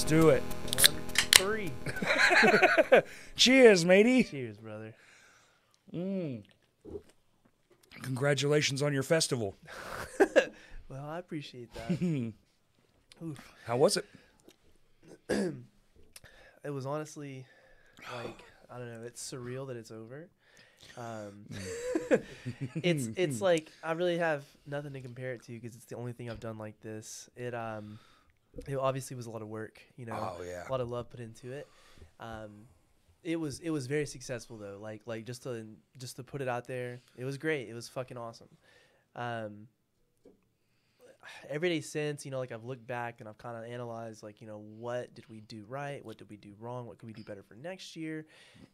do it. 1, 3. Cheers, matey. Cheers, brother. Congratulations on your festival. Well, I appreciate that. Oof. How was it? It was honestly, like, I don't know, it's surreal that it's over. It's like, I really have nothing to compare it to because it's the only thing I've done like this. It obviously was a lot of work, you know, a lot of love put into it. It was very successful though. Like just to put it out there, it was great. It was fucking awesome. Every day since, you know, like I've looked back and I've kind of analyzed, like, you know, what did we do right? What did we do wrong? What could we do better for next year?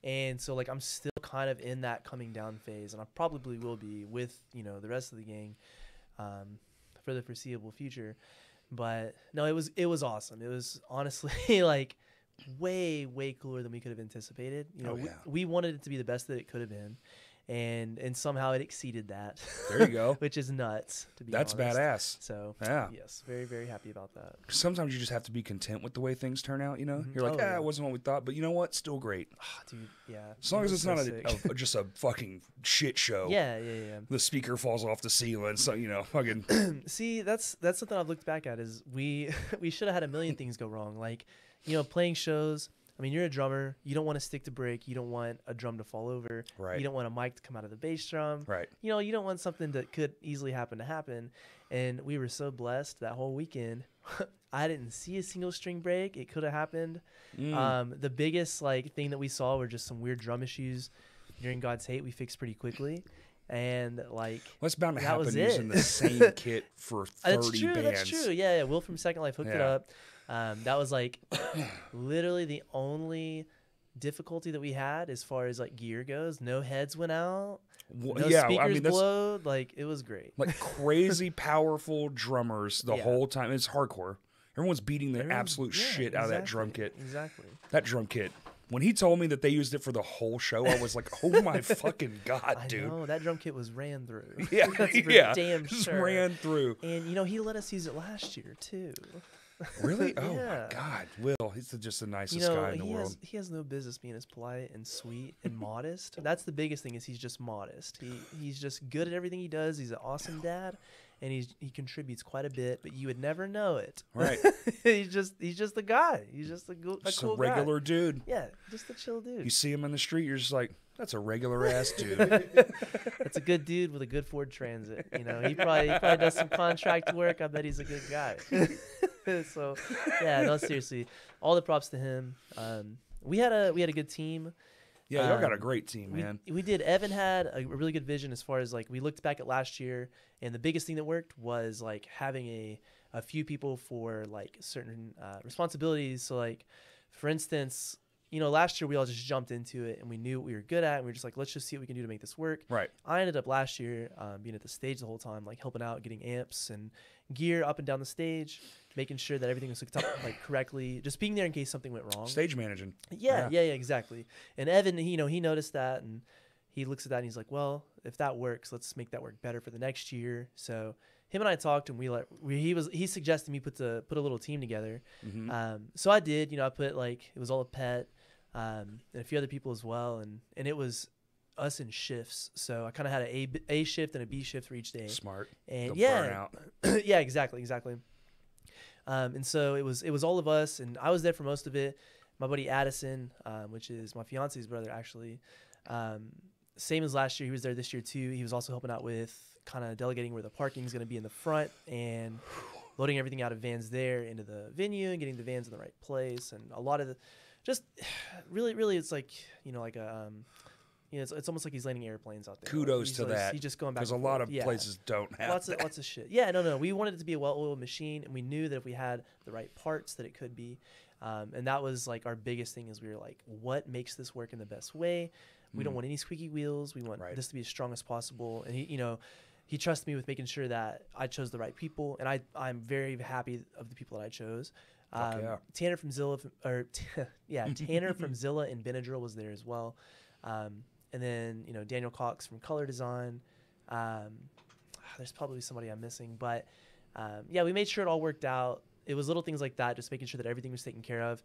And so, like, I'm still kind of in that coming down phase, and I probably will be with, you know, the rest of the gang for the foreseeable future. But no, it was awesome. It was honestly like way cooler than we could have anticipated. You know, we wanted it to be the best that it could have been. And somehow it exceeded that. There you go. Which is nuts, to be honest. That's badass. So, yes, very happy about that. Sometimes you just have to be content with the way things turn out, you know? You're like, it wasn't what we thought, but you know what? Still great. Dude, yeah. As long as it's not just a fucking shit show. Yeah. The speaker falls off the ceiling, so, you know, fucking... See, that's something I've looked back at is we should have had a million things go wrong. Like, you know, playing shows... I mean, you're a drummer. You don't want to stick to break. You don't want a drum to fall over. Right. You don't want a mic to come out of the bass drum. Right. You know, you don't want something that could easily happen to happen. And we were so blessed that whole weekend. I didn't see a single string break. It could have happened. The biggest like thing that we saw were just some weird drum issues during God's Hate. We fixed pretty quickly. And like, what's bound to happen using the same kit for 30 bands. That's true. Yeah. Will from Second Life hooked it up. That was like literally the only difficulty that we had as far as like gear goes. No heads went out. No speakers blowed. Like, it was great. Like crazy powerful drummers the whole time. It's hardcore. Everyone's beating the absolute shit out of that drum kit. Exactly. That drum kit. When he told me that they used it for the whole show, I was like, "Oh my fucking god, dude!" No, that drum kit was ran through. That's for damn sure. Ran through. And you know, he let us use it last year too. Really? Oh my God, Will! He's just the nicest guy in the world. He has no business being as polite and sweet and modest. That's the biggest thing is he's just modest. He's just good at everything he does. He's an awesome dad, and he contributes quite a bit. But you would never know it. Right? he's just a guy. He's just a cool regular guy. Dude. Yeah, just a chill dude. You see him in the street, you're just like, that's a regular ass dude. That's a good dude with a good Ford Transit. You know, he probably does some contract work. I bet he's a good guy. So, yeah, no, seriously, all the props to him. We had a good team. Yeah, y'all got a great team, man. We did. Evan had a really good vision as far as like we looked back at last year, and the biggest thing that worked was like having a few people for like certain responsibilities. So like, for instance, you know, last year we all just jumped into it and we knew what we were good at, and we were just like, let's just see what we can do to make this work. Right. I ended up last year being at the stage the whole time, like helping out, getting amps and gear up and down the stage, making sure that everything was hooked up like correctly, just being there in case something went wrong. Stage managing. Yeah, exactly. And Evan, he noticed that, and he looks at that and he's like, well, if that works, let's make that work better for the next year. So him and I talked, and he suggested me put a little team together. So I did. You know, I put like, it was all of Pett and a few other people as well, and it was us in shifts. So I kind of had an A shift and a B shift for each day. Smart. And burn out. Yeah, exactly. And so it was all of us, and I was there for most of it. My buddy Addison, which is my fiance's brother, actually, same as last year. He was there this year too. He was also helping out with kind of delegating where the parking is going to be in the front and loading everything out of vans there into the venue and getting the vans in the right place. And a lot of the, just really, it's like, you know, like a, you know, it's almost like he's landing airplanes out there. Kudos to that. He's just going back. Because a lot of places don't have lots of shit. Yeah, no. We wanted it to be a well-oiled machine, and we knew that if we had the right parts, that it could be. And that was like our biggest thing. Is we were like, what makes this work in the best way? We don't want any squeaky wheels. We want this to be as strong as possible. And he trusted me with making sure that I chose the right people, and I'm very happy of the people that I chose. Tanner from Zilla, Tanner from Zilla and Benadryl was there as well. And then, you know, Daniel Cox from Color Design. There's probably somebody I'm missing. But, yeah, we made sure it all worked out. it was little things like that, just making sure that everything was taken care of.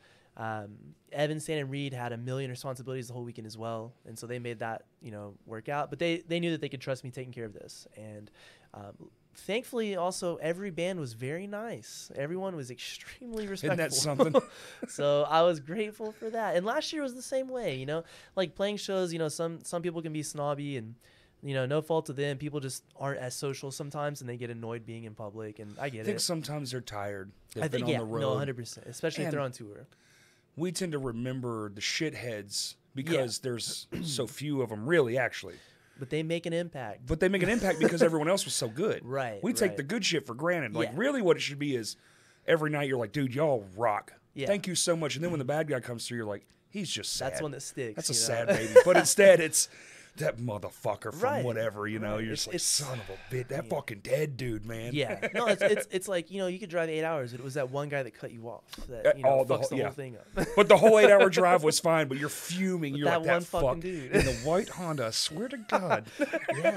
Evan, Stan, and Reed had a million responsibilities the whole weekend as well, and so they made that, you know, work out. But they knew that they could trust me taking care of this, and thankfully, also every band was very nice. Everyone was extremely respectful. Isn't that something? So I was grateful for that. And last year was the same way, you know, like playing shows. You know, some people can be snobby, and you know, no fault to them. People just aren't as social sometimes, and they get annoyed being in public. And I get it. I think sometimes they're tired. They've I think been on the road. No, 100%, especially if they're on tour. We tend to remember the shitheads because there's so few of them, really, actually. But they make an impact. But they make an impact because everyone else was so good. Right. We take the good shit for granted. Like, really what it should be is every night you're like, dude, y'all rock. Yeah. Thank you so much. And then when the bad guy comes through, you're like, he's just sad. That's one that sticks. That's a sad baby. But instead, it's that motherfucker from whatever, you know. You're just like, son of a bitch. That fucking dead dude, man. Yeah. No, it's like, you know, you could drive 8 hours. It was that one guy that cut you off that, you know, fucks the whole thing up. But the whole 8-hour drive was fine, but you're fuming. You're that like, one that fucking fuck. dude. In the white Honda, I swear to God.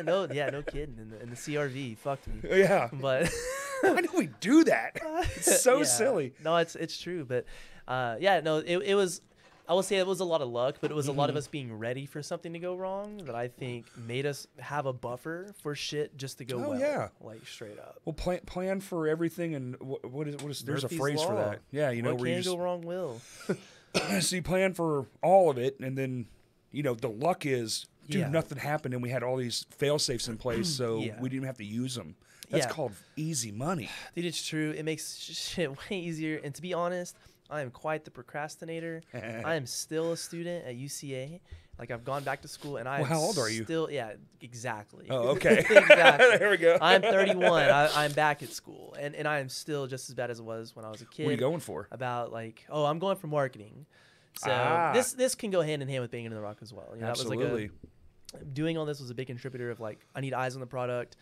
No kidding. In the CRV, fucked me. Yeah. But why do we do that? It's so silly. No, it's true. But it was, I will say it was a lot of luck, but it was a lot of us being ready for something to go wrong that I think made us have a buffer for shit just to go like straight up. Well, plan for everything, and what is there's Murphy's a phrase law. for that. Yeah, you know, what where you can just go wrong will. so you plan for all of it, and then, you know, the luck is, dude, nothing happened, and we had all these fail safes in place, so we didn't even have to use them. That's called easy money. Dude, it's true. It makes shit way easier. And to be honest, I am quite the procrastinator. I am still a student at UCA. Like, I've gone back to school, and how old are you? Yeah, exactly. Oh, okay. Exactly. There we go. I'm 31. I'm back at school, and I am still just as bad as it was when I was a kid. What are you going for? About like, I'm going for marketing. So this can go hand in hand with being in the rock as well. You know, absolutely. That was like doing all this was a big contributor of like, I need eyes on the product.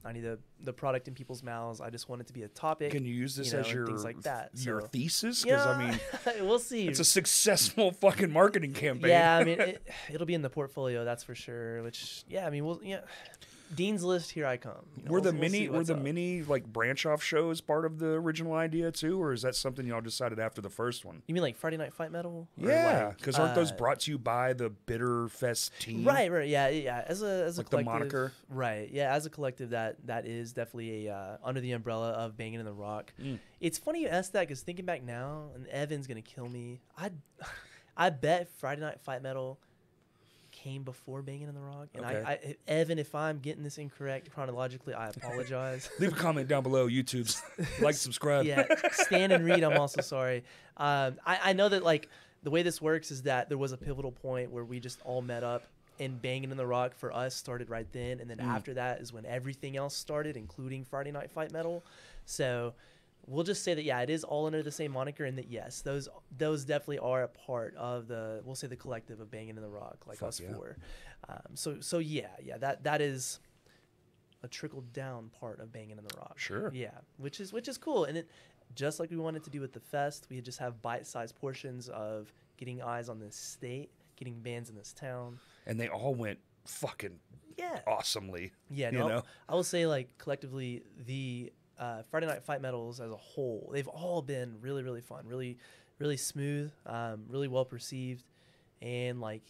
I need the product in people's mouths. I just want it to be a topic. Can you use this as your things like that? Your thesis? Because I mean, we'll see. It's a successful fucking marketing campaign. Yeah, I mean, it'll be in the portfolio, that's for sure. Which, I mean, Dean's List, here I come. You know, were the mini like branch off shows part of the original idea too, or is that something y'all decided after the first one? You mean like Friday Night Fight Metal? Yeah, because aren't those brought to you by the B.I.T.R Fest team? Right, yeah. As a like collective, the moniker, right? Yeah, as a collective, that is definitely a under the umbrella of Bangin' in the Rock. It's funny you asked that because thinking back now, and Evan's gonna kill me. I bet Friday Night Fight Metal came before Bangin' in the Rock, and I Evan, if I'm getting this incorrect chronologically, I apologize. Leave a comment down below. YouTube's like, subscribe. Yeah, Stan and Reed, I'm also sorry. I know that like the way this works is that there was a pivotal point where we just all met up, and Bangin' in the Rock for us started right then, and then after that is when everything else started, including Friday Night Fight Metal. So we'll just say that it is all under the same moniker, and that yes, those definitely are a part of the, we'll say, the collective of Bangin' in the Rock, like Fuck us four. So that is a trickled down part of Bangin' in the Rock. Sure. Yeah, which is cool, and it, just like we wanted to do with the fest, we just have bite-sized portions of getting eyes on this state, getting bands in this town, and they all went fucking awesomely. Yeah, no, I will say like collectively the Friday Night Fight Metals as a whole, they've all been really, really fun, really, really smooth, really well perceived, and like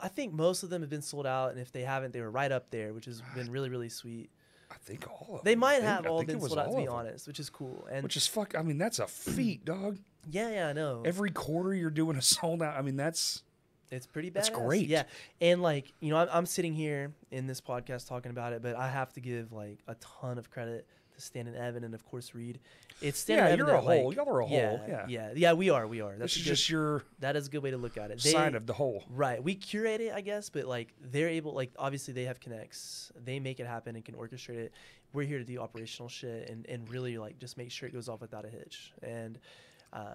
I think most of them have been sold out, and if they haven't, they were right up there, which has been really, really sweet. I think all of them. They might have all been sold out, to be honest, which is cool. And which is I mean, that's a feat, dog. Yeah, I know. Every quarter you're doing a sold out. I mean, it's pretty badass. That's great. Yeah, and like, you know, I'm sitting here in this podcast talking about it, but I have to give like a ton of credit to Stan and Evan, and of course Reed. It's Stan and Evan. You're a whole. Y'all are a whole. Yeah. We are. That's just your. That is a good way to look at it. Sign of the whole. Right. We curate it, I guess, but like they're able. Like obviously they have connects. They make it happen and can orchestrate it. We're here to do operational shit and really like just make sure it goes off without a hitch. And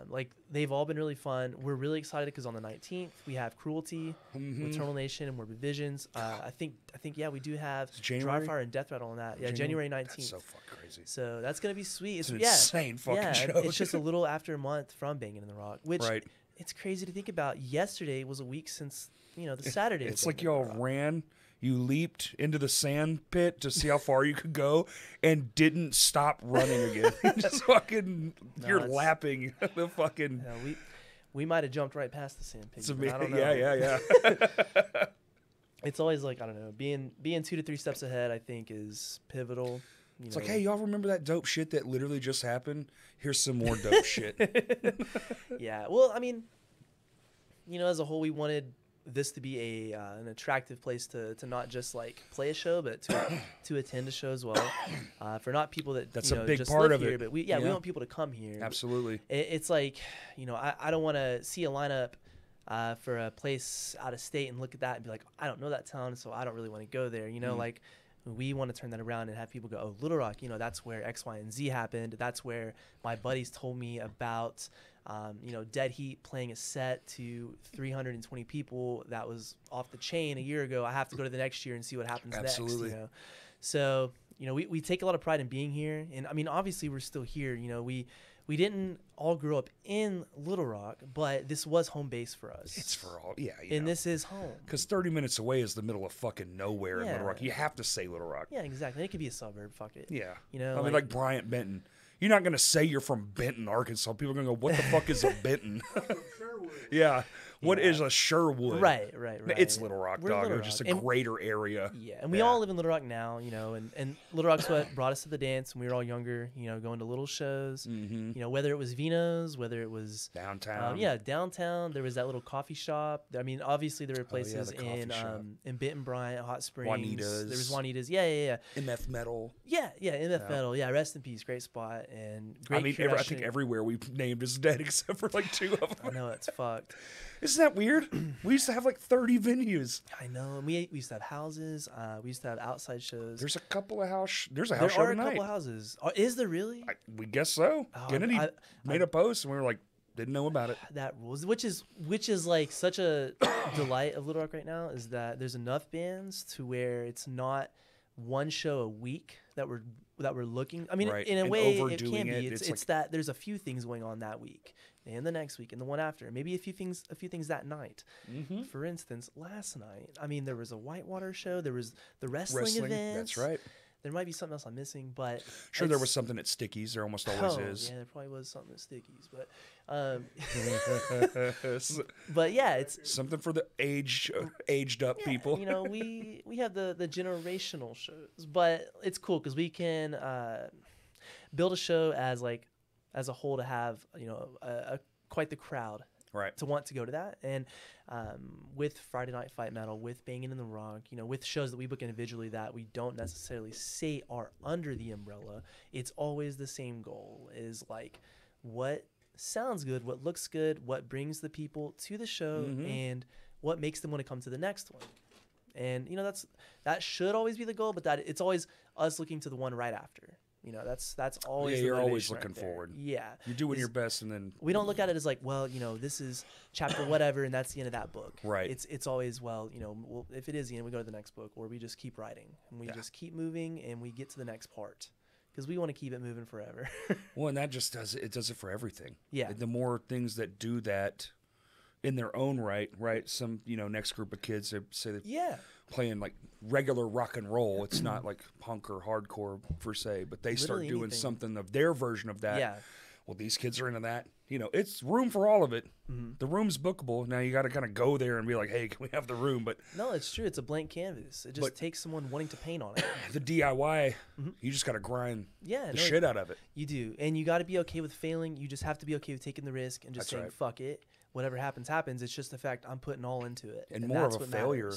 like they've all been really fun. We're really excited because on the 19th we have Cruelty, Eternal Nation, and Morbid Visionz. I think we do have Dry Fire and Death Rattle on that. Yeah, January 19th. That's so fucking crazy. So that's gonna be sweet. It's an insane fucking show. It's just a little after a month from Bangin' in the Rock, which it's crazy to think about. Yesterday was a week since the Saturday. It's like y'all ran You leaped into the sand pit to see how far you could go and didn't stop running again. Just fucking, you're lapping the fucking. We might have jumped right past the sand pit. I don't know. Yeah. It's always like, I don't know, being 2 to 3 steps ahead, I think, is pivotal. It's like, hey, y'all remember that dope shit that literally just happened? Here's some more dope shit. Yeah. Well, I mean, as a whole, we wanted this to be an attractive place to not just like play a show, but to attend a show as well. For not people that's a big just part live of here, it. But we want people to come here. Absolutely. It's like, I don't want to see a lineup for a place out of state and look at that and be like, I don't know that town, so I don't really want to go there. Like we want to turn that around and have people go, oh, Little Rock, that's where X, Y, and Z happened. That's where my buddies told me about. Dead Heat playing a set to 320 people that was off the chain a year ago. I have to go to the next year and see what happens Absolutely. next. So we take a lot of pride in being here, and I mean obviously we're still here. We didn't all grow up in Little Rock, but this was home base for us. It's for all, yeah. And this is home. Because 30 minutes away is the middle of fucking nowhere in Little Rock. You have to say Little Rock. Yeah, exactly. It could be a suburb. Fuck it. Yeah. I mean, like Bryant Benton. You're not going to say you're from Benton, Arkansas. People are going to go, what the fuck is a Benton? Yeah. What is a Sherwood? Right. It's Little Rock, dog. Little Rock. It's just a greater area. Yeah, and we all live in Little Rock now, and Little Rock's what brought us to the dance when we were all younger, going to little shows. Mm-hmm. Whether it was Vino's, whether it was downtown. Downtown. There was that little coffee shop. I mean, obviously there were places in Benton, Bryant, Hot Springs. Juanita's. There was Juanita's. Yeah. MF Metal. Yeah, MF Metal. Yeah, rest in peace. Great spot and great. I think everywhere we named is dead except for like 2 of them. I know, it's fucked. Isn't that weird? We used to have like 30 venues. I know. And we used to have houses. We used to have outside shows. There's a couple of There's a house show tonight. There are a couple of houses. Is there really? We guess so. Kennedy made a post and we were like, didn't know about it. That rules. Which is like such a delight of Little Rock right now is that there's enough bands to where it's not one show a week that we're looking. I mean, in a way, it can be. It's like, that there's a few things going on that week, and the next week, and the one after. Maybe a few things that night. Mm-hmm. For instance, last night, I mean, there was a Whitewater show. There was the wrestling event. That's right. There might be something else I'm missing, but sure there was something at Stickies. There almost always is. Yeah, there probably was something at Stickies, but yeah, it's something for the aged up people. We have the generational shows, but it's cool because we can build a show as a whole to have quite the crowd. Right. To want to go to that. And with Friday Night Fight Metal, with Banging in the Rock, with shows that we book individually that we don't necessarily say are under the umbrella, it's always the same goal, is like what sounds good, what looks good, what brings the people to the show, and what makes them want to come to the next one. And, that should always be the goal, but that it's always us looking to the one right after. That's always. Yeah, you're always looking forward. Yeah, you're doing your best, and then we don't look at it as like, well, this is chapter whatever, and that's the end of that book. Right. It's always, well, if it is the end, we go to the next book, or we just keep writing and we just keep moving, and we get to the next part because we want to keep it moving forever. Well, and that just does it for everything. Yeah. The more things that do that in their own right. Some next group of kids they say that playing like regular rock and roll. It's not like punk or hardcore per se, but they start doing something of their version of that. Yeah. Well, these kids are into that. It's room for all of it. Mm-hmm. The room's bookable. Now you got to kind of go there and be like, hey, can we have the room? But no, it's true. It's a blank canvas. It just takes someone wanting to paint on it. The DIY, you just got to grind the shit out of it. You do. And you got to be okay with failing. You just have to be okay with taking the risk and just saying, fuck it. Whatever happens, happens. It's just the fact I'm putting all into it. And more of a failure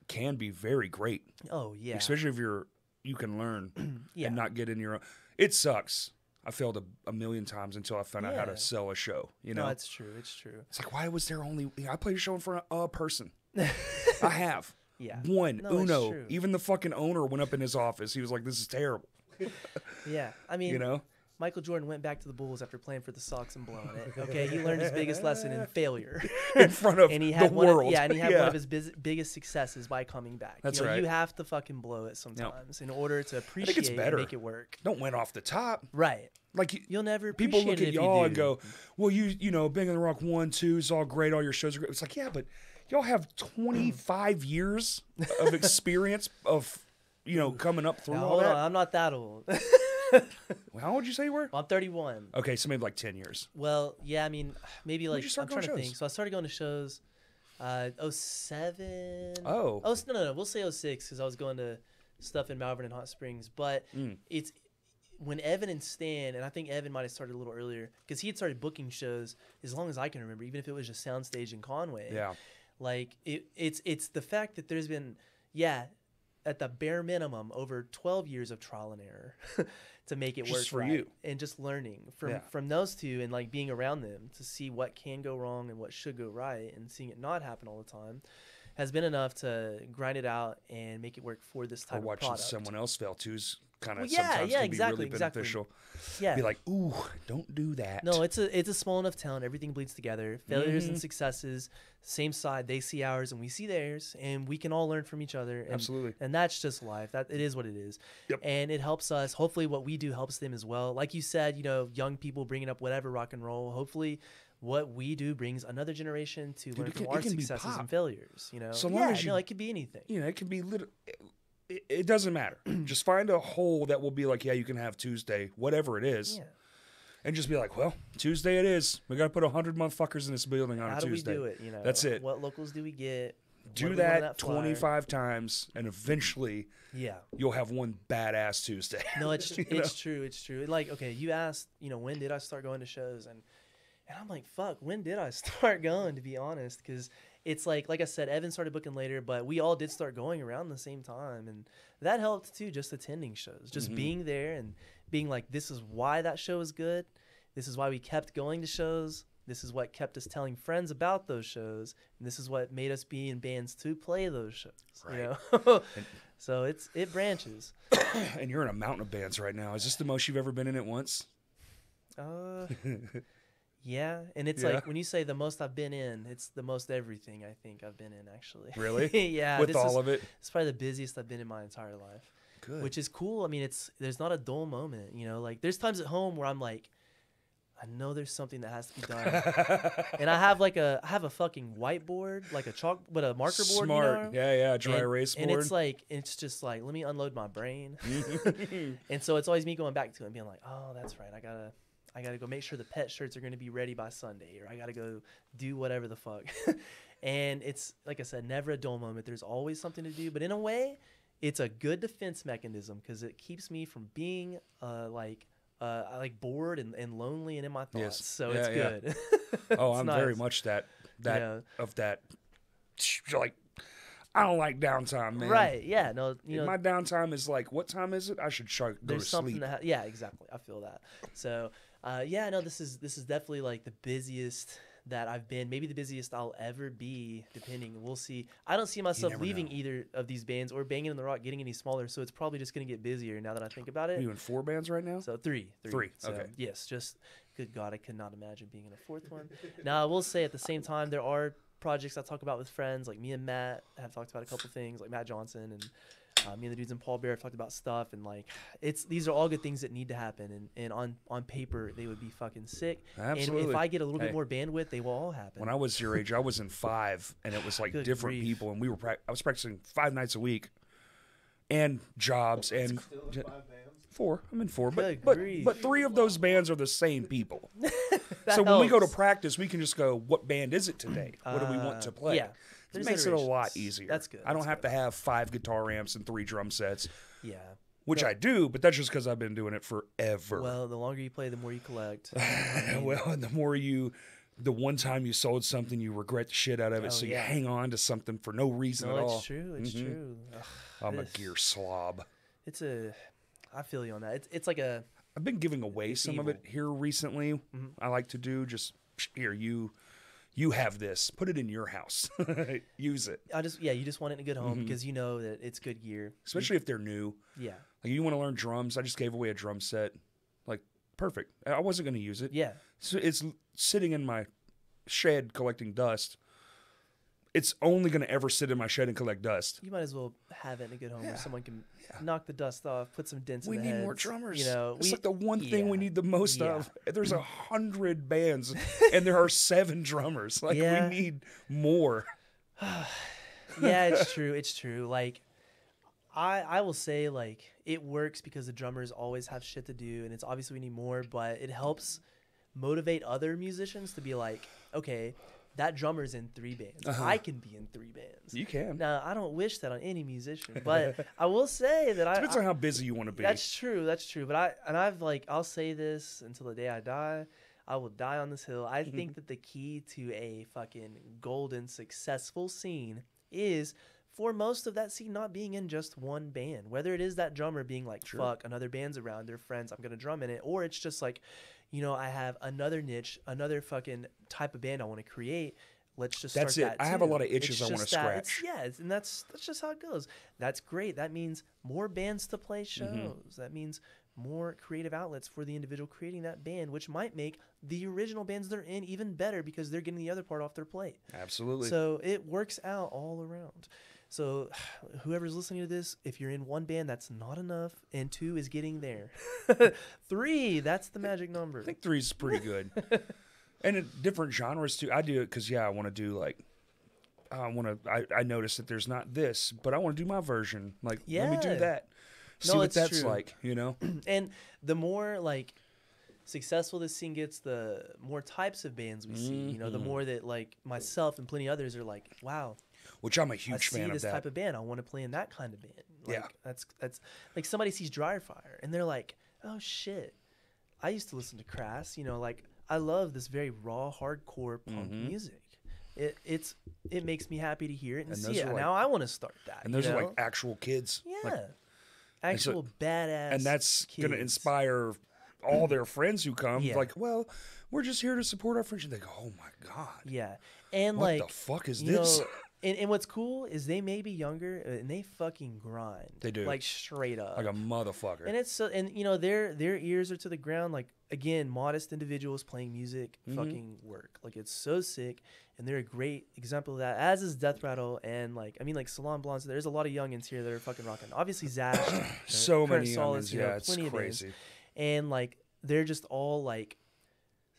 can be very great. Oh, yeah. Especially if you can learn and not get in your own. It sucks. I failed a million times until I found out how to sell a show. No, it's true. It's true. It's like, why was there only... I played a show in front of a person. I have. Yeah. One. Uno. Even the fucking owner went up in his office. He was like, this is terrible. Yeah. I mean... Michael Jordan went back to the Bulls after playing for the Sox and blowing it. Okay, he learned his biggest lesson in failure in front of and he had the world. And he had one of his biggest successes by coming back. That's right. You have to fucking blow it sometimes in order to appreciate it and make it work. Don't win off the top. Right. Like you'll never people appreciate look at y'all and go, well, Banging the Rock 1, 2 is all great. All your shows are great. It's like, yeah, but y'all have 25 years of experience of, you know, coming up through now, all hold that. on, I'm not that old. How old would you say you were? Well, I'm 31. Okay, so maybe like 10 years. Well, yeah, I mean, maybe like, you start I'm trying going to to think. So I started going to shows, 07. Oh. No. We'll say 06 because I was going to stuff in Malvern and Hot Springs. But it's when Evan and Stan, and I think Evan might have started a little earlier because he had started booking shows as long as I can remember, even if it was just Soundstage in Conway. Yeah. Like it's the fact that there's been, at the bare minimum, over 12 years of trial and error to make it work for right. you. And just learning from those two and like being around them to see what can go wrong and what should go right and seeing it not happen all the time has been enough to grind it out and make it work for this type of product. Or watching someone else fail too is kind of sometimes can be really beneficial. Yeah. Be like, ooh, don't do that. No, it's a small enough town. Everything bleeds together. Failures and successes, same side. They see ours and we see theirs, and we can all learn from each other. And, Absolutely. And that's just life. That it is what it is. Yep. And it helps us. Hopefully, what we do helps them as well. Like you said, you know, young people bringing up whatever rock and roll. Hopefully, what we do brings another generation to learn from our successes and failures. You know, so long as it could be anything. You know, it could be it doesn't matter. Just find a hole that will be like, yeah, you can have Tuesday, whatever it is. Yeah. And just be like, well, Tuesday it is. We got to put 100 motherfuckers in this building on a Tuesday. How do we do it? You know, that's it. What locals do we get? Do that 25 times, and eventually, you'll have one badass Tuesday. No, it's true. It's true. Like, okay, you asked, you know, when did I start going to shows, and I'm like, fuck, when did I start going? To be honest, because it's like I said, Evan started booking later, but we all did start going around the same time, and that helped too. Just attending shows, just being there and being like, this is why that show is good. This is why we kept going to shows. This is what kept us telling friends about those shows, and this is what made us be in bands to play those shows. Right. You know? So it branches. And you're in a mountain of bands right now. Is this the most you've ever been in at once? Yeah, and it's like when you say the most I've been in, it's the most everything I think I've been in, actually. Really? Yeah. With all of it? It's probably the busiest I've been in my entire life. Good. Which is cool. I mean, there's not a dull moment, you know? Like, there's times at home where I'm like, I know there's something that has to be done. And I have a fucking whiteboard, like but a marker board. Smart. You know? Yeah, dry erase board. And it's just like, let me unload my brain. And so it's always me going back to it and being like, oh, that's right. I gotta go make sure the Pett shirts are going to be ready by Sunday, or I gotta go do whatever the fuck. And it's, like I said, never a dull moment. There's always something to do, but in a way, it's a good defense mechanism because it keeps me from being like bored and lonely and in my thoughts. Yes. So it's good. Oh, I'm nice. Very much that of that. Like, I don't like downtime, man. Right? Yeah. No. My downtime is like, what time is it? I should go to sleep. Yeah, exactly. I feel that. So, this is definitely like the busiest that I've been. Maybe the busiest I'll ever be. Depending, we'll see. I don't see myself leaving either of these bands or Banging in the Rock getting any smaller. So it's probably just gonna get busier now that I think about it. Are you in 4 bands right now? So three. So, okay. Yes. Just good God, I could not imagine being in a 4th one. Now I will say at the same time there are projects I talk about with friends, like me and Matt have talked about a couple things, like Matt Johnson and me and the dudes in Paul Bear have talked about stuff, and like these are all good things that need to happen, and on paper they would be fucking sick. Absolutely. And if I get a little bit more bandwidth, they will all happen. When I was your age, I was in 5, and it was like different people, and I was practicing 5 nights a week, and jobs and 4. I'm in 4, but 3 of those bands are the same people. So when we go to practice, we can just go, what band is it today? What do we want to play? Yeah. It makes it a lot easier. That's good. I don't have to have 5 guitar amps and 3 drum sets. Yeah. Which I do, but that's just because I've been doing it forever. Well, the longer you play, the more you collect. Well, the more the one time you sold something, you regret the shit out of it, you hang on to something for no reason at all. It's true. It's true. I'm a gear slob. I feel you on that. It's like I've been giving away some of it here recently. I like to do just, here, you have this. Put it in your house. Use it. You just want it in a good home because you know that it's good gear. Especially if they're new. Yeah. Like, you want to learn drums. I just gave away a drum set. Like, perfect. I wasn't going to use it. Yeah. So it's sitting in my shed collecting dust. It's only going to ever sit in my shed and collect dust. You might as well have it in a good home where someone can knock the dust off, put some dents in the heads. We need more drummers. It's like the one thing we need the most of. There's 100 bands, and there are 7 drummers. Like, we need more. Yeah, it's true. It's true. Like, I will say, like, it works because the drummers always have shit to do, and it's obviously we need more, but it helps motivate other musicians to be like, okay, that drummer's in 3 bands. I can be in 3 bands. You can. Now, I don't wish that on any musician, but I will say that Depends on how busy you want to be. That's true. That's true. But I'll say this until the day I die. I will die on this hill. I think that the key to a fucking golden, successful scene is for most of that scene not being in just one band. Whether it is that drummer being like, fuck, another band's around, they're friends, I'm going to drum in it. Or it's just like, you know, I have another niche, another fucking type of band I want to create. Let's just start that. I have a lot of itches I want to scratch. And that's just how it goes. That's great. That means more bands to play shows. That means more creative outlets for the individual creating that band, which might make the original bands they're in even better because they're getting the other part off their plate. Absolutely. So it works out all around. So whoever's listening to this, if you're in 1 band, that's not enough. And 2 is getting there. 3, that's the magic number. I think 3 is pretty good. And in different genres too. I do it because, I want to do like, I notice that there's not this, but I want to do my version. Like, let me do that. See what that's true. Like, you know? And the more like successful this scene gets, the more types of bands we see. You know, the more that like myself and plenty others are like, wow. Which I'm a huge fan of that. I see this type of band. I want to play in that kind of band. Like, that's like somebody sees Dryer Fire and they're like, oh shit. I used to listen to Crass. You know, like I love this very raw, hardcore punk music. It makes me happy to hear it and see it. Like, now I want to start that. And those are like actual kids. Yeah. Like, actual badass. And that's going to inspire all their friends who come. Like, well, we're just here to support our friends. And they go, oh my God. Yeah. And what like, the fuck is this? Know, and what's cool is they may be younger and they fucking grind. They do. Like straight up. Like a motherfucker. And it's so, and you know, their ears are to the ground. Like, again, modest individuals playing music fucking work. Like, it's so sick. And they're a great example of that, as is Death Rattle. And like, I mean, like Salon Blondes, there's a lot of youngins here that are fucking rocking. Obviously, Zash. So many Solace, youngins. Yeah, it's crazy. And like, they're just all like,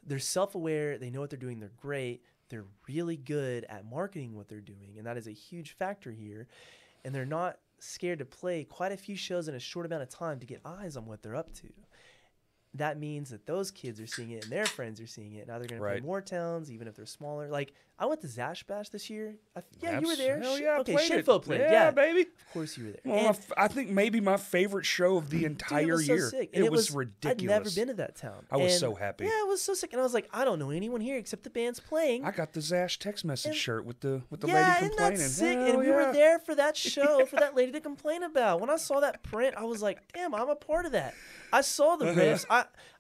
they're self-aware. They know what they're doing. They're great. They're really good at marketing what they're doing, and that is a huge factor here. And they're not scared to play quite a few shows in a short amount of time to get eyes on what they're up to. That means that those kids are seeing it and their friends are seeing it. Now they're going to play more towns, even if they're smaller. Like, I went to Zash Bash this year. You were there. Hell yeah, okay, Shitfo played. Yeah, baby. Of course you were there. Well, I think maybe my favorite show of the entire it was so year. Sick. It was ridiculous. I'd never been to that town. I was so happy. Yeah, it was so sick. And I was like, I don't know anyone here except the band's playing. I got the Zash text message shirt with the lady complaining. Yeah, that's sick. And we were there for that show, for that lady to complain about. When I saw that print, I was like, damn, I'm a part of that. I saw the riffs.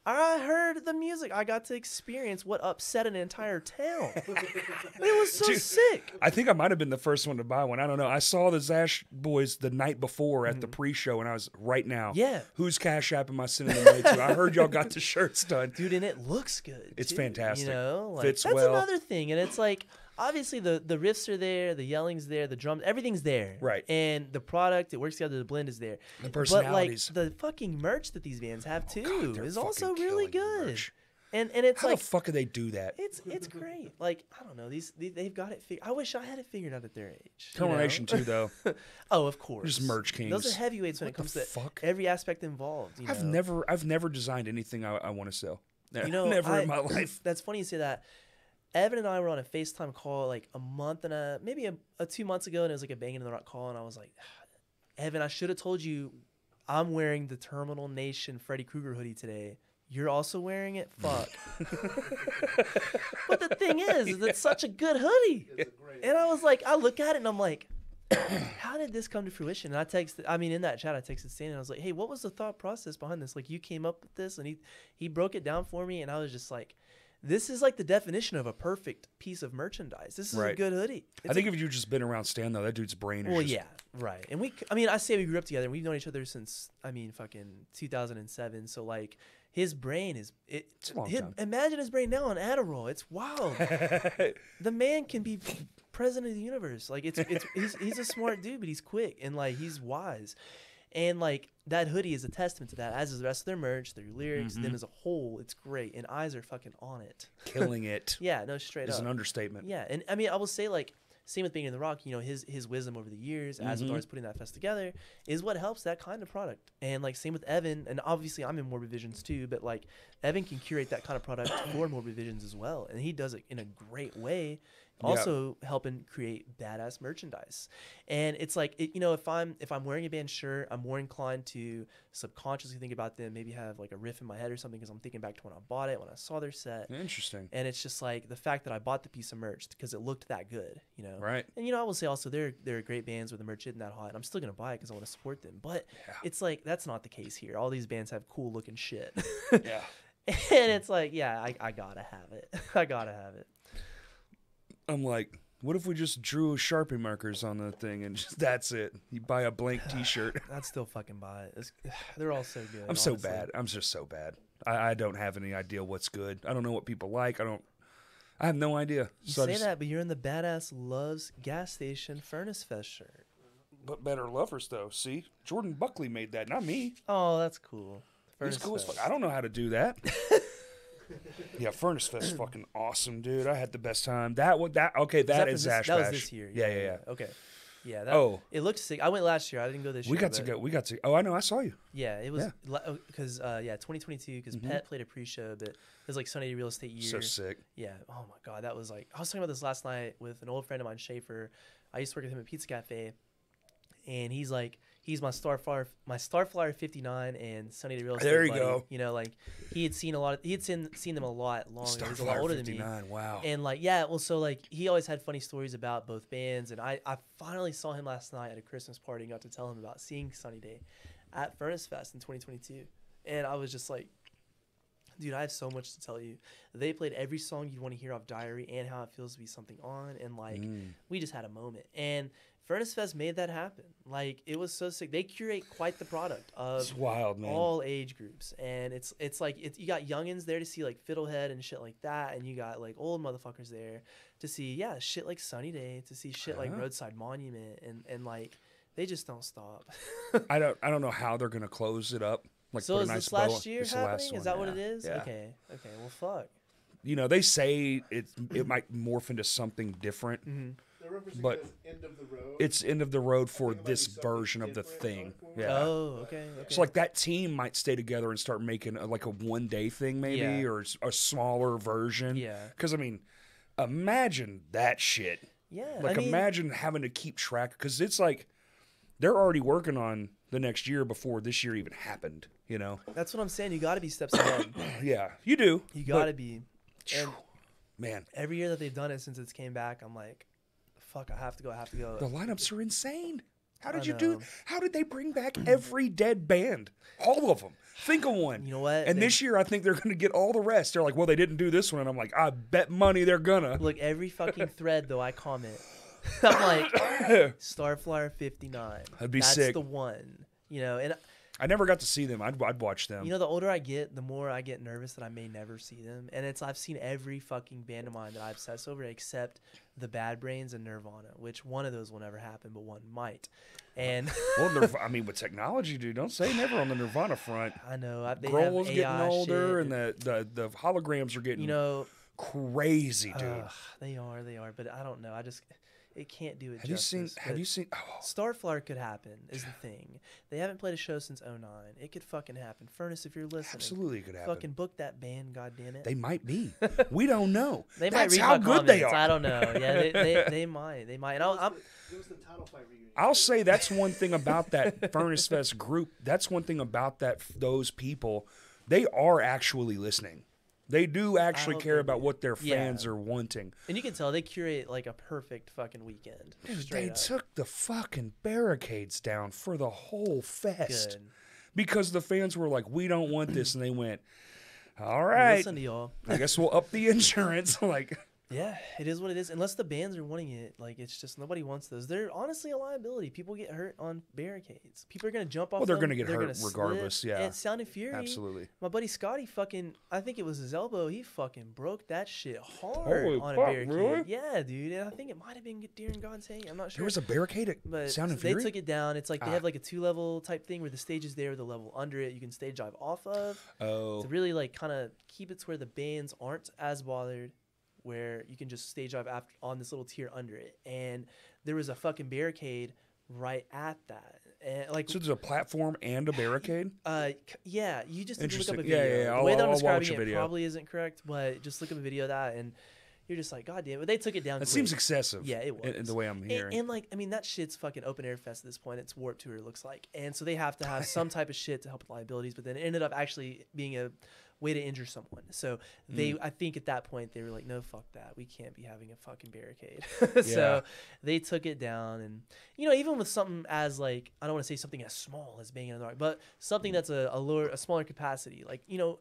I heard the music. I got to experience what upset an entire town. It was so sick. I think I might have been the first one to buy one. I don't know. I saw the Zash boys the night before at the pre-show, and I was right now. Yeah. Whose Cash App am I sending them money to? I heard y'all got the shirts done. Dude, and it looks good. It's too, fantastic. You know? Like, fits that's well. That's another thing. And it's like, obviously the riffs are there, the yelling's there, the drums, everything's there. Right. And the product, it works together, the blend is there. The personalities. But like the fucking merch that these bands have too is also fucking really good. Merch. And it's how like, the fuck do they do that? It's great. Like, I don't know, they've got it figured. I wish I had it figured out at their age. Termination too, though. Oh, of course. Just merch kings. Those are heavyweights when it comes to every aspect involved. You know? I've never designed anything I want to sell. You know, never in my life. That's funny you say that. Evan and I were on a FaceTime call like a month and maybe 2 months ago, and it was like a Banging in the Rock call, and I was like, Evan, I should have told you I'm wearing the Terminal Nation Freddy Krueger hoodie today. You're also wearing it? Fuck. But the thing is it's such a good hoodie. And I was like, I look at it and I'm like, how did this come to fruition? And in that chat, I texted Stan and I was like, hey, what was the thought process behind this? Like, you came up with this, and he broke it down for me, and I was just like, this is like the definition of a perfect piece of merchandise. This is a good hoodie. I think if you've just been around Stan, though, that dude's brain is yeah, right. And I say we grew up together. We've known each other since, fucking 2007. So, like, his brain is... It's a long time. Imagine his brain now on Adderall. It's wild. The man can be president of the universe. Like, he's a smart dude, but he's quick, and, like, he's wise. And, like, that hoodie is a testament to that, as is the rest of their merch, their lyrics, them as a whole. It's great. And eyes are fucking on it. Killing it. Yeah, no, straight up. It's an understatement. Yeah. And, I will say, like, same with Banging the Rock, you know, his wisdom over the years, as with artists putting that fest together, is what helps that kind of product. And like same with Evan, and obviously I'm in Morbid Visionz too, but like Evan can curate that kind of product for Morbid Visionz as well, and he does it in a great way. Also helping create badass merchandise. And it's like, you know, if I'm wearing a band shirt, I'm more inclined to subconsciously think about them, maybe have like a riff in my head or something, because I'm thinking back to when I bought it, when I saw their set. Interesting. And it's just like the fact that I bought the piece of merch because it looked that good, you know. Right. And you know, I will say also they're great bands where the merch isn't that hot, and I'm still gonna buy it because I want to support them. But it's like that's not the case here. All these bands have cool looking shit. Yeah. And it's like, yeah, I gotta have it. I gotta have it. I'm like, what if we just drew Sharpie markers on the thing and just, that's it? You buy a blank T-shirt. I'd still fucking buy it. They're all so good. I'm so bad. I'm just so bad. I don't have any idea what's good. I don't know what people like. I have no idea. You say that, but you're in the Badass Loves gas station Furnace Fest shirt. But better lovers though. See, Jordan Buckley made that, not me. Oh, that's cool. He's cool as fuck. I don't know how to do that. Yeah, Furnace Fest is fucking awesome, dude. I had the best time. That is Ash Bash. That was this year. Yeah. Okay. Yeah. It looked sick. I went last year. I didn't go this year. We got to. Oh, I know. I saw you. Yeah, it was because 2022 because Pett played a pre-show, but it was like Sunny Day Real Estate year. So sick. Yeah. Oh my god, that was like I was talking about this last night with an old friend of mine, Schaefer. I used to work with him at Pizza Cafe, and he's my Starflyer 59 and Sunny Day Real Estate. There you buddy. go. You know, like he had seen them a lot longer. He's a lot older than me. Wow. And like so like he always had funny stories about both bands, and I finally saw him last night at a Christmas party and got to tell him about seeing Sunny Day at Furnace Fest in 2022, and I was just like, dude, I have so much to tell you. They played every song you'd want to hear off Diary and How It Feels to Be Something On, and like we just had a moment. And Furnace Fest made that happen. Like it was so sick. They curate quite the product of it's wild, man. All age groups, and it's like you got youngins there to see like Fiddlehead and shit like that, and you got like old motherfuckers there to see shit like Sunny Day, to see shit like Roadside Monument, and like they just don't stop. I don't know how they're gonna close it up. Like so put is a nice this last year happening? Is that what it is? Yeah. Okay. Well, fuck. You know, they say it might morph into something different. But end of the road. It's end of the road for this version of the thing. Yeah. Oh, okay. So like that team might stay together and start making like a one-day thing maybe, or a smaller version. Yeah. Because I mean, imagine that shit. Yeah. Like imagine having to keep track, because it's like they're already working on the next year before this year even happened. You know. That's what I'm saying. You got to be steps ahead. Yeah, you do. You got to be. And man, every year that they've done it since it's came back, I'm like, fuck, I have to go. The lineups are insane. How did they bring back every dead band? All of them. Think of one. You know what? And this year, I think they're going to get all the rest. They're like, well, they didn't do this one. And I'm like, I bet money they're gonna. Look, every fucking thread, though, I comment. I'm like, Starflyer 59. That'd be That's sick. That's the one. You know, and I never got to see them. I'd watch them. You know, the older I get, the more I get nervous that I may never see them. And I've seen every fucking band of mine that I obsess over except the Bad Brains and Nirvana, which one of those will never happen, but one might. And well, I mean, with technology, dude, don't say never on the Nirvana front. I know. Grohl's getting older, and the holograms are getting crazy, dude. They are. But I don't know. It can't do it have justice. Have you seen? Starflyer could happen is the thing. They haven't played a show since 2009. It could fucking happen. Furnace, if you're listening. Absolutely could happen. Fucking book that band, goddammit. They might be. We don't know. That's how good they are. I don't know. Yeah, they might. They might. And I'll say that's one thing about that Furnace Fest group. That's one thing about those people. They are actually listening. They do actually care about what their fans are wanting. And you can tell they curate like a perfect fucking weekend. Dude, they took the fucking barricades down for the whole fest. Good. Because the fans were like, we don't want this. And they went, all right. Listen to y'all. I guess we'll up the insurance. Yeah, it is what it is. Unless the bands are wanting it, like it's just nobody wants those. They're honestly a liability. People get hurt on barricades. People are gonna jump off. Well, they're them. gonna get hurt regardless. Slip. Yeah. And Sound and Fury. Absolutely. My buddy Scotty I think it was his elbow. He fucking broke that shit hard on a barricade. Really? Yeah, dude. And I think it might have been Dear in God's Sake. I'm not sure. There was a barricade at Sound and Fury. They took it down. It's like they have like a 2-level type thing where the stage is there, the level under it you can stage dive off of. Oh. To really like kind of keep it to where the bands aren't as bothered where you can just stage dive after on this little tier under it, and there was a fucking barricade right at that. And like, so there's a platform and a barricade. Yeah, you just need to look up a video. Yeah. The way that I'm I'll describing watch a it video. probably isn't correct, but just look up a video of that, and you're just like, God damn it. They took it down. That quick. seems excessive. Yeah, it was. In the way I'm hearing. And like, I mean, that shit's fucking open air fest at this point. It's Warped Tour, it looks like, and so they have to have some type of shit to help with liabilities. But then it ended up actually being a way to injure someone. So they, I think at that point they were like, no, fuck that. We can't be having a fucking barricade. So they took it down, and you know, even with something as like, I don't want to say something as small as banging on the rock, but something that's a smaller capacity. Like, you know,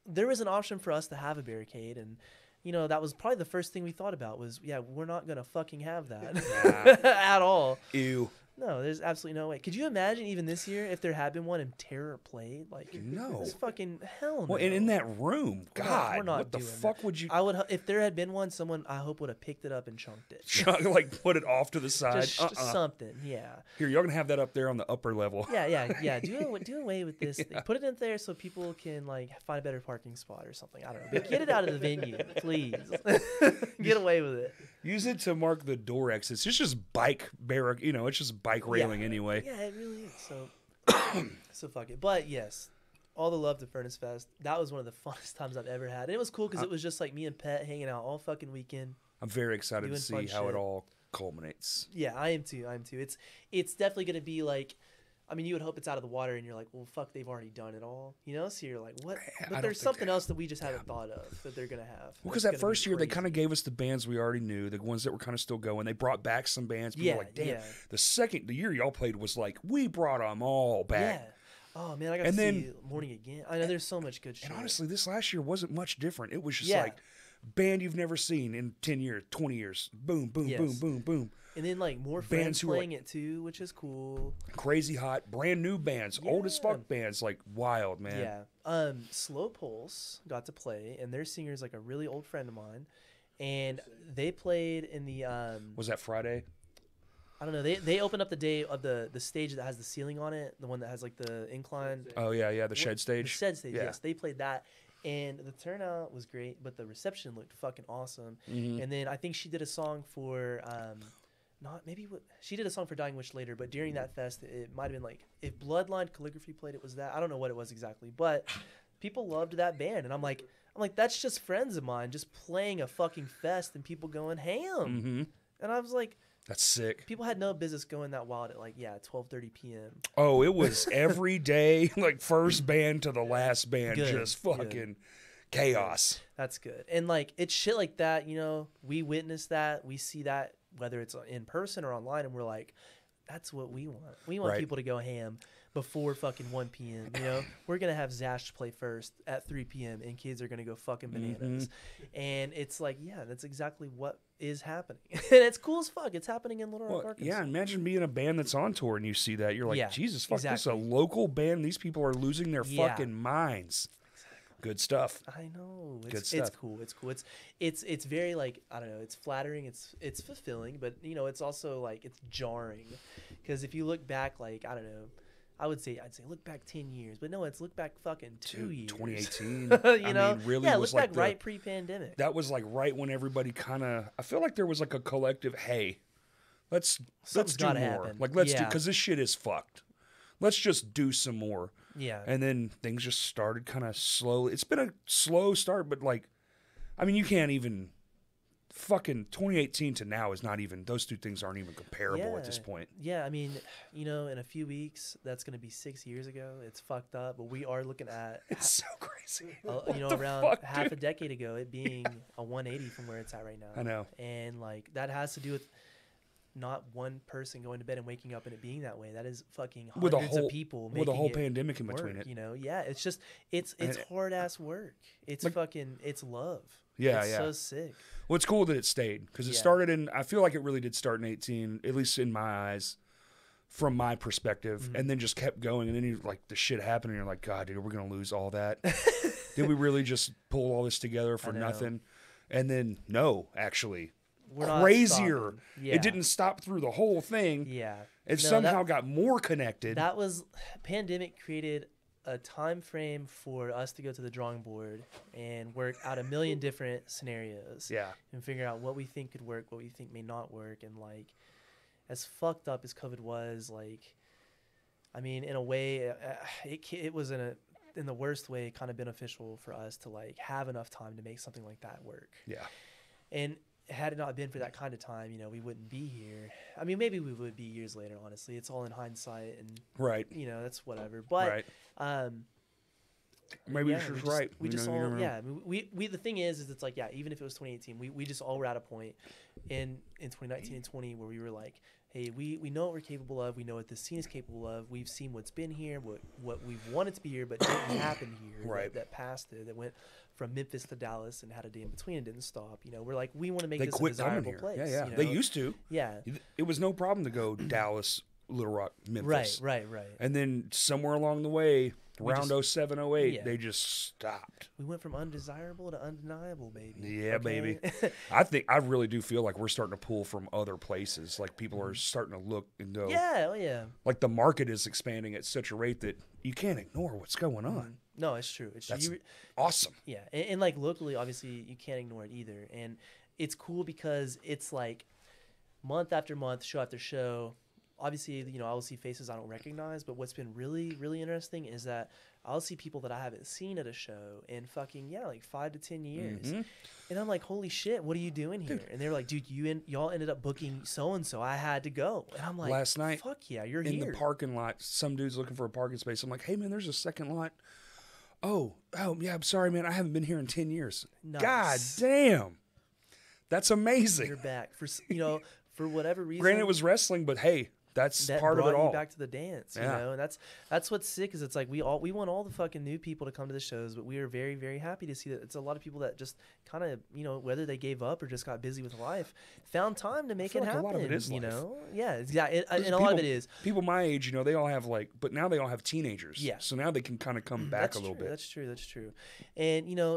there was an option for us to have a barricade, and you know, that was probably the first thing we thought about was, yeah, we're not going to fucking have that at all. Ew. No, there's absolutely no way. Could you imagine even this year if there had been one and Terror played? Like, no. It's fucking hell no. Well, and in that room, God, we're not what the doing fuck that. would you... I would, if there had been one, someone I hope would have picked it up and chunked it. like put it off to the side? Just something, yeah. Here, y'all gonna have that up there on the upper level. Yeah. Do away with this thing. Put it in there so people can like find a better parking spot or something. I don't know. But get it out of the venue, please. Get away with it. Use it to mark the door exits. It's just bike barrack, you know, it's just bike railing anyway. Yeah, it really is. So fuck it. But yes, all the love to Furnace Fest. That was one of the funnest times I've ever had. And it was cool because it was just like me and Pett hanging out all fucking weekend. I'm very excited to see how shit. it all culminates. Yeah, I am too. It's definitely going to be like, I mean, you would hope it's out of the water and you're like, well, fuck, they've already done it all. You know? So you're like, what? But there's something else that we just haven't thought of that they're going to have. Well, because that first year, they kind of gave us the bands we already knew, the ones that were kind of still going. They brought back some bands. People were like, damn. Yeah. The year y'all played was like, we brought them all back. Yeah. Oh, man, I got to see Morning Again. I know there's so much good shit. And honestly, this last year wasn't much different. It was just like, band you've never seen in 10 years, 20 years. Boom, boom, boom, boom, boom. And then like more bands playing it too, which is cool. Crazy hot, brand new bands, old as fuck bands, like wild, man. Yeah. Slow Pulse got to play, and their singer's like a really old friend of mine, and they played in the Was that Friday? I don't know. They opened up the day of the stage that has the ceiling on it, the one that has like the incline. Oh yeah, the shed stage. The shed stage, yes. They played that. And the turnout was great, but the reception looked fucking awesome. Mm-hmm. And then I think she did a song for she did a song for Dying Wish later, but during that fest, it might have been like, if Bloodline Calligraphy played, it was that. I don't know what it was exactly, but people loved that band. And I'm like, that's just friends of mine just playing a fucking fest and people going ham. Mm-hmm. And I was like, that's sick. People had no business going that wild at like 12:30 p.m. Oh, it was every day, like first band to the last band, just fucking chaos. That's good. And like it's shit like that, you know, we witness that, we see that whether it's in person or online, and we're like, that's what we want. We want people to go ham before fucking 1 p.m. You know, we're gonna have Zash play first at 3 p.m. and kids are gonna go fucking bananas. Mm-hmm. And it's like, yeah, that's exactly what is happening, and it's cool as fuck. It's happening in Little Rock, Arkansas. Yeah, imagine being a band that's on tour and you see that. You're like, Jesus, fuck, this is a local band. These people are losing their fucking minds. Good stuff. I know. Good stuff. It's cool. It's cool. It's very like, I don't know. It's flattering. It's fulfilling, but you know, it's also like it's jarring, because if you look back, like I don't know. I'd say look back 10 years, but no, it's look back fucking 2 years. 2018. You know, mean, really was look like back right pre-pandemic. That was like right when everybody kind of. I feel like there was like a collective, hey, let's do more. Happen. Like let's do, because this shit is fucked. Let's just do some more. Yeah. And then things just started kind of slowly. It's been a slow start, but like, I mean, you can't even. Fucking 2018 to now is not even, those two things aren't even comparable at this point. Yeah, I mean, you know, in a few weeks, that's going to be 6 years ago. It's fucked up, but we are looking at... It's so crazy. You know, around half a decade ago, it being a 180 from where it's at right now. I know. And, like, that has to do with not one person going to bed and waking up and it being that way. That is fucking hundreds of people making with a whole pandemic in between work, it. You know, yeah, it's just, it's hard-ass work. It's like, fucking, it's love. Yeah, it's so sick. Well, it's cool that it stayed, because it started in, I feel like it really did start in 18, at least in my eyes, from my perspective, and then just kept going. And then you like the shit happened, and you're like, God, dude, we're going to lose all that. Did we really just pull all this together for nothing? And then, no, actually. Crazier. It didn't stop through the whole thing. Yeah. It somehow got more connected. That was, pandemic created a time frame for us to go to the drawing board and work out a million different scenarios. Yeah. And figure out what we think could work, what we think may not work. And like, as fucked up as COVID was, like, I mean, in a way, it was in the worst way kind of beneficial for us to like have enough time to make something like that work. Yeah. And had it not been for that kind of time, you know, we wouldn't be here. I mean, maybe we would be years later, honestly. It's all in hindsight, and right. You know, that's whatever. But maybe you're just right. We just all we the thing is it's like, yeah, even if it was 2018, we just all were at a point in 2019 and 20 where we were like, hey, we know what we're capable of. We know what this scene is capable of. We've seen what's been here, what we've wanted to be here, but didn't happen here. Right. That passed it. That went from Memphis to Dallas and had a day in between and didn't stop. You know, we're like, we want to make this a desirable place. Yeah. You know? They used to. Yeah. It was no problem to go Dallas, Little Rock, Memphis. Right. And then somewhere along the way, around 07, 08, they just stopped. We went from undesirable to undeniable, baby. Yeah, baby. I really do feel like we're starting to pull from other places. Like people are starting to look and go. Yeah. Like the market is expanding at such a rate that you can't ignore what's going on. No, it's true. That's awesome. Yeah, and like locally, obviously, you can't ignore it either. And it's cool because it's like month after month, show after show. Obviously, you know, I'll see faces I don't recognize, but what's been really, really interesting is that I'll see people that I haven't seen at a show in fucking, like 5 to 10 years. Mm-hmm. And I'm like, holy shit, what are you doing here? And they're like, dude, y'all ended up booking so-and-so. I had to go. And I'm like, last night, fuck yeah, you're in here. In the parking lot, some dude's looking for a parking space. I'm like, hey, man, there's a second lot. Oh, yeah, I'm sorry, man. I haven't been here in 10 years. Nice. God damn. That's amazing. You're back. For whatever reason. Granted, it was wrestling, but hey, that's part of it all. You back to the dance, you know, and that's what's sick. Is it's like we want all the fucking new people to come to the shows, but we are very, very happy to see that it's a lot of people that just kind of, you know, whether they gave up or just got busy with life, found time to make it happen. A lot of it is life. Know, and a lot of it is people my age. You know, they all have but now they all have teenagers. Yeah, so now they can kind of come back a little bit. That's true. And you know,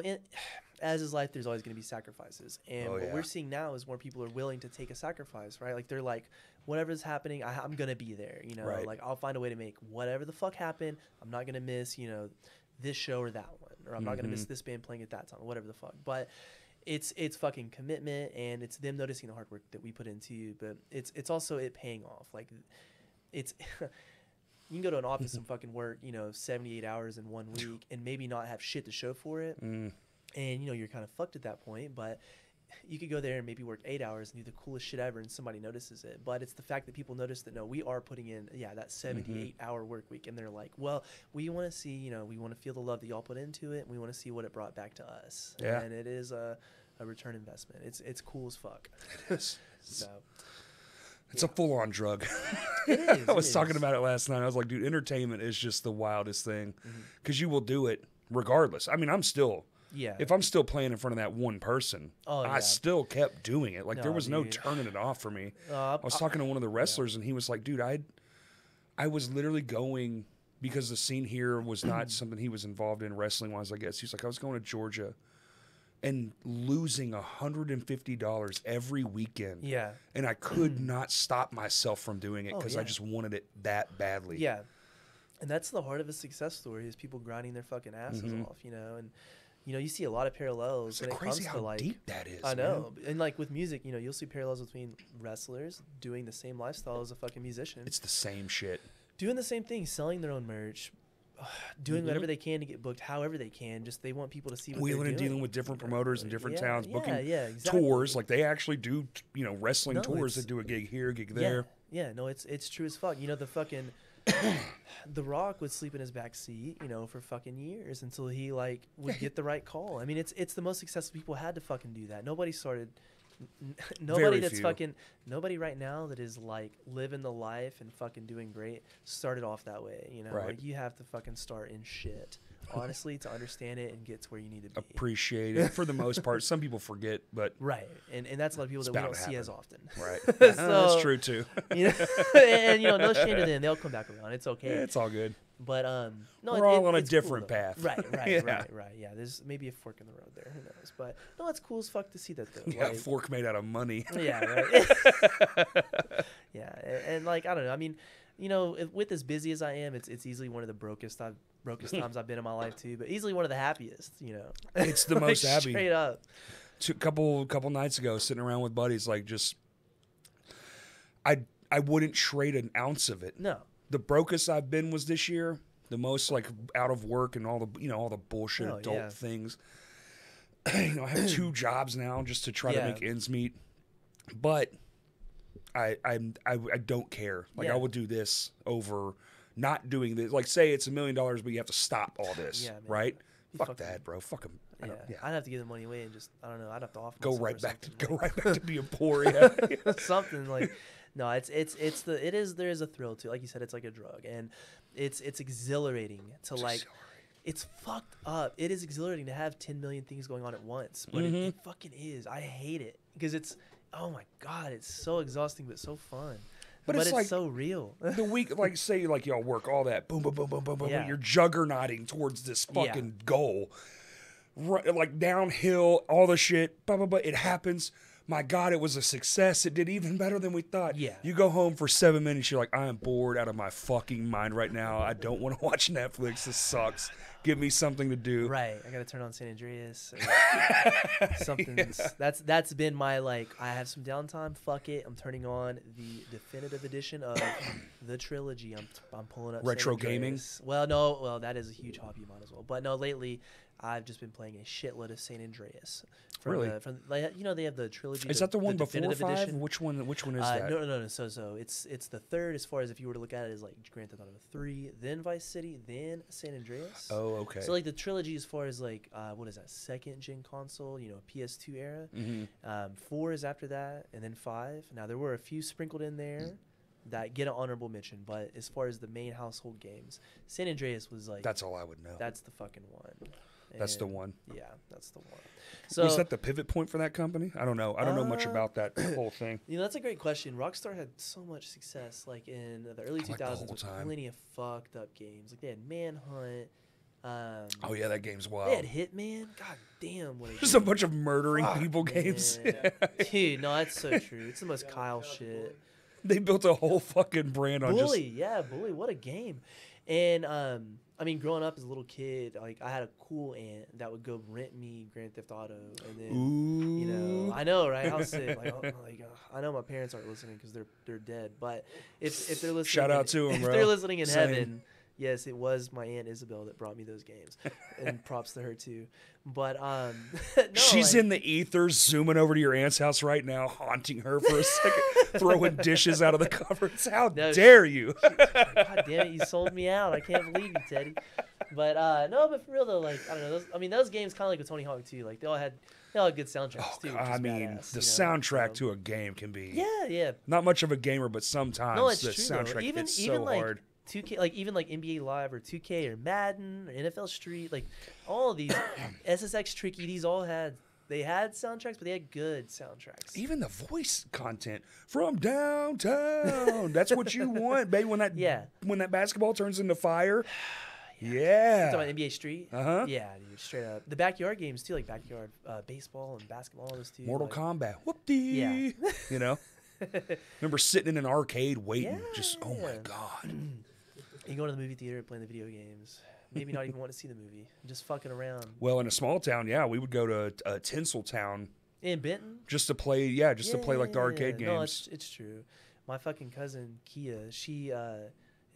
as is life, there's always going to be sacrifices. And what we're seeing now is more people are willing to take a sacrifice, right? Like they're like, whatever's happening, I'm going to be there, you know? Right. Like I'll find a way to make whatever the fuck happen. I'm not going to miss, you know, this show or that one. Or I'm not going to miss this band playing at that time or whatever the fuck. But it's fucking commitment, and it's them noticing the hard work that we put into. But it's also it paying off. Like it's... You can go to an office and fucking work, you know, 78 hours in 1 week and maybe not have shit to show for it. And, you know, you're kind of fucked at that point. But you could go there and maybe work 8 hours and do the coolest shit ever and somebody notices it. But it's the fact that people notice that, no, we are putting in, that 78-hour work week. And they're like, well, we want to see, you know, we want to feel the love that y'all put into it. And we want to see what it brought back to us. Yeah. And it is a return investment. It's cool as fuck. It is. So... It's a full-on drug. It is. I was talking about it last night. I was like, dude, entertainment is just the wildest thing because you will do it regardless. I mean, if I'm still playing in front of that one person, I still kept doing it. Like there was no turning it off for me. I was talking to one of the wrestlers and he was like, dude, I was literally going because the scene here was not something he was involved in wrestling-wise, I guess. He's like, I was going to Georgia and losing $150 every weekend. Yeah. And I could not stop myself from doing it because I just wanted it that badly. Yeah. And that's the heart of a success story is people grinding their fucking asses off, you know. And, you know, you see a lot of parallels when it comes to, like... It's crazy how deep that is, I know. Man. And, like, with music, you know, you'll see parallels between wrestlers doing the same lifestyle as a fucking musician. It's the same shit. Doing the same thing, selling their own merch, doing whatever they can to get booked, however they can. Just they want people to see what wheeling they're and doing. dealing with different promoters in different towns, booking exactly. tours. Like they actually do, you know, wrestling tours. They do a gig here, a gig there. Yeah, no, it's true as fuck. You know, the fucking The Rock would sleep in his back seat, you know, for fucking years until he like would get the right call. I mean, it's the most successful people had to fucking do that. Nobody started. Nobody right now that is like living the life and fucking doing great started off that way, you know. Right. Like you have to fucking start in shit, honestly, to understand it and get to where you need to be. Appreciate it for the most part. Some people forget, but and that's a lot of people that we don't see as often. Right. So, that's true too. You know, and you know, no shame to them. They'll come back around. It's okay. Yeah, it's all good. But no, we're all on a different path. Right. Yeah, there's maybe a fork in the road there. Who knows? But no, it's cool as fuck to see that though. Yeah, like, fork made out of money. Yeah, right. Yeah, and like I don't know. I mean, you know, with as busy as I am, it's easily one of the brokest times I've been in my life too, but easily one of the happiest, you know. It's the most happy. Straight up. A couple nights ago, sitting around with buddies, like just, I wouldn't trade an ounce of it. No. The brokest I've been was this year. The most like out of work and all the bullshit adult things. You know, I have 2 jobs now just to try to make ends meet, but I don't care. Like I would do this over not doing this. Like say it's $1 million, but you have to stop all this, right? Fuck that, bro. Fuck them. Yeah. I'd have to give the money away and just I don't know. I'd have to offer go myself right back to being poor. Something like no. There is a thrill to it. Like you said, it's like a drug, and it's exhilarating to like. It's fucked up. It is exhilarating to have 10 million things going on at once, but it fucking is. I hate it because it's oh my god, it's so exhausting but so fun. But it's like, so real. The week, like say, like y'all work all that, boom, boom, boom, boom, boom, boom. You're juggernauting towards this fucking goal, like downhill, all the shit. Blah blah blah. It happens. My God, it was a success. It did even better than we thought. Yeah. You go home for 7 minutes. You're like, I am bored out of my fucking mind right now. I don't want to watch Netflix. This sucks. Give me something to do. Right. I got to turn on San Andreas. That's been my like. I have some downtime. Fuck it. I'm turning on the definitive edition of the trilogy. I'm pulling up retro gaming. Well, no. Well, that is a huge hobby. You might as well. But no, lately I've just been playing a shitload of San Andreas. Really? You know, they have the trilogy. Is that the one before 5? Edition. Which one is that? No. So it's the third as far as if you were to look at it as like Grand Theft Auto 3, then Vice City, then San Andreas. Oh, okay. So like the trilogy as far as like what is that, 2nd gen console, you know, PS2 era. 4 is after that, and then 5. Now there were a few sprinkled in there that get an honorable mention, but as far as the main household games, San Andreas was like that's all I would know. That's the fucking one. That's the one. Yeah, that's the one. So was that the pivot point for that company? I don't know. I don't know much about that whole thing. You know, that's a great question. Rockstar had so much success, like in the early 2000s, with plenty of fucked up games. Like they had Manhunt. Oh yeah, that game's wild. They had Hitman. God damn, what just a bunch of murdering people games. Dude, no, that's so true. It's the most Kyle shit. They built a whole fucking brand on Bully. Yeah, Bully. What a game. And I mean, growing up as a little kid, like I had a cool aunt that would go rent me Grand Theft Auto, and then you know, I know, right? How sick. I know my parents aren't listening because they're dead, but if they're listening, shout out to them, if they're listening in heaven. Yes, it was my Aunt Isabel that brought me those games, and props to her too. But no, she's in the ethers, zooming over to your aunt's house right now, haunting her for a second, throwing dishes out of the cupboards. How dare you? God damn it, you sold me out. I can't believe you, Teddy. But no, but for real though, like I don't know. Those games kind of like with Tony Hawk too. Like they all had good soundtracks too. I mean, the soundtrack to a game can be not much of a gamer, but sometimes the soundtrack hits so hard. 2K, like even like NBA Live or 2K or Madden or NFL Street, like all of these SSX Tricky, these all had soundtracks, but they had good soundtracks. Even the voice content from downtown, that's what you want, baby. When that basketball turns into fire. Yeah. Talking about NBA Street? Uh-huh. Yeah, dude, straight up. The backyard games too, like backyard baseball and basketball, all those too. Mortal Kombat. Whoop-dee. Yeah. You know? Remember sitting in an arcade waiting, oh my God. You go to the movie theater playing the video games. Maybe not even want to see the movie. Just fucking around. Well, in a small town, we would go to Tinseltown. In Benton? Just to play, to play like the arcade games. No, it's true. My fucking cousin, Kia, she,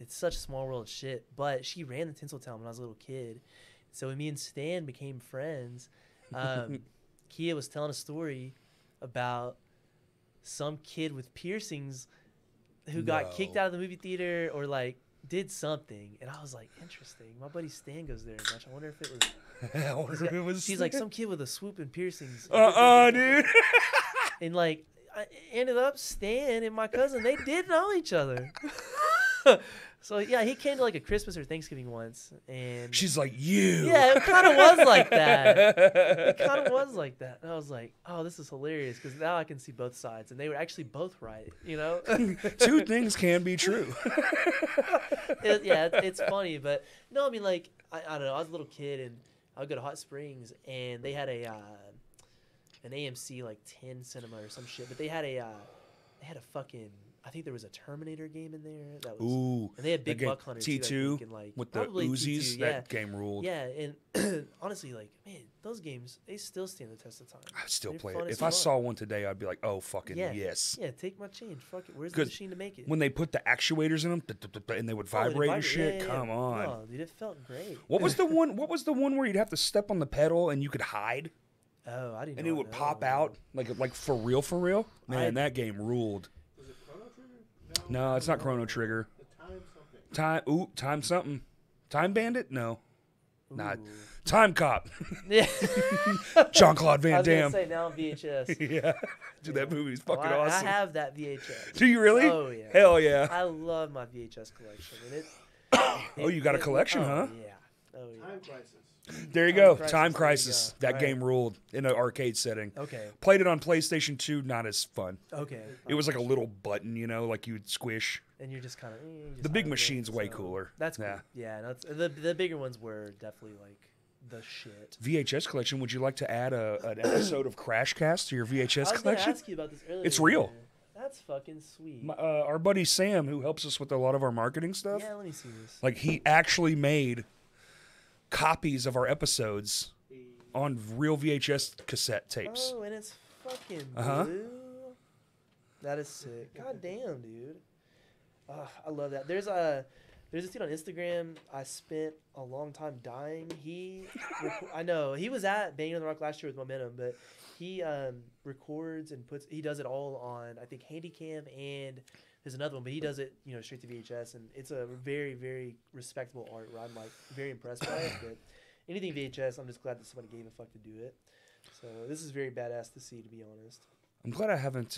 it's such a small world of shit, but she ran the Tinseltown when I was a little kid. So when me and Stan became friends, Kia was telling a story about some kid with piercings who got kicked out of the movie theater or like did something, and I was like, interesting. My buddy Stan goes there as much. I wonder if it was. She's like some kid with a swoop and piercings. Dude. And like, I ended up Stan and my cousin, they did know each other. So yeah, he came to like a Christmas or Thanksgiving once, and she's like, you. Yeah, it kind of was like that. And I was like, oh, this is hilarious because now I can see both sides, and they were actually both right. You know, 2 things can be true. It's funny, but no, I mean, like I don't know. I was a little kid, and I would go to Hot Springs, and they had an AMC like 10 cinema or some shit, but they had a fucking I think there was a Terminator game in there. That was, Ooh, and they had Big Buck Hunter T2 too, I think, and like with the Uzis. T2, that game ruled. Yeah, and honestly, like man, those games they still stand the test of time. I still They're play fun it. as If I fuck. saw one today, I'd be like, oh fucking yes. Yeah, take my change. Fuck it. Where's the machine to make it? When they put the actuators in them, and they would vibrate and shit. Come on. No, dude, it felt great. What was the one? What was the one where you'd have to step on the pedal and you could hide? Oh, I didn't. And it would pop out like for real, for real. Man, that game ruled. Is it Chrono Trigger? No, it's not Chrono Trigger. The time something. Time Bandit? No, Ooh. not Time Cop. Yeah. Jean-Claude I Van was gonna Damme. say now VHS. Yeah, dude, that movie's fucking awesome. I have that VHS. Do you really? Oh yeah. Hell yeah. I love my VHS collection, and Oh, you got a collection, huh? Yeah. Oh yeah. Time Crisis. There you Time go. Crisis, Time there you Crisis. go. That Right. game ruled in an arcade setting. Okay. Played it on PlayStation 2, not as fun. Okay. It was like a little button, you know, like you would squish. And you're just kind of. The big machine's way cooler. That's cool. Yeah. Yeah. That's the bigger ones were definitely like the shit. VHS collection. Would you like to add an episode of Crash Cast to your VHS I was gonna collection? ask you about this earlier. It's real. That's fucking sweet. Our buddy Sam, who helps us with a lot of our marketing stuff, Yeah, let me see this. like he actually made copies of our episodes on real VHS cassette tapes. Oh, and it's fucking Uh-huh. blue. That is sick. God damn, dude. I love that. There's a dude on Instagram I spent a long time dying. I know he was at Banging on the Rock last year with Momentum, but he records and he does it all on I think Handycam, and there's another one, but he does it straight to VHS, and it's a very, very respectable art where I'm like very impressed by it. But anything VHS, I'm just glad that somebody gave a fuck to do it. So this is very badass to see, to be honest. I'm glad I haven't.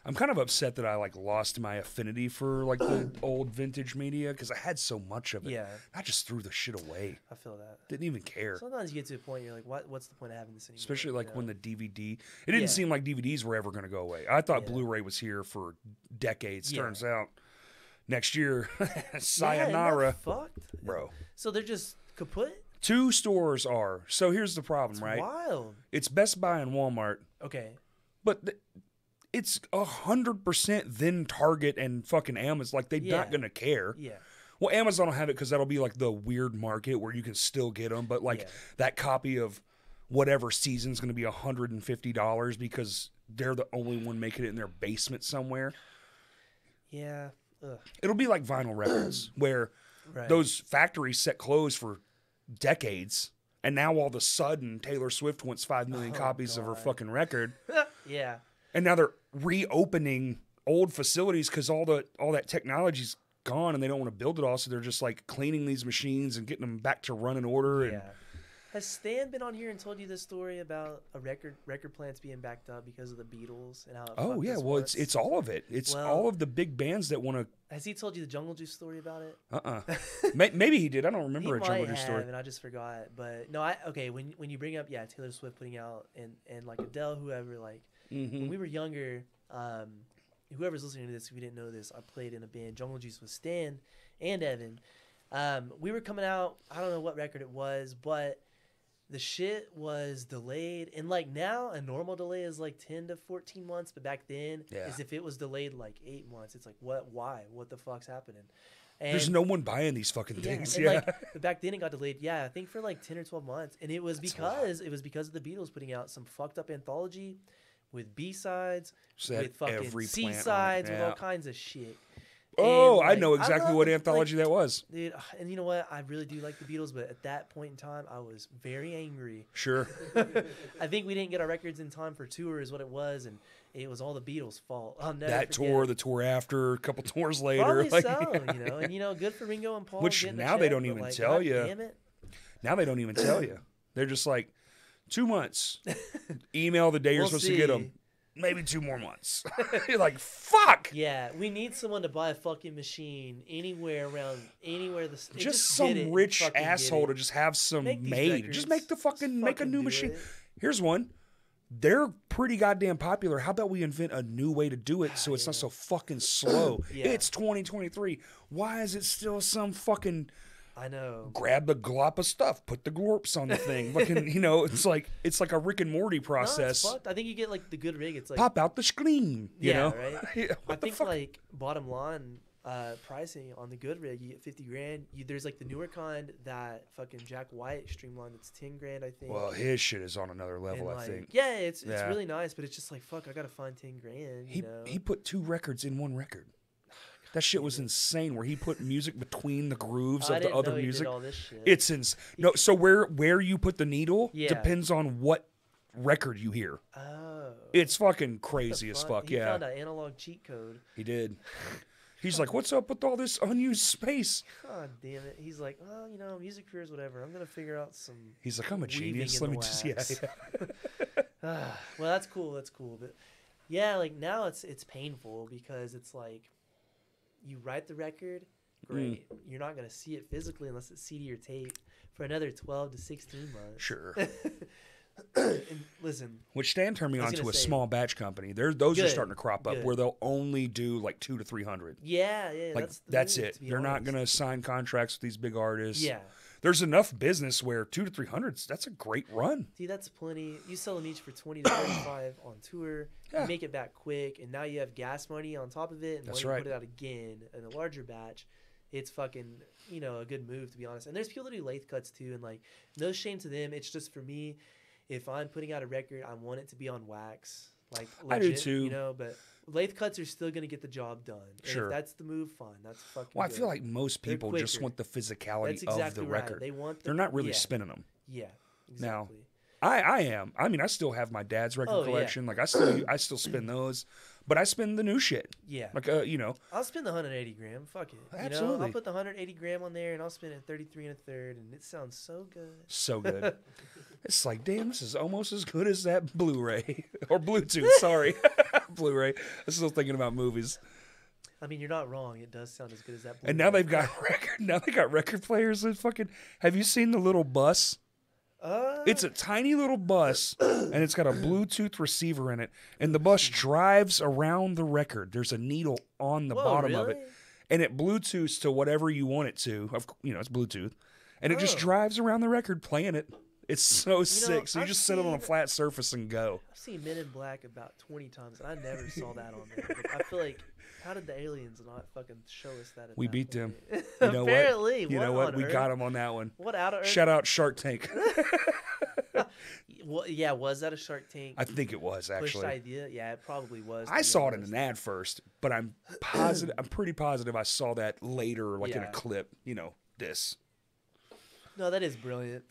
I'm kind of upset that I like lost my affinity for like the old vintage media because I had so much of it. Yeah. I just threw the shit away. I feel that. Didn't even care. Sometimes you get to a point you're like, what's the point of having this anymore? Especially like when the DVD. It didn't Yeah. seem like DVDs were ever going to go away. I thought Yeah. Blu-ray was here for decades. Yeah. Turns out, next year, Yeah, sayonara, isn't that fucked? bro. So they're just kaput? 2 stores are. So here's the problem, It's right? wild. It's Best Buy and Walmart, Okay. but it's 100% then Target and fucking Amazon. Like they're Yeah. not gonna care. Yeah. Well, Amazon will have it because that'll be like the weird market where you can still get them. But like Yeah. that copy of whatever season's going to be $150 because they're the only one making it in their basement somewhere. Yeah. Ugh. It'll be like vinyl records where Right. those factories set closed for decades. And now all of a sudden Taylor Swift wants 5 million Oh, copies of her God. fucking record. Yeah. And now they're reopening old facilities because all that technology's gone and they don't want to build it all. So they're just like cleaning these machines and getting them back to running order. And Yeah. Has Stan been on here and told you this story about a record plants being backed up because of the Beatles and how? oh yeah, well it's all of it. It's all of the big bands that want to. Has he told you the Jungle Juice story about it? Maybe he did. I don't He remember a might Jungle Juice have, story. and I just forgot. But no, when you bring up Taylor Swift putting out and like Adele, whoever, like when we were younger, whoever's listening to this, if you didn't know this, I played in a band. Jungle Juice was Stan and Evan. We were coming out. I don't know what record it was, but the shit was delayed. And like now, a normal delay is like 10 to 14 months, but back then, as if it was delayed like 8 months. It's like, what? Why? What the fuck's happening? And There's no one buying these fucking things. and Yeah. like, but back then it got delayed. Yeah, I think for like 10 or 12 months, and it was because of the Beatles putting out some fucked up anthology with B-sides, So they had with fucking every plant on it. C-sides, with Yeah. all kinds of shit. Oh, And, I like, know exactly love what the- anthology that was. Dude, and you know what? I really do like the Beatles, but at that point in time, I was very angry. Sure. I think we didn't get our records in time for tour, is what it was, and it was all the Beatles' fault. I'll never That forget. tour, the tour after, a couple tours later. Probably like, so, and good for Ringo and Paul. Which getting a now they check, don't but, even like, tell God you. Damn it. Now they don't even tell you. They're just like, 2 months. Email the day you're We'll supposed to get see. them. Maybe 2 more months. You're like, fuck. Yeah, we need someone to buy a fucking machine anywhere around anywhere. Just some rich asshole to just have some Make these made. records. Just make the fucking make a fucking new do machine. it. Here's one. They're pretty goddamn popular. How about we invent a new way to do it so it's not so fucking slow? Yeah. It's 2023. Why is it still some fucking I know. Grab the glop of stuff, put the glorps on the thing. Fucking, you know, it's like a Rick and Morty process. No, it's fucked. I think you get like the good rig. It's like pop out the screen. You know? Right. Yeah, I think like bottom line pricing on the good rig, you get 50 grand. There's like the newer kind that fucking Jack White streamlined. It's 10 grand, I think. Well, his shit is on another level. And I think. Yeah, it's really nice, but it's just like fuck. I gotta find 10 grand. He put 2 records in one record. That shit was insane. Where he put music between the grooves of the other music. All this shit. It's insane. No, so where you put the needle depends on what record you hear. Oh, it's fucking crazy as fuck. He found an analog cheat code. He did. He's like, what's up with all this unused space? God damn it. He's like, well, you know, music careers, whatever. I'm gonna figure out some. He's like, I'm a genius. Let me just well, that's cool. That's cool. But yeah, like now it's painful because it's like. You write the record, great. You're not going to see it physically unless it's CD or tape for another 12 to 16 months. Sure. And listen. Which Stan turned me on to a small batch company. Those are starting to crop up where they'll only do like 200 to 300. Yeah. Like that's it. They're not going to sign contracts with these big artists. Yeah. There's enough business where 200 to 300, that's a great run. See, that's plenty. You sell them each for 20 to 35 on tour. Yeah. You make it back quick, and now you have gas money on top of it. And when you put it out again in a larger batch, it's fucking, you know, a good move, to be honest. And there's people that do lathe cuts, too, and, like, no shame to them. It's just, for me, if I'm putting out a record, I want it to be on wax. Like, legit, I do, too. You know, but lathe cuts are still going to get the job done. And if that's the move, fine. That's fucking good. I feel like most people just want the physicality of the record. They're not really spinning them. Yeah, exactly. Now, I am. I mean, I still have my dad's record collection. Yeah. Like, I still spin those. But I spin the new shit. Yeah. Like, you know. I'll spin the 180 gram. Fuck it. Absolutely. You know, I'll put the 180 gram on there, and I'll spin it 33 1/3, and it sounds so good. So good. It's like, damn, this is almost as good as that Blu-ray. Or Bluetooth, sorry. Blu-ray. I'm still thinking about movies. I mean, you're not wrong. It does sound as good as that Blu-ray. And now they've got record players that fucking... Have you seen the little bus? It's a tiny little bus, and it's got a Bluetooth receiver in it, and the bus drives around the record. There's a needle on the bottom of it, and it Bluetooths to whatever you want it to. You know, it's Bluetooth, and it just drives around the record playing it. It's so sick. So you just sit it on a flat surface and go. I've seen Men in Black about 20 times, and I never saw that on there. But I feel like, how did the aliens not fucking show us that? We beat them. You know apparently, what? You know what? We got them on that one. What out of Earth? Shout out Shark Tank. Well, yeah, was that a Shark Tank? I think it was actually. Pushed idea? Yeah, it probably was. I saw it in an ad first, but I'm positive. I'm pretty positive I saw that later, like in a clip. You know, this. No, that is brilliant.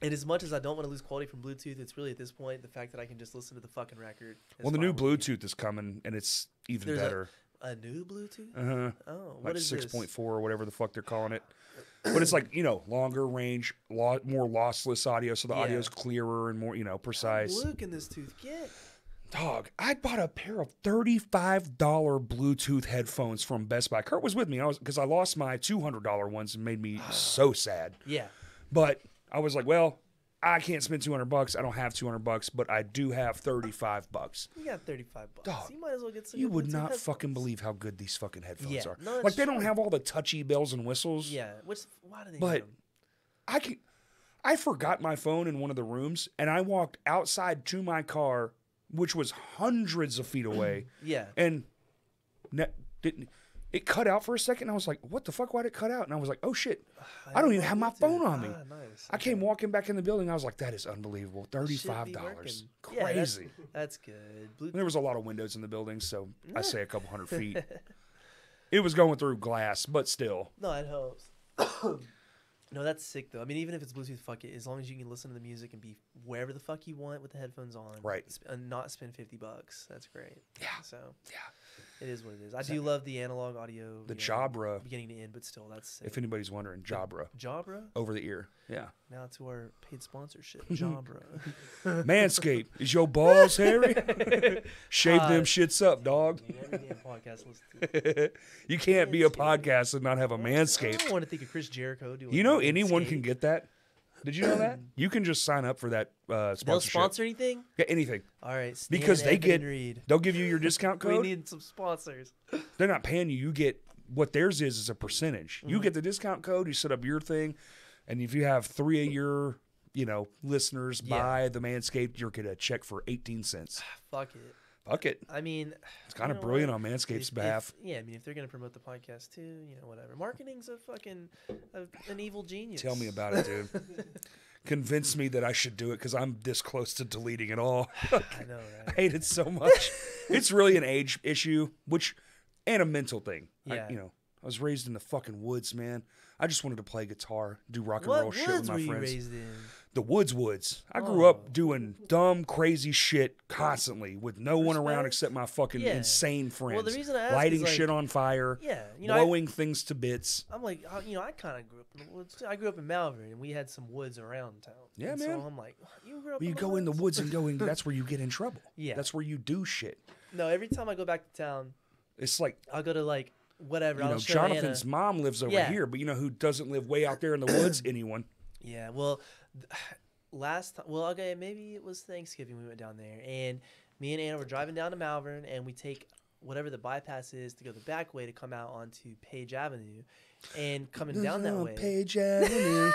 And as much as I don't want to lose quality from Bluetooth, it's really at this point the fact that I can just listen to the fucking record. Well, the new Bluetooth is coming, and it's even better. A new Bluetooth? Uh-huh. Oh, what is 6.4 or whatever the fuck they're calling it. But it's like, you know, longer range, more lossless audio, so the audio's clearer and more, you know, precise. How blue can this tooth get? Dog, I bought a pair of $35 Bluetooth headphones from Best Buy. Kurt was with me because I lost my $200 ones and made me so sad. Yeah. But I was like, well, I can't spend $200. I don't have $200, but I do have $35. You got $35. Dog, you might as well get some. You would not fucking believe how good these fucking headphones are. No, like they don't have all the touchy bells and whistles. Yeah, why do they? But I forgot my phone in one of the rooms, and I walked outside to my car, which was hundreds of feet away. Yeah, and it cut out for a second. I was like, what the fuck? Why'd it cut out? And I was like, oh shit, I don't even have my phone on me. Nice. I came walking back in the building. I was like, that is unbelievable. $35. Crazy. Yeah, that's good. There was a lot of windows in the building, so I say a couple hundred feet. It was going through glass, but still. No, it helps. No, that's sick, though. I mean, even if it's Bluetooth, fuck it. As long as you can listen to the music and be wherever the fuck you want with the headphones on. Right. And not spend $50. That's great. Yeah. So, yeah. It is what it is. I do love the analog audio. The Jabra. Beginning to end, but still, that's sick. If anybody's wondering, Jabra. Jabra? Over the ear. Yeah. Now to our paid sponsorship, Jabra. Manscaped. Is your balls hairy? Shave them shits up, dog. You can't be a podcast and not have a Manscaped. I want to think of Chris Jericho doing. You know, anyone can get that. Did you know that? You can just sign up for that sponsorship. They'll sponsor anything? Yeah, anything. All right. Because they'll give you your discount code. We need some sponsors. They're not paying you. You get what theirs is a percentage. You get the discount code, you set up your thing, and if you have 3 of your, listeners buy the Manscaped, you're going to check for 18 cents. Fuck it. Fuck it. I mean, it's kind of brilliant on Manscaped's behalf. If they're going to promote the podcast too, whatever. Marketing's an evil genius. Tell me about it, dude. Convince me that I should do it because I'm this close to deleting it all. I know, right? I hate it so much. It's really an age issue, and a mental thing. Yeah. I was raised in the fucking woods, man. I just wanted to play guitar, do rock and roll shit with my friends. What woods were you raised in? The woods. I grew up doing dumb, crazy shit constantly with no one around except my fucking insane friends. Well, the reason I ask lighting is, shit on fire, blowing things to bits. I'm like, I kind of grew up in the woods too. I grew up in Malvern, and we had some woods around town. Yeah, and man. So I'm like, you grew up you go in the woods and that's where you get in trouble. Yeah. That's where you do shit. No, every time I go back to town, it's like I'll go to whatever. Jonathan's mom lives over here, but who doesn't live way out there in the woods? Anyone? Yeah, well, last time, maybe it was Thanksgiving we went down there, and me and Anna were driving down to Malvern, and we take whatever the bypass is to go the back way to come out onto Page Avenue, and coming down that way. Page Avenue.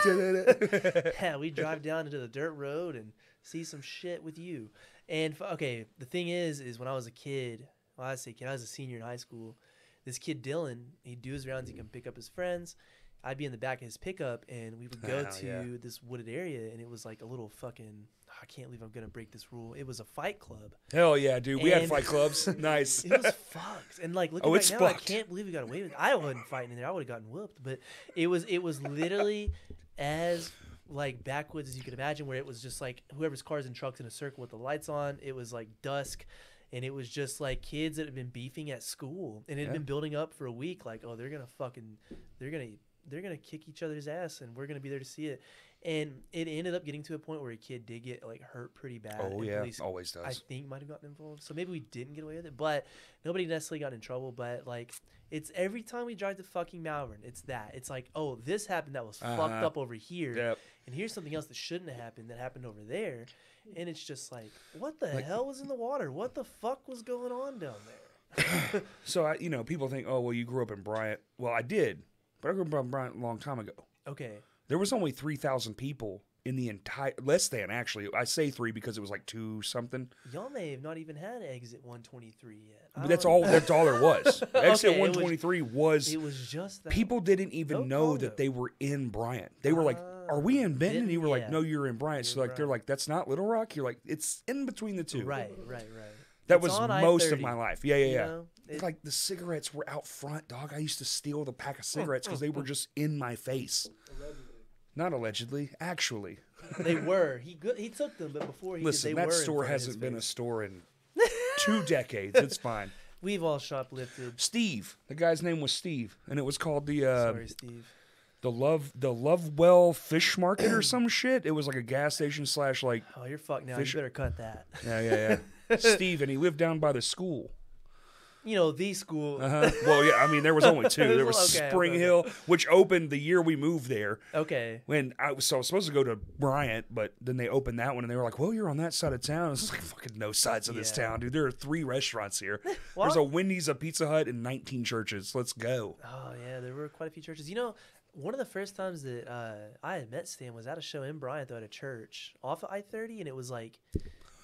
Yeah, we drive down into the dirt road and see some shit with you. And the thing is when I was a kid, I was a senior in high school. This kid Dylan, he'd do his rounds. He can pick up his friends. I'd be in the back of his pickup, and we would go to this wooded area, and it was like a little fucking. I can't believe I'm gonna break this rule. It was a fight club. Hell yeah, dude. We had fight clubs. Nice. It was fucked. And looking back now, I can't believe we got away with it. I wasn't fighting in there. I would have gotten whooped. But it was literally as backwoods as you could imagine, where it was just whoever's cars and trucks in a circle with the lights on. It was dusk. And it was just kids that had been beefing at school, and it had been building up for a week. They're gonna kick each other's ass, and we're gonna be there to see it. And it ended up getting to a point where a kid did get hurt pretty bad. Oh yeah, police, always does. I think might have gotten involved, so maybe we didn't get away with it, but nobody necessarily got in trouble. But it's every time we drive to fucking Malvern, it's this happened that was fucked up over here, and here's something else that shouldn't have happened that happened over there. And it's just what the hell was in the water? What the fuck was going on down there? So, people think, oh, well, you grew up in Bryant. Well, I did, but I grew up in Bryant a long time ago. Okay. There was only 3,000 people in the entire, less than actually. I say 3 because it was 2 something. Y'all may have not even had exit 123 yet. But that's all there was. Exit 123 was. It was just that. People didn't even know that they were in Bryant. They were like, are we in Benton? And you were like, no, you're in Bryant. So they're like, that's not Little Rock. You're like, it's in between the two. Right. That was most of my life. Yeah. It's the cigarettes were out front, dog. I used to steal the pack of cigarettes because they were just in my face. Not allegedly, actually. They were. He took them, but before he Listen, did, they that were store hasn't been a store in 2 decades. It's fine. We've all shoplifted. Steve. The guy's name was Steve, and it was called the Sorry, Steve. The Lovewell Fish Market or some shit. It was a gas station / Oh, you're fucked now. You better cut that. Yeah. Steve, and he lived down by the school. The school. Well, yeah, I mean, there was only 2. There was Spring Hill, which opened the year we moved there. Okay. When I was supposed to go to Bryant, but then they opened that one, and they were like, well, you're on that side of town. It's fucking no sides of this town, dude. There are 3 restaurants here. There's a Wendy's, a Pizza Hut, and 19 churches. Let's go. Oh, yeah, there were quite a few churches. One of the first times that I had met Stan was at a show in Bryant, though, at a church off of I-30, and it was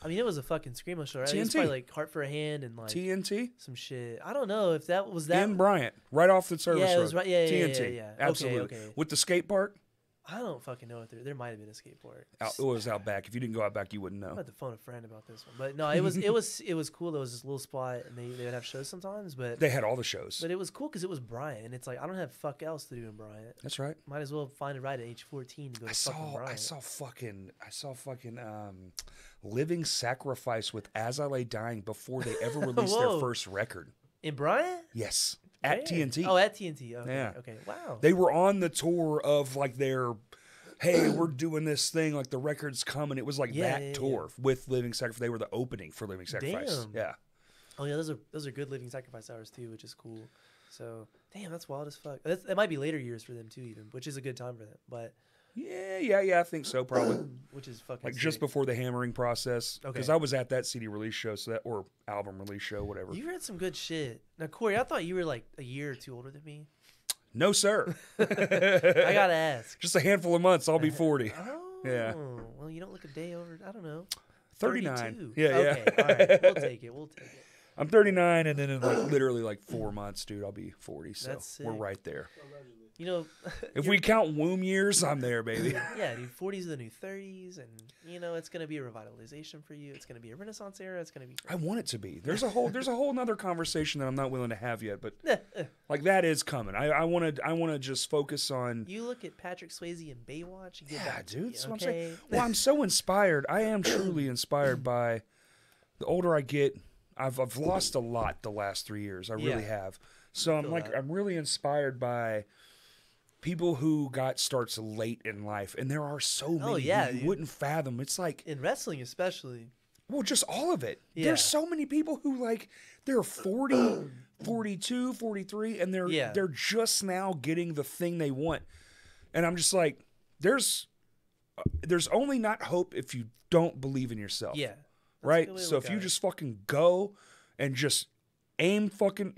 it was a fucking screamo show, right? TNT. It was probably Heart for a Hand and TNT? some shit. I don't know if that was that. In Bryant, right off the service road. Yeah, it was right. Yeah, TNT. yeah. Absolutely. Okay. With the skate park? I don't fucking know if there might have been a skateboard. It was out back. If you didn't go out back, you wouldn't know. I'm about to phone a friend about this one, but no, it was cool. There was this little spot, and they would have shows sometimes, but they had all the shows. But it was cool because it was Bryant, and it's I don't have fuck else to do in Bryant. That's right. Might as well find a ride at age 14 to go to fucking Bryant. I saw fucking Living Sacrifice with As I Lay Dying before they ever released their first record. In Bryant? Yes. At TNT. Oh, at TNT. Okay. Yeah. Okay. Wow. They were on the tour of their, hey, we're doing this thing, the record's coming. It was tour with Living Sacrifice. They were the opening for Living Sacrifice. Damn. Yeah. Oh yeah, those are good Living Sacrifice hours too, which is cool. So damn, that's wild as fuck. It might be later years for them too, even, which is a good time for them. But Yeah, I think so, probably. Which is fucking like sick. just before the hammering process, because Okay. I was at that CD release show, or album release show, whatever. You read some good shit. Now, Corey, I thought you were like a year or two older than me. No, sir. I gotta ask. Just a handful of months, I'll be 40. Oh, Yeah. Well, you don't look a day over. I don't know. 39. 32. Yeah. Okay. All right. We'll take it. I'm 39, and then in literally 4 months, dude, I'll be 40. So That's sick. we're right there. You know, If we count womb years, I'm there, baby. yeah, dude, 40s are the new 30s, and it's gonna be a revitalization for you. It's gonna be a Renaissance era. It's gonna be. I want it to be. There's a whole nother conversation that I'm not willing to have yet, but like that is coming. I want to just focus on. You look at Patrick Swayze and Baywatch. Yeah, dude. That's what I'm saying. Well, I'm so inspired. I am truly inspired by. The older I get, I've lost a lot the last 3 years. I really have. So I'm really inspired by people who got starts late in life, and there are so many you wouldn't fathom. It's like in wrestling, especially. Well, just all of it. Yeah. There's so many people who they're 40, 42, 43, and they're just now getting the thing they want. And I'm just like, there's only not hope if you don't believe in yourself. Yeah. Right? So if you just fucking go and just aim fucking,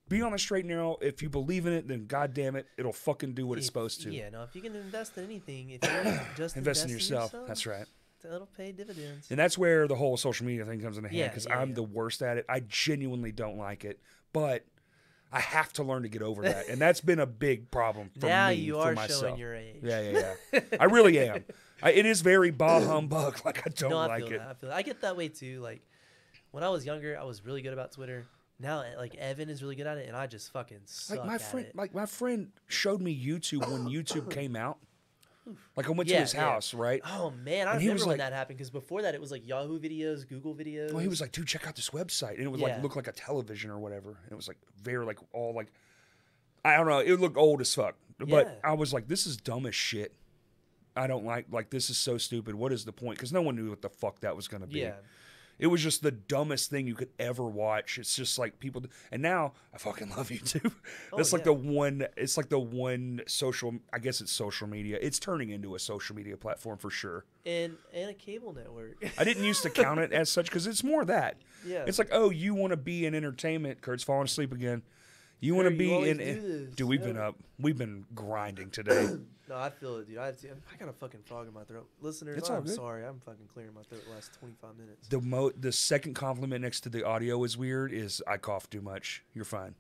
be on the straight and narrow. If you believe in it, then goddamn it, it'll fucking do what it's supposed to. Yeah, no, if you can invest in anything, if you just invest in yourself. That's right. That'll pay dividends. And that's where the whole social media thing comes into hand, because I'm the worst at it. I genuinely don't like it, but I have to learn to get over that. And that's been a big problem for now me, you for are myself. showing your age. Yeah. I really am. It is very bah humbug. Like, I don't like it. I feel that. I get that way too. Like, when I was younger, I was really good about Twitter. Now, like, Evan is really good at it, and I just fucking suck at it. Like, my friend showed me YouTube when YouTube came out. Like, I went to his house, right? Oh, man. I remember when that happened, because before that, it was like Yahoo videos, Google videos. Well, he was like, dude, check out this website. And it would, look like a television or whatever. And it was, very, all, I don't know. It looked old as fuck. But I was like, this is dumb as shit. I don't like, this is so stupid. What is the point? Because no one knew what the fuck that was going to be. Yeah. It was just the dumbest thing you could ever watch. It's just like people, and now I fucking love YouTube. That's the one. It's like the one social. I guess it's social media. It's turning into a social media platform for sure. And a cable network. I didn't used to count it as such, because it's more that. Yeah. It's like, oh, you want to be in entertainment. Kurt's falling asleep again. You want to be in. Dude, we've been grinding today. No, I feel it, dude. I got a fucking frog in my throat. Listeners, I'm sorry. I'm fucking clearing my throat the last 25 minutes. The second compliment next to the audio is weird is I cough too much. You're fine.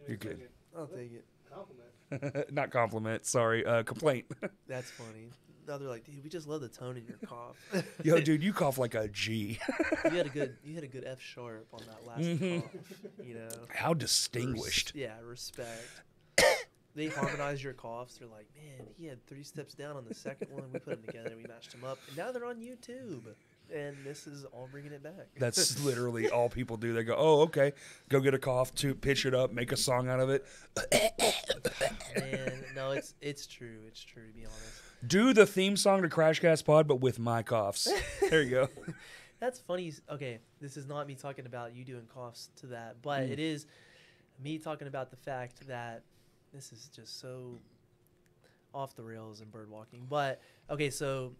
You're good. I'll take it. Compliment. Not compliment. Sorry. Complaint. That's funny. Now they're like, dude, we just love the tone in your cough. Yo, dude, you cough like a G. You had a good F sharp on that last cough. How distinguished. Respect. They harmonized your coughs. They're like, man, he had 3 steps down on the second one. We put them together and we matched them up. And now they're on YouTube. And this is all bringing it back. That's literally all people do. They go, oh, okay. Go get a cough, pitch it up, make a song out of it. Man, no, it's true. It's true, to be honest. Do the theme song to Crashcast Pod, but with my coughs. There you go. That's funny. Okay, this is not me talking about you doing coughs to that, but it is me talking about the fact that this is just so off the rails in bird walking. But, okay, so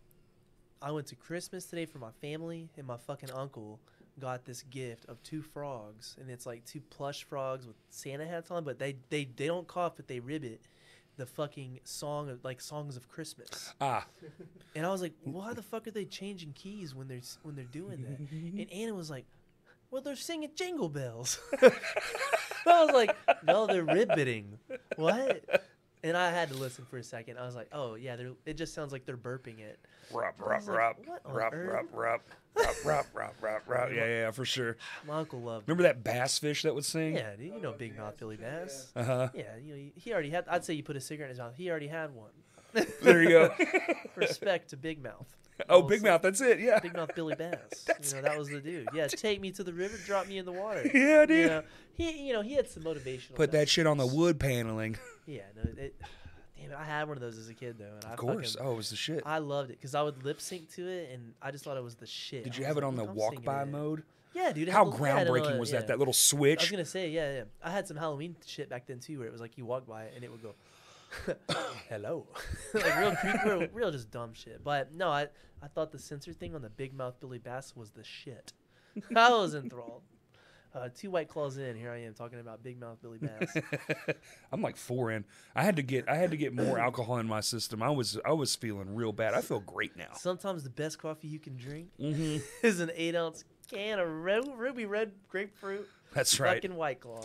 I went to Christmas today for my family, and my fucking uncle got this gift of 2 frogs, and it's like 2 plush frogs with Santa hats on, but they don't cough, but they ribbit the fucking song of Songs of Christmas. And I was like, why the fuck are they changing keys when they're doing that? And Anna was like, well, they're singing Jingle Bells. I was like, no, they're ribbitting. What? And I had to listen for a second. I was like, oh yeah, it just sounds like they're burping it. Rup. Yeah, for sure. My uncle loved. Remember that bass fish that would sing? Yeah, dude, you know Big Mouth Billy Bass. Yeah, he already had. I'd say you put a cigarette in his mouth. He already had one. There you go. Respect to Big Mouth. Oh, Big Mouth, that's it, yeah. Big Mouth Billy Bass. That was the dude. Yeah, take me to the river, drop me in the water. Yeah, dude. He had some motivational. Put that shit on the wood paneling. Yeah, no, damn it, I had one of those as a kid though. And of course. It was the shit. I loved it because I would lip sync to it, and I just thought it was the shit. Did you have it on the walk by mode? Yeah, dude. How groundbreaking was that? That little switch. I was gonna say, yeah. I had some Halloween shit back then too, where it was like you walk by it and it would go. Hello. Like real just dumb shit. But no, I thought the censor thing on the Big Mouth Billy Bass was the shit. I was enthralled. 2 White Claws in, here I am talking about Big Mouth Billy Bass. I'm like 4 in. I had to get more alcohol in my system. I was feeling real bad. I feel great now. Sometimes the best coffee you can drink is an 8-ounce can of ruby red grapefruit. That's right. Fucking White Claw.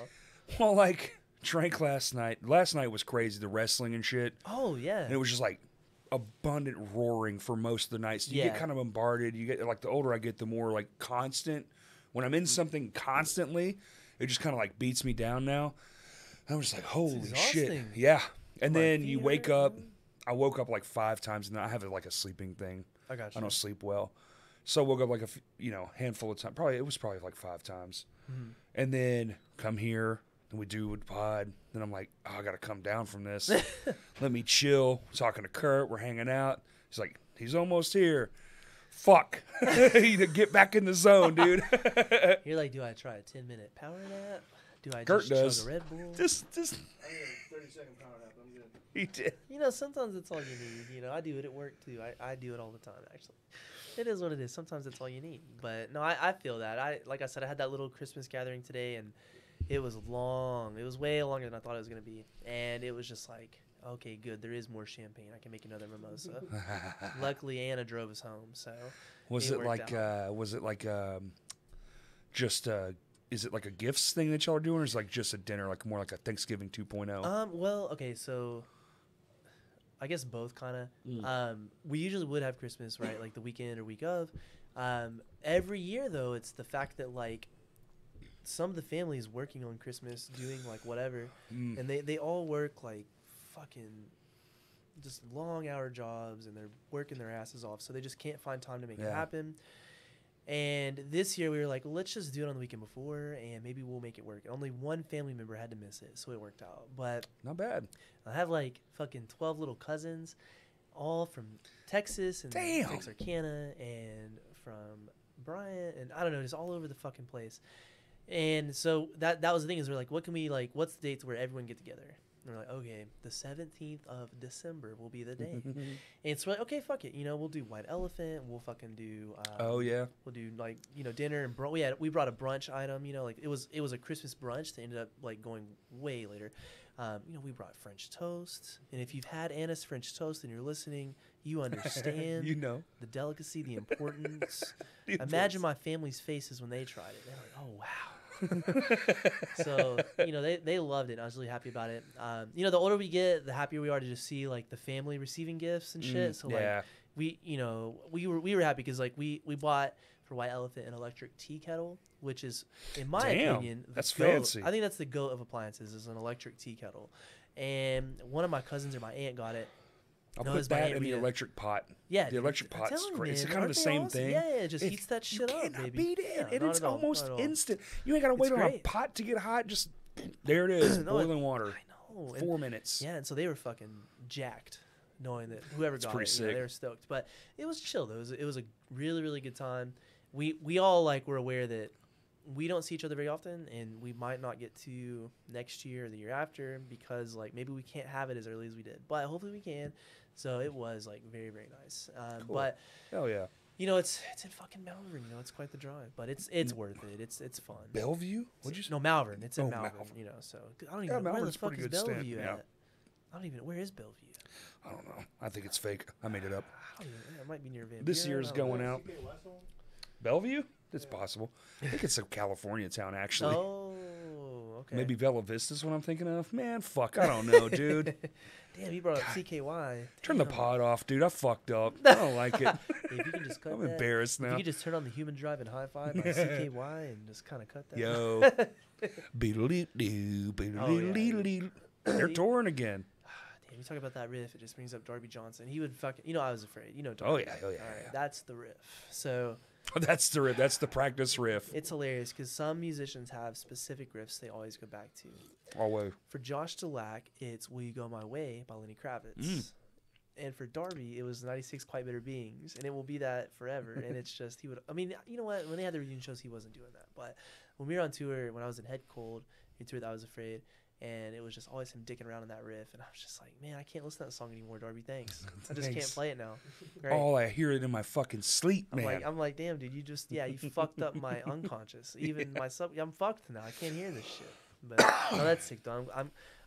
Well, like drank last night. Last night was crazy. The wrestling and shit. Oh yeah. And it was just like abundant roaring for most of the night. So you get kind of bombarded. You get like the older I get, the more like constant. When I'm in something constantly, it just kind of like beats me down now. I'm just like, holy shit. Yeah. And then you wake up. I woke up like 5 times, and I have like a sleeping thing. I got you. I don't sleep well. So I woke up like a handful of times. It was probably like 5 times. Mm-hmm. And then come here, and we do the pod. Then I'm like, oh, I got to come down from this. Let me chill. Talking to Kurt. We're hanging out. He's like, he's almost here. Fuck. Get back in the zone, dude. You're like, do I try a 10-minute power nap? Do I Kurt just chug a Red Bull? Just I need a 30-second power nap. I'm good. He did. You know, sometimes it's all you need. You know, I do it at work too. I do it all the time, actually. It is what it is. Sometimes that's all you need. But no, I feel that. Like I said, I had that little Christmas gathering today, and it was long. It was way longer than I thought it was going to be. And it was just like, okay, good. There is more champagne. I can make another mimosa. Luckily, Anna drove us home, so was it like just is it like a gifts thing that y'all are doing, or is it like just a dinner, like more like a Thanksgiving 2.0? Well, okay, so I guess both kind of. We usually would have Christmas, right, like the weekend or week of. Every year, though, it's the fact that like some of the families working on Christmas, doing like whatever, and they all work like fucking just long hour jobs, and they're working their asses off, so they just can't find time to make it happen. And this year we were like, let's just do it on the weekend before, and maybe we'll make it work. Only one family member had to miss it, so it worked out. But not bad. I have like fucking 12 little cousins, all from Texas and Texarkana, and from Bryant, and I don't know, just all over the fucking place. And so that was the thing, is we're like, what's the dates where everyone get together? And we're like, okay, the 17th of December will be the day. And so we're like, okay, fuck it. You know, we'll do White Elephant. We'll fucking do. We'll do like, you know, dinner and we brought a brunch item. You know, like it was a Christmas brunch that ended up like going way later. You know, we brought French toast. And if you've had Anna's French toast and you're listening, you understand. You know the delicacy, the importance. Imagine my family's faces when they tried it. They're like, oh wow. So you know they loved it, and I was really happy about it. You know, the older we get, the happier we are to just see like the family receiving gifts and shit. So like we were happy because like we bought for White Elephant an electric tea kettle, which is, in my opinion, that's fancy. I think that's the goat of appliances, is an electric tea kettle. And one of my cousins or my aunt got it. I'll put that in the electric pot. Yeah, the electric pot's great. It's kind of the same thing. Yeah, it just heats that shit up, baby. You cannot beat it, Yeah, and it's almost instant. You ain't got to wait on a pot to get hot. Just there it is, boiling water. I know. 4 minutes. Yeah, and so they were fucking jacked, knowing that whoever got it, they were stoked. But it was chill though. It was a really, really good time. We all like were aware that we don't see each other very often, and we might not get to next year or the year after because like maybe we can't have it as early as we did, but hopefully we can. So it was like very, very nice. Cool. But hell yeah, you know, it's in fucking Malvern. You know, it's quite the drive, but it's worth it. It's fun. Bellevue? What'd you say? No, Malvern. It's in Malvern. You know, so I don't even know where the fuck is Bellevue at. I don't even. Where is Bellevue? I don't know. I think it's fake. I made it up. It might be near Van. This year's going out. Bellevue? It's possible. I think it's a California town, actually. Oh, okay. Maybe Bella Vista's what I'm thinking of. Man, fuck, I don't know, dude. Damn, you brought up CKY. Turn the pod off, dude. I fucked up. I don't like it. If you can just cut I'm embarrassed now. If you can just turn on the Human Drive and High Five by CKY and just kind of cut that. Yo. Beedle-dee-doo. They're touring again. Damn, you talk about that riff, it just brings up Darby Johnson. He would fucking, you know, I was afraid. You know Darby. Oh, yeah. That's the riff. So... That's the riff. That's the practice riff. It's hilarious because some musicians have specific riffs they always go back to. Always. For Josh Delac, it's "Will You Go My Way" by Lenny Kravitz, and for Darby, it was "96 Quite Bitter Beings," and it will be that forever. And it's just he would. I mean, you know what? When they had the reunion shows, he wasn't doing that. But when we were on tour, when I was in Head Cold, we toured "I Was Afraid," and it was just always him dicking around in that riff, and I was just like, man, I can't listen to that song anymore, Darby. Thanks, I just can't play it now. Great. Oh, I hear it in my fucking sleep, man. I'm like, damn, dude, you fucked up my unconscious. Even my I'm fucked now. I can't hear this shit. But no, that's sick though.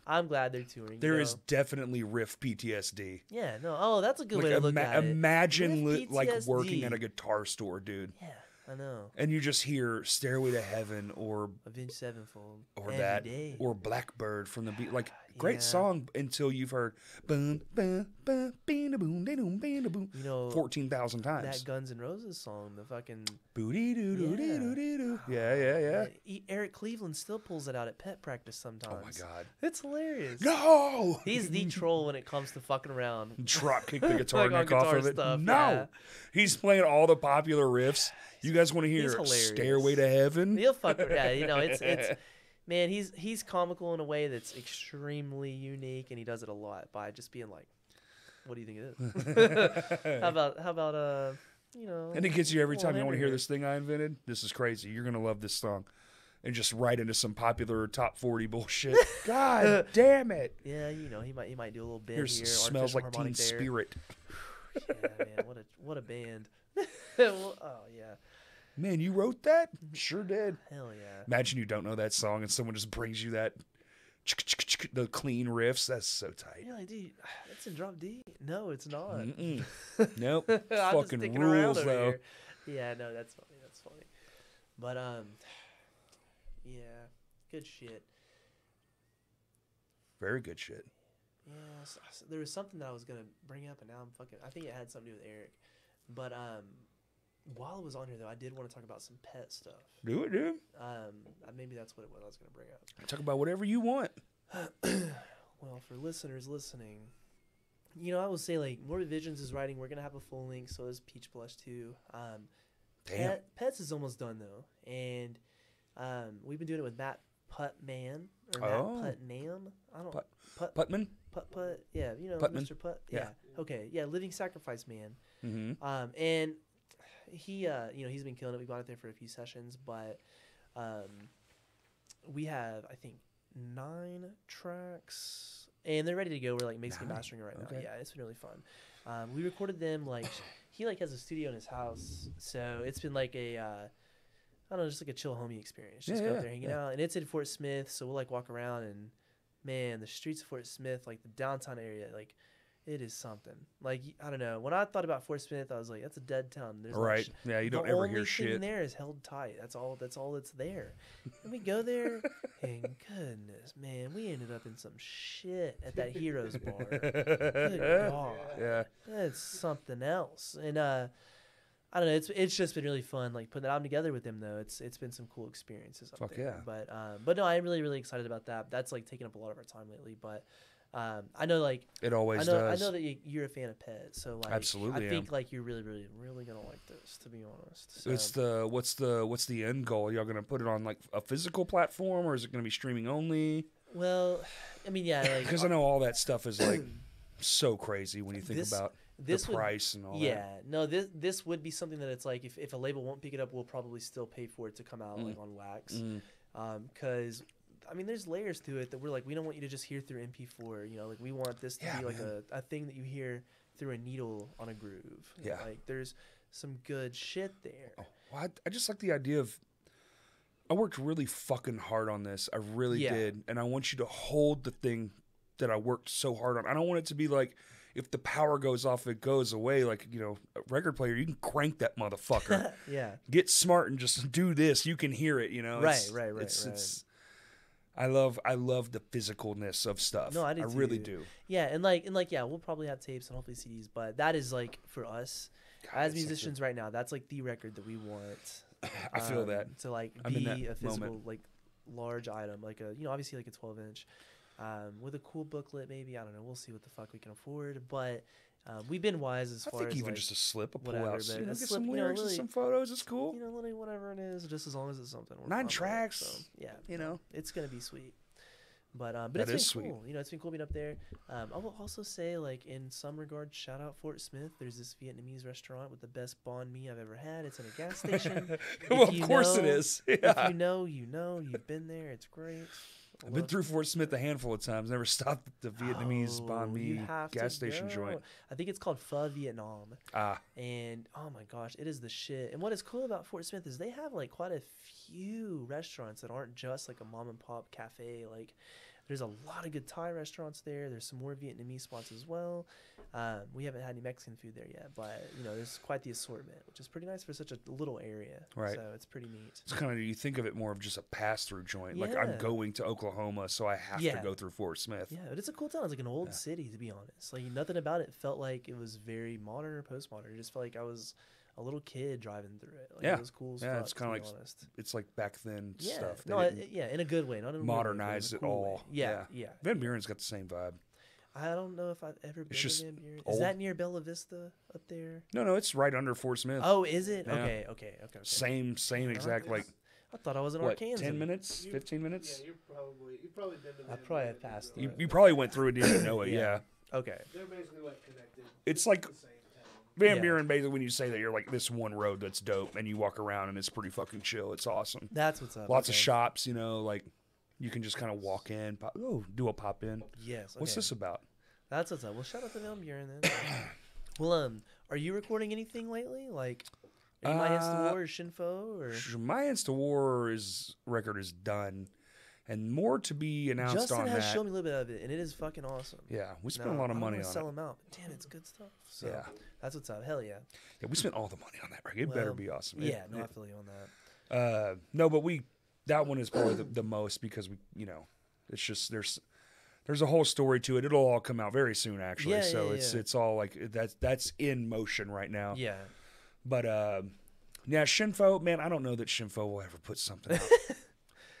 I'm glad they're touring. There is definitely riff PTSD. Yeah, no. Oh, that's a good way to look at it. Imagine like working at a guitar store, dude. Yeah, I know. And you just hear "Stairway to Heaven" or "Avenged Sevenfold" or that day. or "Blackbird" from the beat. Like great song until you've heard 14,000 times. That Guns N' Roses song, the fucking booty doo doo doo doo doo. Yeah. Eric Cleveland still pulls it out at Pett practice sometimes. Oh my god, it's hilarious. No, he's the troll when it comes to fucking around. Drop kick the guitar like neck off of it. Stuff, no, he's playing all the popular riffs. You guys want to hear "Stairway to Heaven"? He'll fuck. Yeah, it's. Man, he's comical in a way that's extremely unique, and he does it a lot by just being like, "What do you think it is?" how about And it gets you every time. You want to hear this thing I invented? This is crazy. You're gonna love this song, and just right into some popular top 40 bullshit. God damn it! Yeah, he might do a little bit Here's here. Smells Like Teen Spirit. Yeah, man, what a band. Well, oh yeah. Man, you wrote that? Sure did. Hell yeah. Imagine you don't know that song and someone just brings you that the clean riffs. That's so tight. You're like, dude, that's in drop D. No, it's not. Nope. I'm fucking rules though. Yeah, no, that's funny. But yeah, good shit. Very good shit. Yeah, so there was something that I was gonna bring up, and now I think it had something to do with Eric. But while I was on here, though, I did want to talk about some Pett stuff. Do it, dude. Maybe that's what I was going to bring up. Talk about whatever you want. Well, for listeners listening, I will say, like, Morbid Visionz is writing. We're going to have a full length, so is Peach Blush, too. Damn. Pett's is almost done, though. And we've been doing it with Matt Puttman, or Matt Putnam. I don't Putman? Putt. Yeah, Putman. Mr. Putt. Yeah. Okay. Yeah, Living Sacrifice Man. Mm-hmm. And he, he's been killing it. We've gone out there for a few sessions, but we have, I think, 9 tracks, and they're ready to go. We're like mixing and mastering it right now. Yeah, it's been really fun. We recorded them he has a studio in his house, so it's been like a I don't know, just like a chill homie experience. Just go out there hanging out, and it's in Fort Smith, so we'll like walk around, and man, the streets of Fort Smith, like the downtown area, like. It is something. Like, I don't know. When I thought about Fort Smith, I was like, that's a dead town. There's right. Yeah, you don't ever hear shit. The only thing there is held tight. That's all that's there. And we go there, and goodness, man, we ended up in some shit at that Heroes bar. Good God. Yeah. That's something else. And I don't know. It's just been really fun, like, putting that album together with him, though. It's been some cool experiences up there. Yeah. But no, I'm really, really excited about that. That's, like, taking up a lot of our time lately, but... I know, like it always I does. know that you're a fan of Pett, so like absolutely, I think like you're really, really, really gonna like this. To be honest, so. It's what's the end goal? Y'all gonna put it on like a physical platform, or is it gonna be streaming only? Well, I mean, yeah, because I know all that stuff is like so crazy when you think about the price and all that. Yeah, no, this would be something that it's like if a label won't pick it up, we'll probably still pay for it to come out like on wax, because. I mean, there's layers to it that we're like, we don't want you to just hear through MP4. Like we want this to be like a thing that you hear through a needle on a groove. Yeah. Like there's some good shit there. Oh, well, I just like the idea of, I worked really fucking hard on this. I really did. And I want you to hold the thing that I worked so hard on. I don't want it to be like, if the power goes off, it goes away. Like, a record player, you can crank that motherfucker. Yeah. Get smart and just do this. You can hear it, Right. It's I love the physicalness of stuff. No, I do. I really do. Yeah, and yeah, we'll probably have tapes and hopefully CDs, but that is like for us as musicians right now. That's like the record that we want. I feel that to like be a physical like large item, like a obviously like a 12-inch, with a cool booklet maybe. I don't know. We'll see what the fuck we can afford, but. We've been wise as far as even like, just a slip, a pull whatever, out, but get some lyrics and some photos. It's cool. Whatever it is, just as long as it's something. 9 tracks. So, yeah, it's gonna be sweet. But that it's been sweet. Cool. It's been cool being up there. I will also say, like in some regards, shout out Fort Smith. There's this Vietnamese restaurant with the best banh mi I've ever had. It's in a gas station. Well, of course it is. Yeah. If you know, you've been there. It's great. I've been through Fort Smith a handful of times. Never stopped at the Vietnamese banh mi gas station joint. I think it's called Pho Vietnam. Ah. And oh my gosh, it is the shit. And what is cool about Fort Smith is they have like quite a few restaurants that aren't just like a mom and pop cafe. Like there's a lot of good Thai restaurants there. There's some more Vietnamese spots as well. We haven't had any Mexican food there yet, but you know, there's quite the assortment, which is pretty nice for such a little area. Right. So it's pretty neat. It's kind of, you think of it more of just a pass-through joint. Like I'm going to Oklahoma, so I have to go through Fort Smith. Yeah, but it's a cool town. It's like an old city, to be honest. Like nothing about it felt like it was very modern or postmodern. It just felt like I was a little kid driving through it. Like, it was cool as fuck, it's kind of like honest. It's like back then stuff. No, in a good way, not in a modernize it all. Yeah. Van Buren's got the same vibe. I don't know if I've ever been to Van Buren. Old. Is that near Bella Vista up there? No, it's right under Fort Smith. Oh, is it? Yeah. Okay. Same exact like. I thought I was in Arkansas. 10 minutes, 15 minutes. Yeah, you've probably been to. I probably have passed. You probably went through it, didn't even know it. Yeah. Okay. They're basically like connected. It's like The same town. Van Buren. Basically, when you say that, you're like this one road that's dope, and you walk around and it's pretty fucking chill. It's awesome. That's what's up. Lots of shops, you know, like you can just kind of walk in, do a pop in. Yes. Okay. What's this about? That's what's up. Well, shout out to Van Buren then. Well, are you recording anything lately? Like, are you My Hands to War or Shinfo or? My Hands to War record is done, and more to be announced Justin on that. has shown me a little bit of it, and it is fucking awesome. Yeah, we spent a lot of money on it. Sell them out. Damn, it's good stuff. So Yeah. That's what's up. Hell yeah. Yeah, we spent all the money on that record. It better be awesome. I feel you on that. No, but that one is probably the most because it's just there's a whole story to it. It'll all come out very soon, actually. It's all like that's in motion right now. Yeah. But Shinfo, man, I don't know that Shinfo will ever put something out.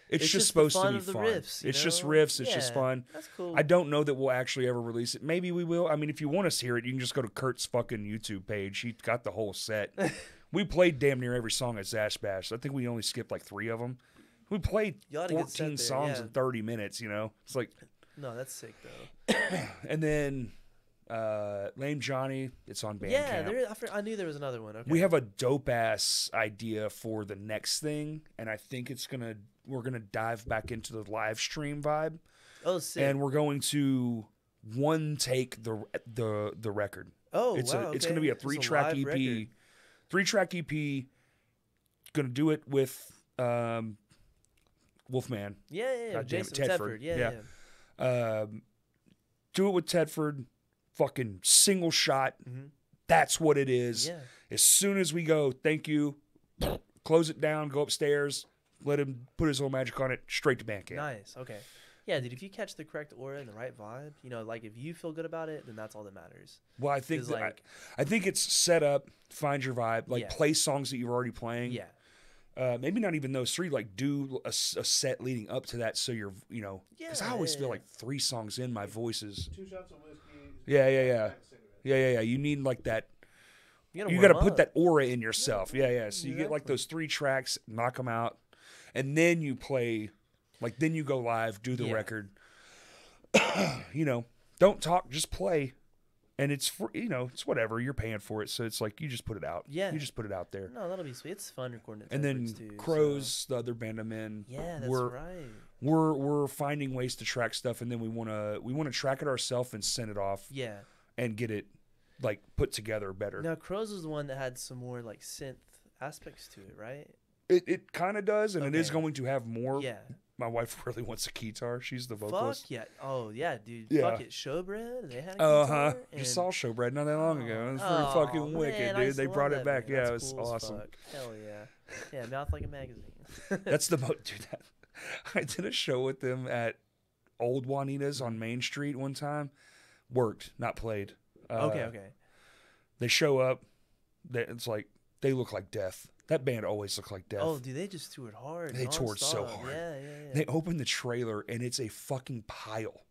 It's just supposed to be fun. Riffs, it's just riffs. It's just fun. That's cool. I don't know that we'll actually ever release it. Maybe we will. I mean, if you want to hear it, you can just go to Kurt's fucking YouTube page. He got the whole set. We played damn near every song at Zash Bash. I think we only skipped like 3 of them. We played 14 songs in 30 minutes, It's like... No, that's sick, though. And then Lame Johnny, it's on Bandcamp. Yeah, I knew there was another one. Okay. We have a dope-ass idea for the next thing, and I think we're gonna dive back into the live stream vibe. Oh, sick. And we're going to one take the record. Oh, it's wow. It's going to be a 3-track EP. Record. 3-track EP. Going to do it with Wolfman. Yeah. Jason Tedford. Yeah. Do it with Tedford. Fucking single shot. Mm-hmm. That's what it is. Yeah. As soon as we go, thank you, close it down, go upstairs, let him put his little magic on it, straight to Bandcamp. Nice. Okay. Yeah, dude, if you catch the correct aura and the right vibe, like if you feel good about it, then that's all that matters. Well, I think I think it's set up, find your vibe, play songs that you're already playing. Yeah. Maybe not even those 3, like do a set leading up to that so you're, because I always feel like 3 songs in, my voice is... 2 shots of whiskey. Yeah. You need like that... You got to put that aura in yourself. Yeah. So you get like those 3 tracks, knock them out, and then you play... Like, then you go live, do the record. Don't talk, just play. And it's for, it's whatever. You're paying for it. So it's like, you just put it out. Yeah. You just put it out there. No, that'll be sweet. It's fun recording it. And then too, Crows, the other band I'm in. Yeah, that's right. We're finding ways to track stuff. And then we want to track it ourselves and send it off. Yeah. And get it, like, put together better. Now, Crows is the one that had some more, like, synth aspects to it, right? It kind of does. And it is going to have more. Yeah. My wife really wants a guitar. She's the vocalist. Fuck yeah. Oh, yeah, dude. Yeah. Fuck it. Showbread? They had a guitar? Just saw Showbread not that long ago. It was pretty fucking wicked, dude. They brought it back. Yeah, it was cool awesome. Fuck. Hell yeah. Yeah, Mouth Like a Magazine. That's the most... Dude, I did a show with them at Old Juanita's on Main Street one time. Worked, not played. Okay. They show up. It's like, they look like death. That band always looked like death. Oh, dude, they just toured hard. They toured so hard. Yeah. They opened the trailer, and it's a fucking pile.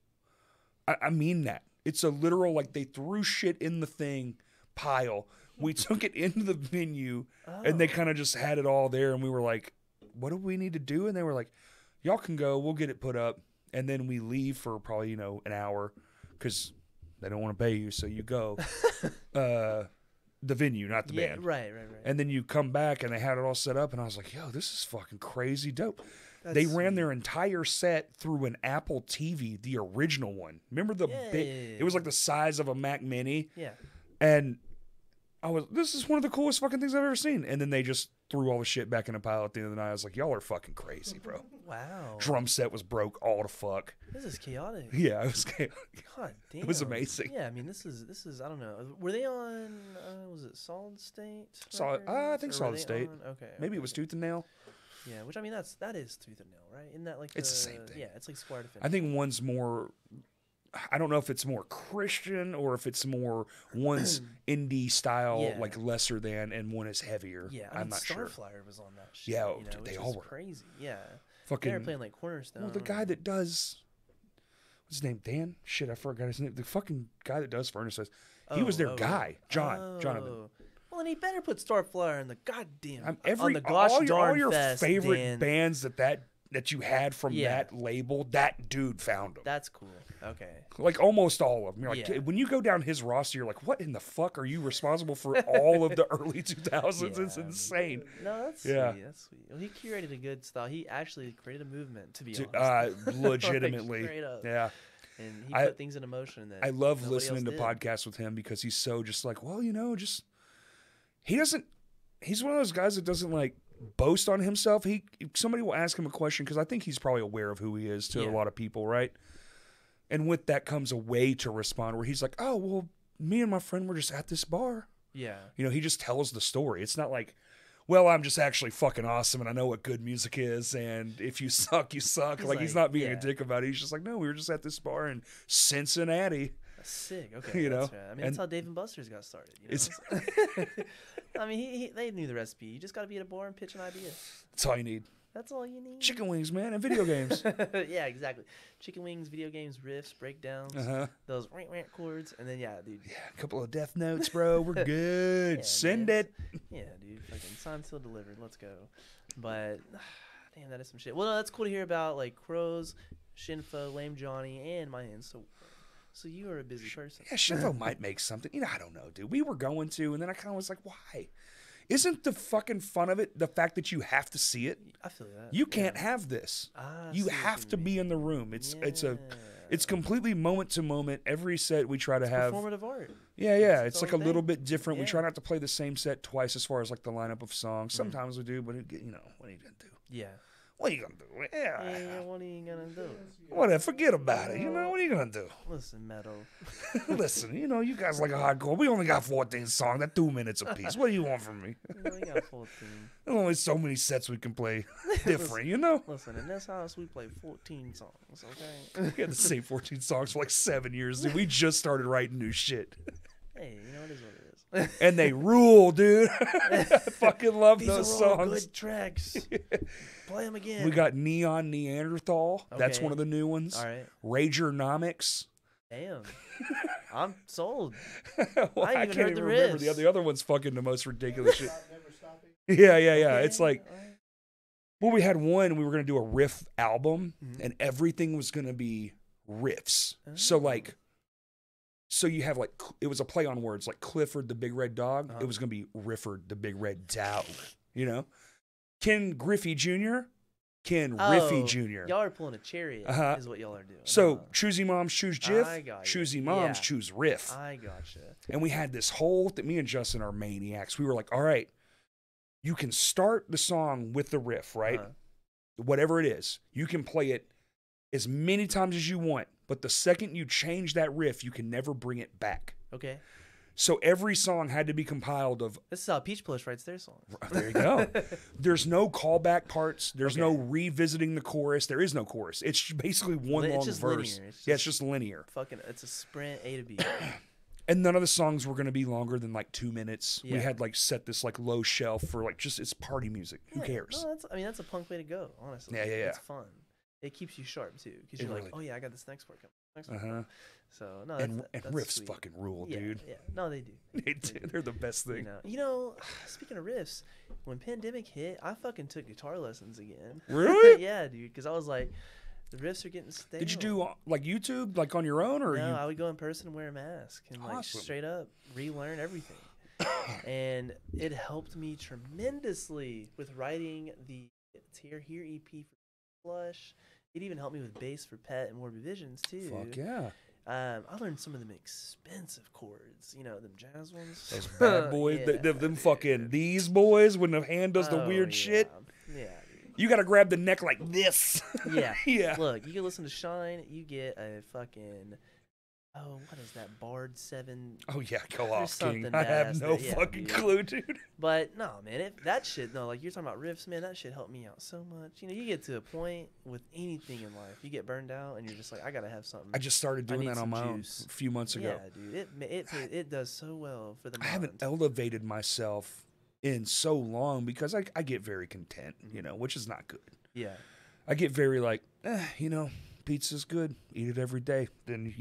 I mean that. It's a literal, like, they threw shit in the thing, pile. We took it into the venue, and they kind of just had it all there, and we were like, what do we need to do? And they were like, y'all can go. We'll get it put up. And then we leave for probably, an hour because they don't want to pay you, so you go. The venue, not the band. Right. And then you come back and they had it all set up, and I was like, yo, this is fucking crazy dope. They ran their entire set through an Apple TV, the original one. Remember the big? It was like the size of a Mac Mini. Yeah. And this is one of the coolest fucking things I've ever seen. And then they just threw all the shit back in a pile at the end of the night. I was like, y'all are fucking crazy, bro. Wow. Drum set was broke all the fuck. This is chaotic. Yeah, it was chaotic. God damn. It was amazing. Yeah, I mean, this is I don't know. Were they on? Was it Solid State? I think Solid State. Okay. Maybe it was Tooth and Nail. Yeah, which I mean, that is Tooth and Nail, right? Isn't that like it's the same thing? Yeah, it's like Square Defense. I think one's more. I don't know if it's more Christian or if it's more one's indie style, like lesser than, and one is heavier. Yeah, I'm not sure. Starflyer was on that shit. Yeah, you know, they all were crazy. Yeah, fucking. They were playing like Cornerstone. Well, the guy that does, what's his name? Dan? Shit, I forgot his name. The fucking guy that does Furnaces. He was their guy, Jonathan. Well, and he better put Starflyer in the goddamn on the gosh all your fest, favorite Dan. bands that you had from that label. That dude found them. That's cool. Okay. Like almost all of them. You're like, when you go down his roster, you're like, what in the fuck are you responsible for all of the early 2000s? It's insane. No, that's sweet. That's sweet. Well, he curated a good style. He actually created a movement, to be honest. Legitimately. Like, straight up. Yeah. And he put things into motion that I love listening to podcasts with him because he's so just like, well, he's one of those guys that doesn't like boast on himself. Somebody will ask him a question because I think he's probably aware of who he is to a lot of people, right? And with that comes a way to respond where he's like, oh, well, me and my friend were just at this bar. Yeah. He just tells the story. It's not like, well, I'm just actually fucking awesome and I know what good music is, and if you suck, you suck. Like he's not being a dick about it. He's just like, no, we were just at this bar in Cincinnati. That's sick. Okay. That's right. I mean, that's how Dave and Buster's got started. I mean, they knew the recipe. You just got to be at a bar and pitch an idea. That's all you need. That's all you need. Chicken wings, man, and video games. Yeah, exactly. Chicken wings, video games, riffs, breakdowns, those rant chords, and then dude. Yeah, a couple of death notes, bro. We're good. Send it. Yeah, dude. Fucking signed, sealed, delivered. Let's go. But damn, that is some shit. Well, no, that's cool to hear about like Crows, Shinfo, Lame Johnny, and my hands. So you are a busy person. Yeah, Shinfo might make something. I don't know, dude. We were going to, and then I kind of was like, why? Isn't the fucking fun of it the fact that you have to see it? I feel that. You can't have this. You have to be in the room. It's completely moment to moment. Every set we try to have performative art. Yeah. It's like a little bit different. We try not to play the same set twice as far as like the lineup of songs. Sometimes we do, but what are you gonna do? Yeah. What are you gonna do? Yeah, what are you gonna do? Whatever, forget about it. What are you gonna do? Listen, Meadow. Listen, you guys like a hardcore. We only got 14 songs. That's 2 minutes apiece. What do you want from me? We got 14. There's only so many sets we can play different, Listen, in this house, we play 14 songs, okay? We had the same 14 songs for like 7 years, dude. We just started writing new shit. Hey, it is what it is. And they rule, dude. I fucking love those songs. Good tracks. Play them again. We got Neon Neanderthal. Okay. That's one of the new ones. All right. Ragernomics. Damn. I'm sold. Well, I can't even remember the other one's fucking the most ridiculous shit. Never stopping. Yeah. Okay. It's like, well, we had one, we were going to do a riff album, and everything was going to be riffs. Oh. So you have like, it was a play on words, like Clifford the Big Red Dog. It was going to be Rifford the Big Red Dog, Ken Griffey Jr., Riffy Jr. Y'all are pulling a chariot is what y'all are doing. So Choosy Moms choose Jiff, Choosy Moms choose Riff. I gotcha. And we had this whole me and Justin are maniacs. We were like, all right, you can start the song with the riff, right? Whatever it is. You can play it as many times as you want, but the second you change that riff, you can never bring it back. Okay. So every song had to be compiled of... This is how Peach Push writes their songs. There you go. There's no callback parts. There's no revisiting the chorus. There is no chorus. It's basically one long verse. Linear. It's just linear. It's a sprint A to B. And none of the songs were going to be longer than like 2 minutes. Yeah. We had like set this like low shelf for like just it's party music. Who cares? No, that's a punk way to go, honestly. Yeah. It's fun. It keeps you sharp too, because you're like, oh yeah, I got this next part coming. So no, and that's riffs sweet. Fucking rule, dude. Yeah, no, they do. They do. They're the best thing. Speaking of riffs, when pandemic hit, I fucking took guitar lessons again. Really? Yeah, dude, because I was like, the riffs are getting stale. Did you do like YouTube, like on your own, or no? I would go in person and wear a mask and like straight up relearn everything. And it helped me tremendously with writing the Tear Here EP for Blush. It even helped me with bass for Pett and Morbid Visionz too. Fuck yeah. I learned some of them expensive chords, them jazz ones. Those bad boys, Yeah, them fucking these boys when the hand does the weird shit. Yeah, You gotta grab the neck like this. yeah. Yeah. Look, you can listen to Shine. You get a fucking what is that? Bard 7. Oh yeah, go There's off, King. something I have badass no that- yeah, fucking dude. clue, dude. But no, man, that shit. No, like you're talking about riffs, man. That shit helped me out so much. You get to a point with anything in life, you get burned out, and you're just like, I gotta have something. I just started doing need that on some my juice. own a few months ago. Yeah, dude. It does so well for the I mind. haven't elevated myself in so long because I get very content, which is not good. Yeah. I get very like, pizza's good. Eat it every day. Then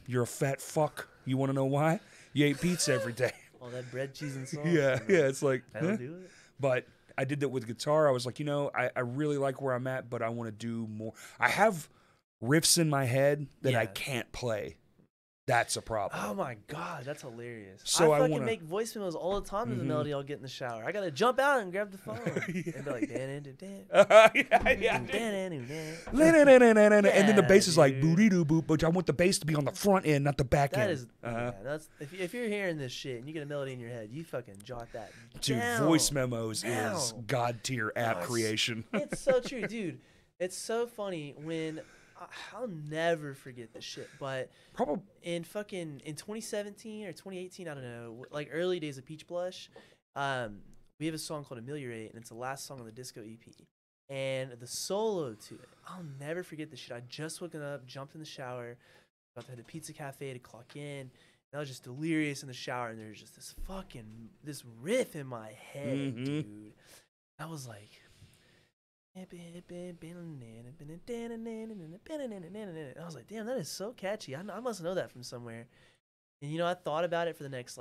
you're a fat fuck. You want to know why? You ate pizza every day. All that bread, cheese, and sauce. Yeah. It's like, That'll do it. But I did that with guitar. I was like, I really like where I'm at, but I want to do more. I have riffs in my head that I Yeah. can't play. That's a problem. Oh my god, that's hilarious. So I fucking wanna- make voice memos all the time to the Mhm. melody I'll get in the shower. I gotta jump out and grab the phone Yeah. and be like, dan yeah. And then the bass is like dude. booty doo boop, but I want the bass to be on the front end, not the back That end. is, yeah, that's if you're hearing this shit and you get a melody in your head, you fucking jot that Dude, down. voice memos is Down. god tier app it's- creation. It's so true, dude. It's so funny when I'll never forget this shit. But Probably. in 2017 or 2018, I don't know, like early days of Peach Blush, we have a song called Ameliorate, and it's the last song on the disco EP. And the solo to it, I'll never forget this shit. I just woken up, jumped in the shower, about to head to Pizza Cafe to clock in. And I was just delirious in the shower, and there's just this riff in my head, Mhm. dude. I was like, I was like, damn, that is so catchy. I must know that from somewhere. And I thought about it for the next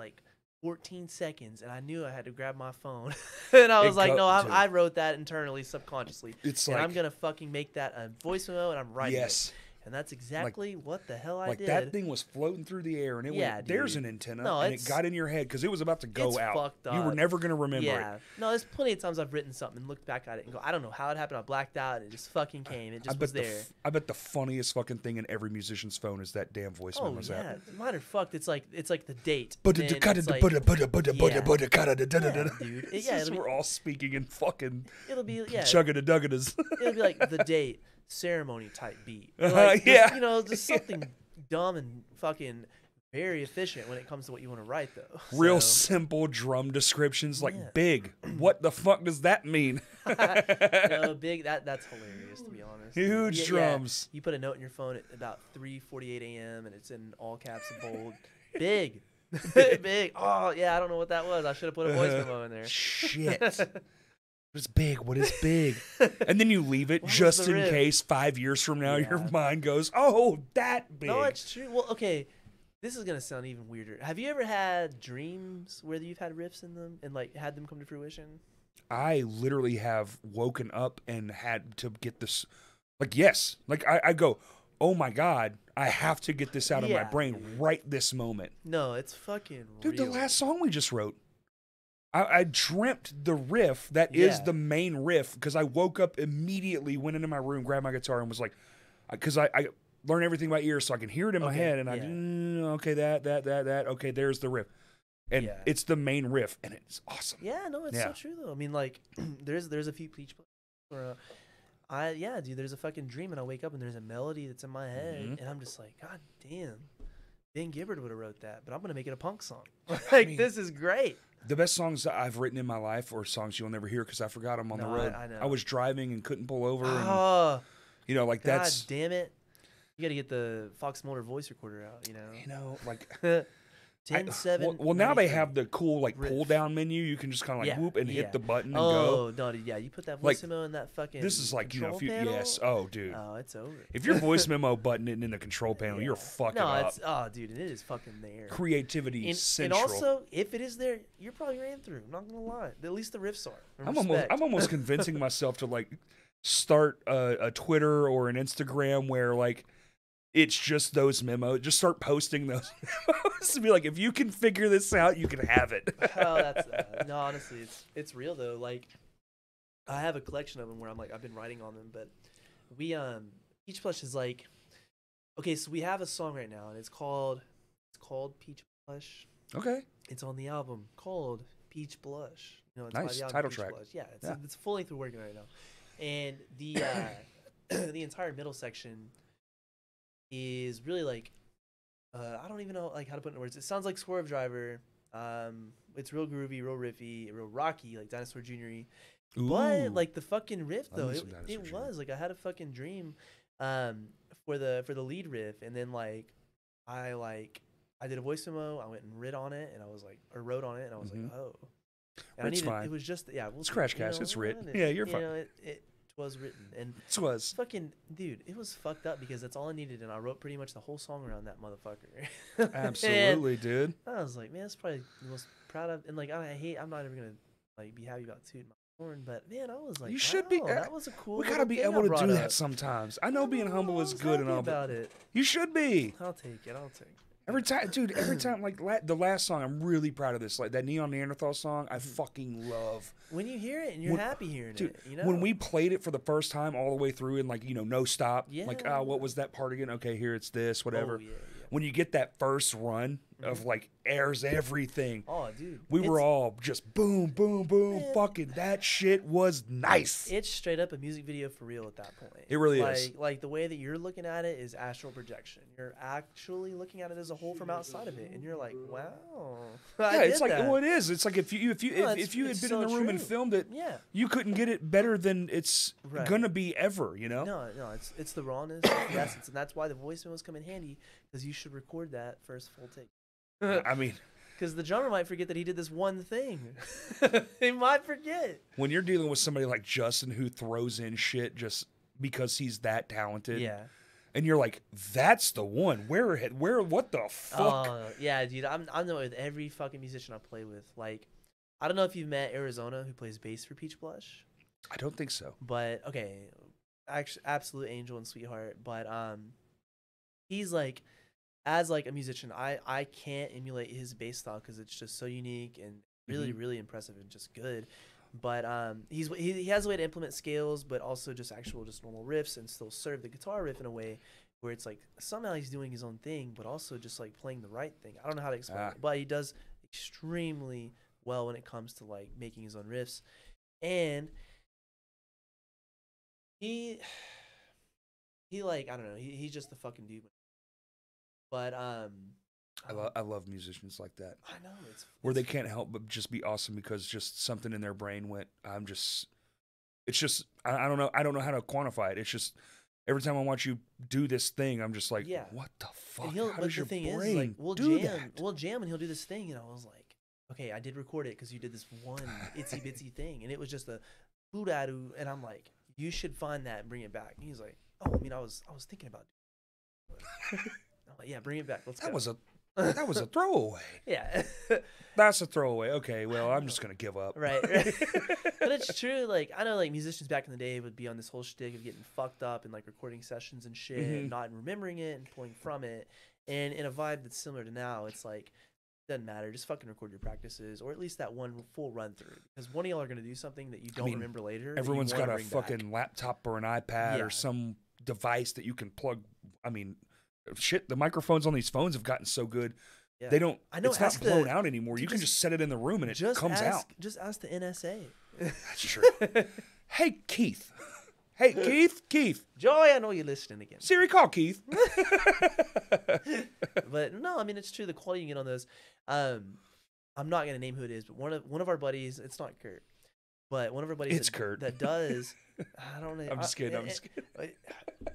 14 seconds, and I knew I had to grab my phone. And I was like, no, I wrote that internally, subconsciously. It's and like I'm gonna fucking make that a voice memo, and I'm writing yes. it. And that's exactly what the hell I Like did. that thing was floating through the air, and it Yeah, went, there's dude. an antenna, No, and it it's- got in your head because it was about to go it's out. fucked You were up. never going to remember Yeah. it. No, there's plenty of times I've written something and looked back at it and go, I don't know how it happened. I blacked out. It just fucking came. It just was there. I bet the funniest fucking thing in every musician's phone is that damn voice Oh memos yeah, app. matter of fact, it's like the date. But Then dude, it's like- dude. It's Yeah, just we're all speaking in fucking it'll be chugga-da-dugga-das. it'll be like the date ceremony type beat. Yeah. Just something dumb and fucking very efficient when it comes to what you want to write though. Real So, simple drum descriptions like Yeah. big. What the fuck does that mean? big. That's hilarious to be honest. Huge Yeah, drums. You put a note in your phone at about 3:48 a.m. and it's in all caps and bold. Big. Big. Oh yeah, I don't know what that was. I should have put a voice memo in there. Shit. What is big? What is big? And then you leave it What was just the in riff? case 5 years from now your Yeah. mind goes, oh, that big. No, it's true. Well, okay. This is gonna sound even weirder. Have you ever had dreams where you've had riffs in them and had them come to fruition? I literally have woken up and had to get this. Yes. I go, oh my God, I have to get this out of my Yeah, brain dude. right this moment. No, it's fucking Dude, real. the last song we just wrote, I dreamt the riff that is Yeah. the main riff because I woke up immediately, went into my room, grabbed my guitar, and was like, because I learn everything by ear so I can hear it in my Okay, head, and yeah. okay, that, okay, there's the riff. And Yeah. it's the main riff, and it's awesome. Yeah, no, it's Yeah. so true though. I mean, there's a few Peach where dude, there's a fucking dream and I wake up and there's a melody that's in my head Mhm. and I'm just like, God damn, Ben Gibbard would have wrote that, but I'm gonna make it a punk song. mean- This is great. The best songs that I've written in my life are songs you'll never hear because I forgot them on the No, road. I know. I was driving and couldn't pull over, and Oh, God that's damn it! You got to get the Fox Mulder voice recorder out. 10-7. well, now they 93. have the cool Riff. pull down menu. You can just kind of Yeah, whoop and yeah. hit the button and go. Oh no, dude, yeah, you put that Like, voice memo in that fucking. This is like control if you panel? yes, oh dude, Oh, it's over. if your voice memo button isn't in the control panel, you're Yeah. fucking No, up. it's dude, it is fucking there. Creativity And central. also, if it is there, you're probably ran through. I'm not gonna lie. At least the riffs are. I'm almost convincing myself to start a Twitter or an Instagram where it's just those memos. Just start posting those memos to be like, if you can figure this out, you can have it. Oh, that's no. Honestly, it's real though. I have a collection of them where I've been writing on them, but we Peach Blush is like, okay, so we have a song right now, and it's called Peach Blush. Okay. It's on the album called Peach Blush. You know, it's Nice the album title Peach track. Blush. Yeah, it's full length we're working right now, and the the entire middle section is really like I don't even know like how to put it in words. It sounds like Swerve Driver. It's real groovy, real riffy, real rocky, like Dinosaur Jr.-y. But like the fucking riff though, it was like I had a fucking dream for the lead riff, and then I did a voice memo. I went and wrote on it, and I was like, oh. And it's fine. It was just it's Crash Cast. It's written. Yeah, you're fine. It was written, and it was fucking dude. It was fucked up because that's all I needed, and I wrote pretty much the whole song around that motherfucker. Absolutely, dude. I was like, man, that's probably the most proud of, and like I'm not ever gonna like be happy about tooting my horn, but man, I was like, you should be. That was a cool. We gotta be able to do that sometimes. I know being humble is good and all, about it. You should be. I'll take it. Every time, like the last song, I'm really proud of this. Like that Neon Neanderthal song, I fucking love. When you hear it and you're happy hearing it, you know. When we played it for the first time, all the way through, and like no stop. Yeah. Like, what was that part again? Okay, here it's this, whatever. Oh, yeah. When you get that first run of like airs everything. Oh, dude. We were all just boom, boom, boom. Man. Fucking that shit was nice. It's straight up a music video for real at that point. It really is. Like the way that you're looking at it is astral projection. You're actually looking at it as a whole from outside of it, and you're like, wow. Yeah, it's like it is. It's like if you had been in the room and filmed it, you couldn't get it better than it's gonna be ever. You know? No, it's the rawness, it's the essence, and that's why the voice memos come in handy because you should record that first full take. I mean, because the drummer might forget that he did this one thing. He might forget. When you're dealing with somebody like Justin who throws in shit just because he's that talented, and you're like, that's the one. Where? What the fuck? Yeah, dude. I'm the way with every fucking musician I play with. Like, I don't know if you've met Arizona, who plays bass for Peach Blush. I don't think so. But okay, actually, absolute angel and sweetheart. But he's like. As like a musician, I can't emulate his bass style because it's just so unique and really, really impressive and just good. But he has a way to implement scales, but also just normal riffs and still serve the guitar riff in a way where it's like somehow he's doing his own thing, but also just like playing the right thing. I don't know how to explain it, but he does extremely well when it comes to like making his own riffs, and he like I don't know, he's just the fucking dude. But I love musicians like that. I know where they can't help but just be awesome because just something in their brain went. I don't know how to quantify it. It's just every time I watch you do this thing, I'm just like, what the fuck? How does your brain do that? We'll jam and he'll do this thing, and I was like, okay, I did record it because you did this one itsy bitsy thing, and it was just a boodadoo, and I'm like, you should find that and bring it back. And he's like, oh, I mean, I was thinking about it. Yeah, bring it back. Let's go. That was a throwaway. Yeah. That's a throwaway. Okay, well, I'm just going to give up. Right. But it's true. Like, I know, like, musicians back in the day would be on this whole shtick of getting fucked up and, like, recording sessions and shit, and not remembering it and pulling from it. And in a vibe that's similar to now, it's like, doesn't matter. Just fucking record your practices, or at least that one full run through. Because one of y'all are going to do something that you don't remember later. Everyone's got a fucking laptop or an iPad or some device that you can plug. I mean, shit, the microphones on these phones have gotten so good. Yeah. They don't. I know it's not blown out anymore. You can just set it in the room and it comes out. Just ask the NSA. That's true. Hey Keith. Hey Keith. Joy, I know you're listening again. Siri, call Keith. But no, I mean it's true. The quality you get on those. I'm not gonna name who it is, but one of our buddies. It's not Kurt, but one of our buddies. Kurt. That does. I don't know. I'm just kidding.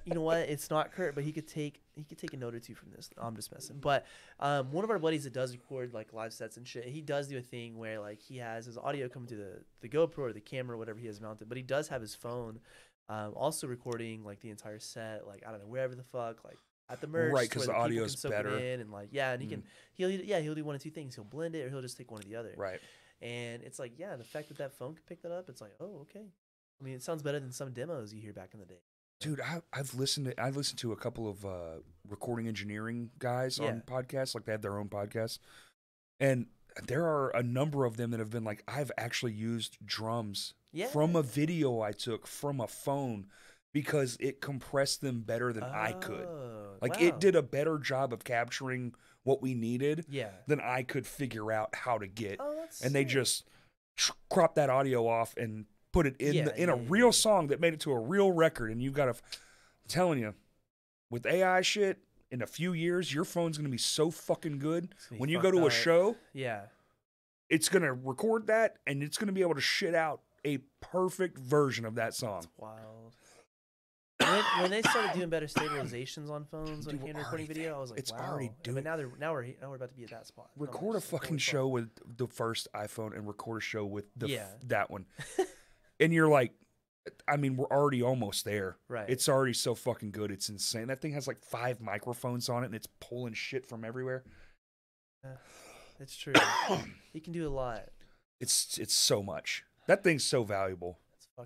You know what? It's not Kurt, but he could take a note or two from this. I'm just messing. But one of our buddies that does record like live sets and shit, he does do a thing where like he has his audio coming to the GoPro or the camera or whatever he has mounted, but he does have his phone also recording like the entire set, like I don't know, wherever the fuck, like at the merch, right? Because the audio is better. And like and he can he'll do one of two things. He'll blend it or he'll just take one or the other. Right. And it's like the fact that phone can pick that up, it's like, oh, okay. I mean, it sounds better than some demos you hear back in the day. Dude, I've listened to a couple of recording engineering guys on podcasts, like they have their own podcasts, and there are a number of them that have been like, I've actually used drums Yeah. from a video I took from a phone because it compressed them better than I could. Like, wow. it did a better job of capturing what we needed Yeah. than I could figure out how to get. Oh, that's And they sick. just crop that audio off and put it in Yeah, in a real song that made it to a real record. And you've got to, I'm telling you, with AI shit, in a few years, your phone's going to be so fucking good. When you go to a show, Yeah. it's going to record that, and it's going to be able to shit out a perfect version of that song. That's wild. When they started doing better stabilizations on phones when it came to recording video, I was like, it's wow. already doing. But now we're about to be at that spot. Record a fucking show with the first iPhone and record a show with that one, and you're like, I mean, we're already almost there. Right. It's already so fucking good. It's insane. That thing has like 5 microphones on it, and it's pulling shit from everywhere. It's true. He can do a lot. It's so much. That thing's so valuable.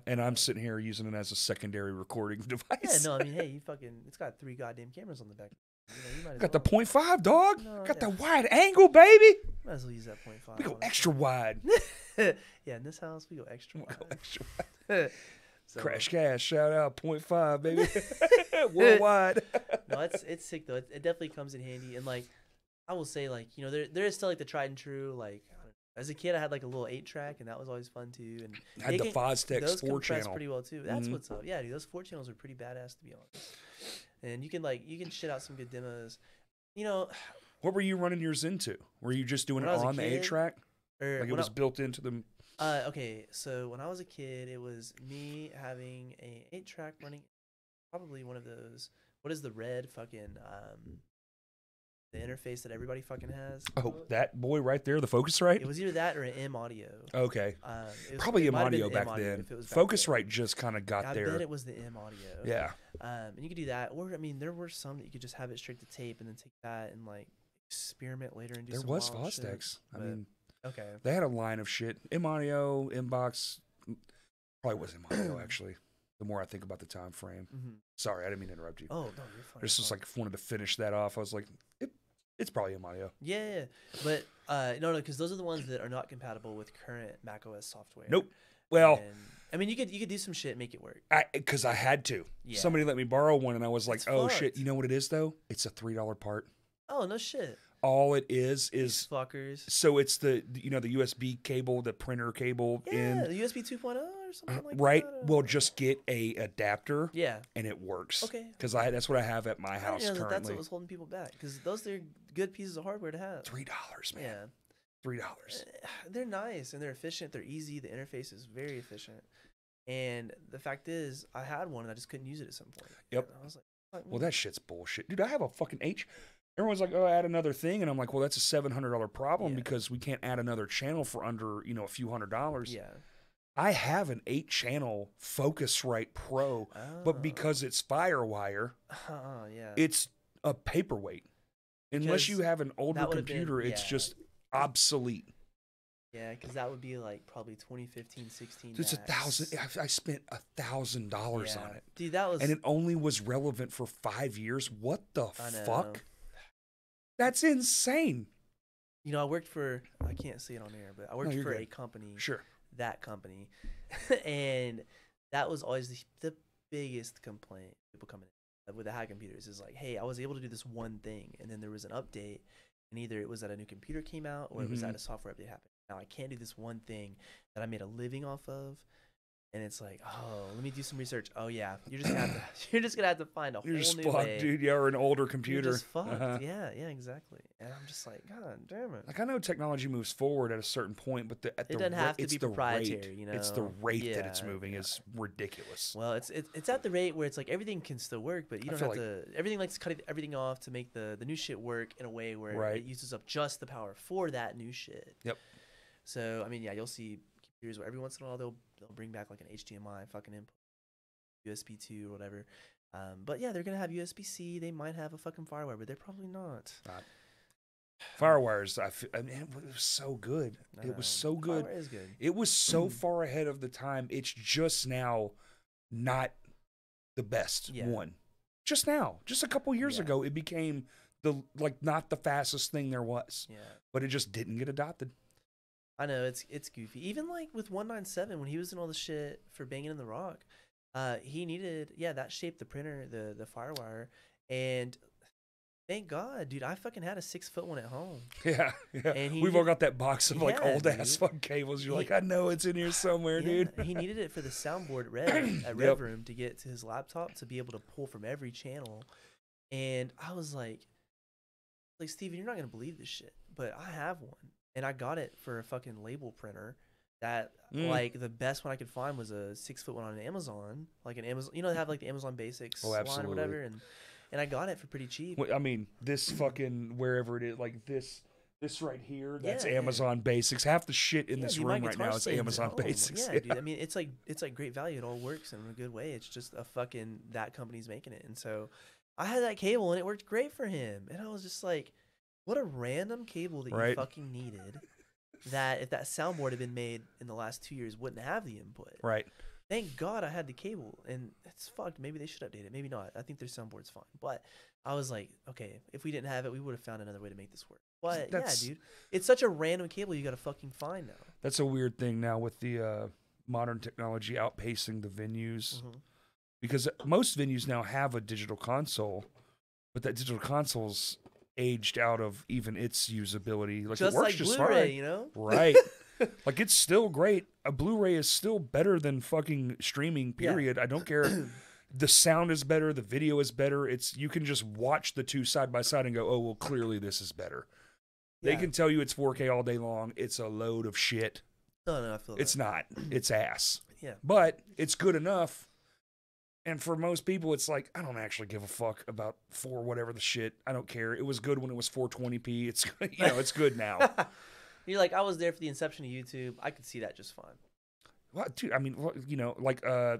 And I'm sitting here using it as a secondary recording device. Yeah, no, I mean, hey, it's got 3 goddamn cameras on the back. You might as Got well. the 0.5, dog. No, Got yeah. the wide angle, baby. Might as well use that 0.5. We go honestly. extra wide. Yeah, in this house, we go extra wide. Extra wide. So, Crash Cash, shout out 0.5, baby. Worldwide. No, it's sick though. It definitely comes in handy, and like I will say, like there is still like the tried and true. Like I don't know, as a kid, I had like a little 8-track, and that was always fun too. And Had the Foztex those 4 compress channel. pretty well too. That's Mhm. what's up. Yeah, dude, those 4 channels are pretty badass to be honest. And you can shit out some good demos. You know, What were you running yours into? Were you just doing it When I was a on the kid, 8-track? or Like it when was built into the... okay, so when I was a kid, it was me having a 8-track running, probably one of those. What is the red fucking the interface that everybody fucking has? Oh, that boy right there, the Focusrite? It was either that or an M Audio. Okay. it Probably M might have been Audio back M Audio then. if it was back then. Focusrite just kind of got I there. bet it was the M Audio. Yeah. And you could do that, or I mean, there were some that you could just have it straight to tape and then take that and like experiment later and do There some was wild shit. Foztex. I But- mean, Okay. they had a line of shit. M Audio, Inbox. Probably was M Audio, actually. The more I think about the time frame. Mm-hmm. Sorry, I didn't mean to interrupt you. Oh no, you're fine. This was like wanted to finish that off. I was like, it's probably M Audio. Yeah, but no, because those are the ones that are not compatible with current macOS software. Nope. Well, And, I mean, you could do some shit, and make it work. because I had to. Yeah. Somebody let me borrow one, and I was like, It's oh shit. fucked. You know what it is though? It's a $3 part. Oh no shit. All it is These fuckers. so it's the USB cable, the printer cable Yeah, in the USB 2.0 or something like right. that. We'll just get a adapter. Yeah. And it works. Okay. Because that's what I have at my I house didn't know currently. that's what was holding people back, because those are good pieces of hardware to have. $3, man. Yeah. $3. They're nice and they're efficient. They're easy. The interface is very efficient. And the fact is, I had one and I just couldn't use it at some point. Yep. And I was like, fuck Well, me. that shit's bullshit, dude. I have a fucking Everyone's like, oh, add another thing, and I'm like, well, that's a $700 problem Yeah. because we can't add another channel for under a few $100s. Yeah. I have an 8-channel Focusrite Pro, but because it's FireWire, yeah. it's a paperweight. Unless Because you have an older that would've been- computer, it's yeah. just obsolete. Yeah, because that would be like probably 2015, 16. It's max. $1,000. I spent $1,000 Yeah. on it, Dude, that was. and it only was relevant for 5 years. What the I know. fuck? That's insane. You know, I worked for. I can't say it on air, but I worked you're for good. a company. Sure. That company, and that was always the biggest complaint people coming in with the high computers is like, hey, I was able to do this one thing, and then there was an update, and either it was that a new computer came out or it was that a software update happened. Now I can't do this one thing that I made a living off of. And it's like, oh, let me do some research. Oh yeah, you're just gonna have to find a You're whole just new fucked, way. dude. Yeah, or an older computer. You're just fucked. Uh-huh. Yeah, exactly. And I'm just like, God damn it. Like I know technology moves forward at a certain point, but It doesn't have to it's be the proprietary, rate. you know? It's the rate that it's Yeah, moving yeah. is ridiculous. Well, it's at the rate where it's like everything can still work, but you I don't have feel to. Everything likes to cut everything off to make the new shit work in a way where Right. it uses up just the power for that new shit. Yep. So I mean, yeah, you'll see computers where every once in a while they'll bring back like an HDMI fucking input, USB 2 or whatever. But yeah, they're gonna have USB-C. They might have a fucking FireWire, but they're probably not. Firewires, I mean, it was so good. It was so good. FireWire is good. It was so far ahead of the time. It's just now not the best Yeah. one. Just now, just a couple years Yeah. ago, it became not the fastest thing there was. Yeah. But it just didn't get adopted. I know it's goofy. Even like with 197 when he was doing all the shit for Banging in the Rock, he needed that shaped the printer, the Firewire, and thank God, dude, I fucking had a 6-foot one at home. Yeah. And we've all got that box of like old dude. ass fucking cables. You're like, I know it's in here somewhere, dude. He needed it for the soundboard at Rev Room to get to his laptop to be able to pull from every channel. And I was like Steven, you're not gonna believe this shit, but I have one. And I got it for a fucking label printer that like the best one I could find was a 6-foot one on Amazon. Like an Amazon, they have like the Amazon Basics line or whatever, and I got it for pretty cheap. I mean, this fucking wherever it is, like this right here, that's Amazon Basics. Half the shit in this room right now is Amazon Basics. Yeah, dude. I mean, it's like great value. It all works in a good way. It's just a fucking that company's making it, and so I had that cable and it worked great for him, and I was just like, what a random cable that you fucking needed. That if that soundboard had been made in the last 2 years, wouldn't have the input. Right. Thank God I had the cable, and it's fucked. Maybe they should update it. Maybe not. I think their soundboard's fine. But I was like, okay, if we didn't have it, we would have found another way to make this work. But yeah, dude, it's such a random cable you got to fucking find now. That's a weird thing now with the modern technology outpacing the venues. Because most venues now have a digital console, but that digital console's aged out of even its usability. Like just it works like just Blu-ray, fine. Right. Like it's still great. A Blu-ray is still better than fucking streaming, period. I don't care. The sound is better, the video is better. You can just watch the two side by side and go, oh well, clearly this is better. They can tell you it's 4K all day long. It's a load of shit. No, I feel it's not. It's ass. Yeah. But it's good enough. And for most people, it's like, I don't actually give a fuck about whatever the shit. I don't care. It was good when it was 420p. It's it's good now. You're like, I was there for the inception of YouTube. I could see that just fine. What, dude? I mean, like I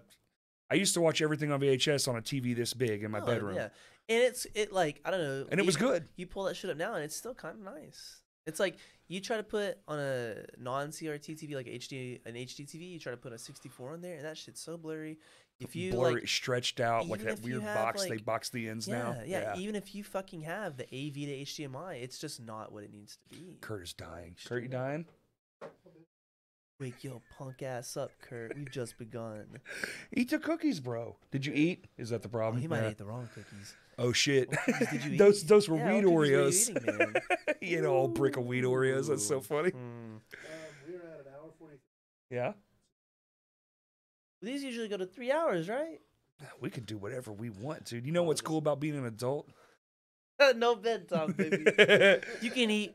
used to watch everything on VHS on a TV this big in my bedroom. Yeah, and it like I don't know. And it was good. You pull that shit up now, and it's still kind of nice. It's like you try to put on a non-CRT TV like an HD TV. You try to put a 64 on there, and that shit's so blurry. If you blurry, stretched out like that weird box, they box the ends now. Yeah. Even if you fucking have the AV to HDMI, it's just not what it needs to be. Kurt is dying. Kurt, you dying? Wake your punk ass up, Kurt. We've just begun. Eat the cookies, bro. Did you eat? Is that the problem? Oh, he might have ate the wrong cookies. Oh shit! Did you those eat? those were wheat Oreos. What eating, man? He ate a whole brick of wheat Oreos. That's so funny. We were at an hour 40. Yeah. These usually go to 3 hours, right? We could do whatever we want, dude. You know what's cool about being an adult? No bedtime, baby. You can eat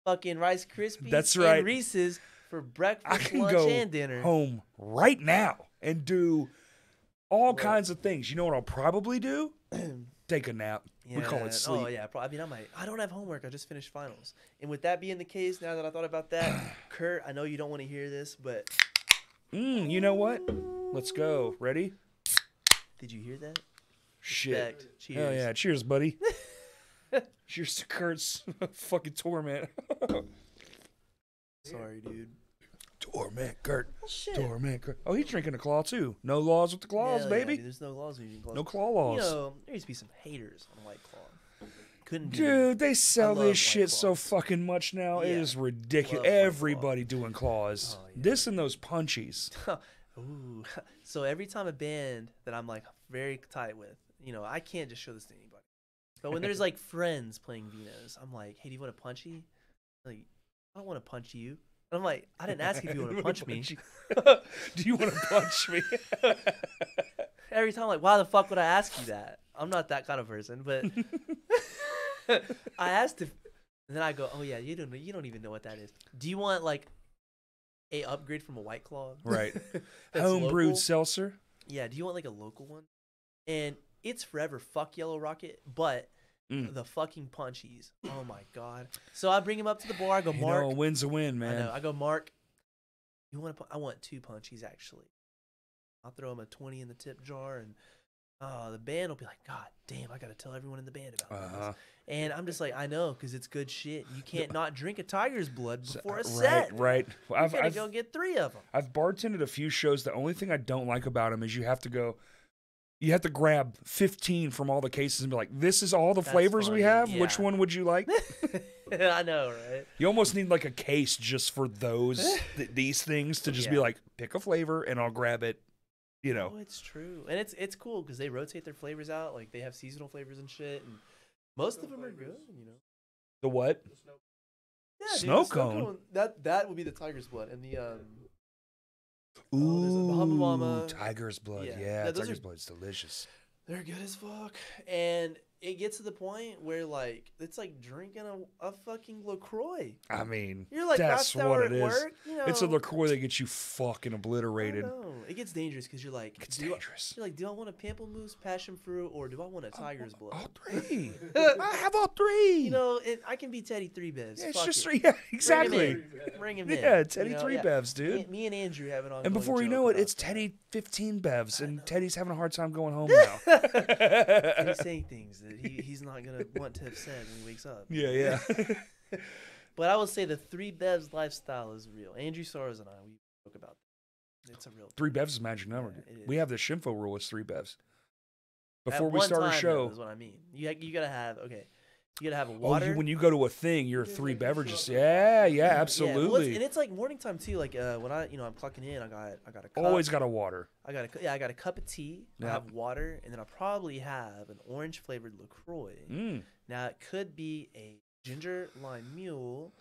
fucking Rice Krispies That's right. and Reese's for breakfast, I can lunch, go and dinner. home right now and do all kinds of things. You know what I'll probably do? Take a nap. We call it sleep. Oh, yeah. I mean, I don't have homework. I just finished finals. And with that being the case, now that I thought about that, Kurt, I know you don't want to hear this, but... you know what? Let's go. Ready? Did you hear that? Shit. Respect. Cheers. Hell yeah. Cheers, buddy. Cheers to Kurt's fucking torment. Sorry, dude. Torment, Kurt. Oh, shit. Torment, Kurt. Oh, he's drinking a claw, too. No laws with the claws, baby. Dude, there's no laws when you claws. No claw laws. You know, there used to be some haters on White Claw. Couldn't do Dude, they sell love this shit White so Claws. fucking much now. It Yeah. is ridiculous. Love White Everybody doing claws. Oh, yeah. This and those punchies. Ooh. So every time a band that I'm like very tight with, I can't just show this to anybody. But when there's like friends playing Venus, I'm like, hey, do you want to punch you? Like, I don't want to punch you. And I'm like, I didn't ask if you want to punch me. Do you want to punch me? Every time, like, why the fuck would I ask you that? I'm not that kind of person, but I asked if, and then I go, oh yeah, you don't even know what that is. Do you want like a upgrade from a White Claw? Right. That's Homebrewed local? seltzer. Yeah. Do you want like a local one? And it's forever fuck Yellow Rocket, but the fucking punchies. Oh my god. So I bring him up to the bar. I go, Mark. A win's a win, man. I know. I go, Mark. You want I want 2 punchies actually. I'll throw him a 20 in the tip jar, and the band will be like, God damn, I gotta tell everyone in the band about this. And I'm just like, I know, because it's good shit. You can't not drink a tiger's blood before a set. Right. You gotta go get 3 of them. I've bartended a few shows. The only thing I don't like about them is you have to go, You have to grab 15 from all the cases and be like, this is all the That's flavors we funny, have? yeah. Which one would you like? I know, right? You almost need like a case just for these things to just be Yeah. like, pick a flavor and I'll grab it, you know. Oh, it's true. And it's cool because they rotate their flavors out. Like, they have seasonal flavors and shit. And most of them are good, you know. The what? Yeah, dude, Snow the cone? That would be the tiger's blood. And the, Ooh, there's a Bahama Mama. tiger's blood. Yeah. Yeah, Yeah, those tiger's are- blood's delicious. They're good as fuck. And it gets to the point where, like, it's like drinking a fucking LaCroix. I mean, You're like, that's rush what hour it at is. work, you know. It's a LaCroix that gets you fucking I obliterated. know. It gets dangerous because you're like, It's do I- dangerous. You're like, do I want a pamplemousse, passion fruit, or do I want a tiger's blood? All three. I have all three. You know, I can be Teddy Three Bevs. Yeah, it's Fuck just it. three. Yeah, exactly. Bring him in. Yeah, Teddy you know? Three Yeah. Bevs, dude. Me and Andrew have an ongoing And before you joke know it, about it's that. Teddy 15 Bevs, I and know. Teddy's having a hard time going home now. And he's saying things that he's not gonna want to have said when he wakes up. Yeah, yeah. But I would say the Three Bevs lifestyle is real. Andrew Soros and I, we spoke about that. It's a real. Three Bevs is a magic number. Yeah, it We is. have the Shinfo rule is three Bevs. At Before we one start a time, show, though, is what I mean. You gotta have You gotta have a oh, water. when you go to a thing, you're three beverages. Yeah, yeah, Yeah, well, absolutely. and it's like morning time too. Like when I'm clocking in, I got a cup. Always got a water. I got a cup of tea. I Yeah. have water, and then I probably have an orange flavored LaCroix. Mm. Now it could be a ginger lime mule,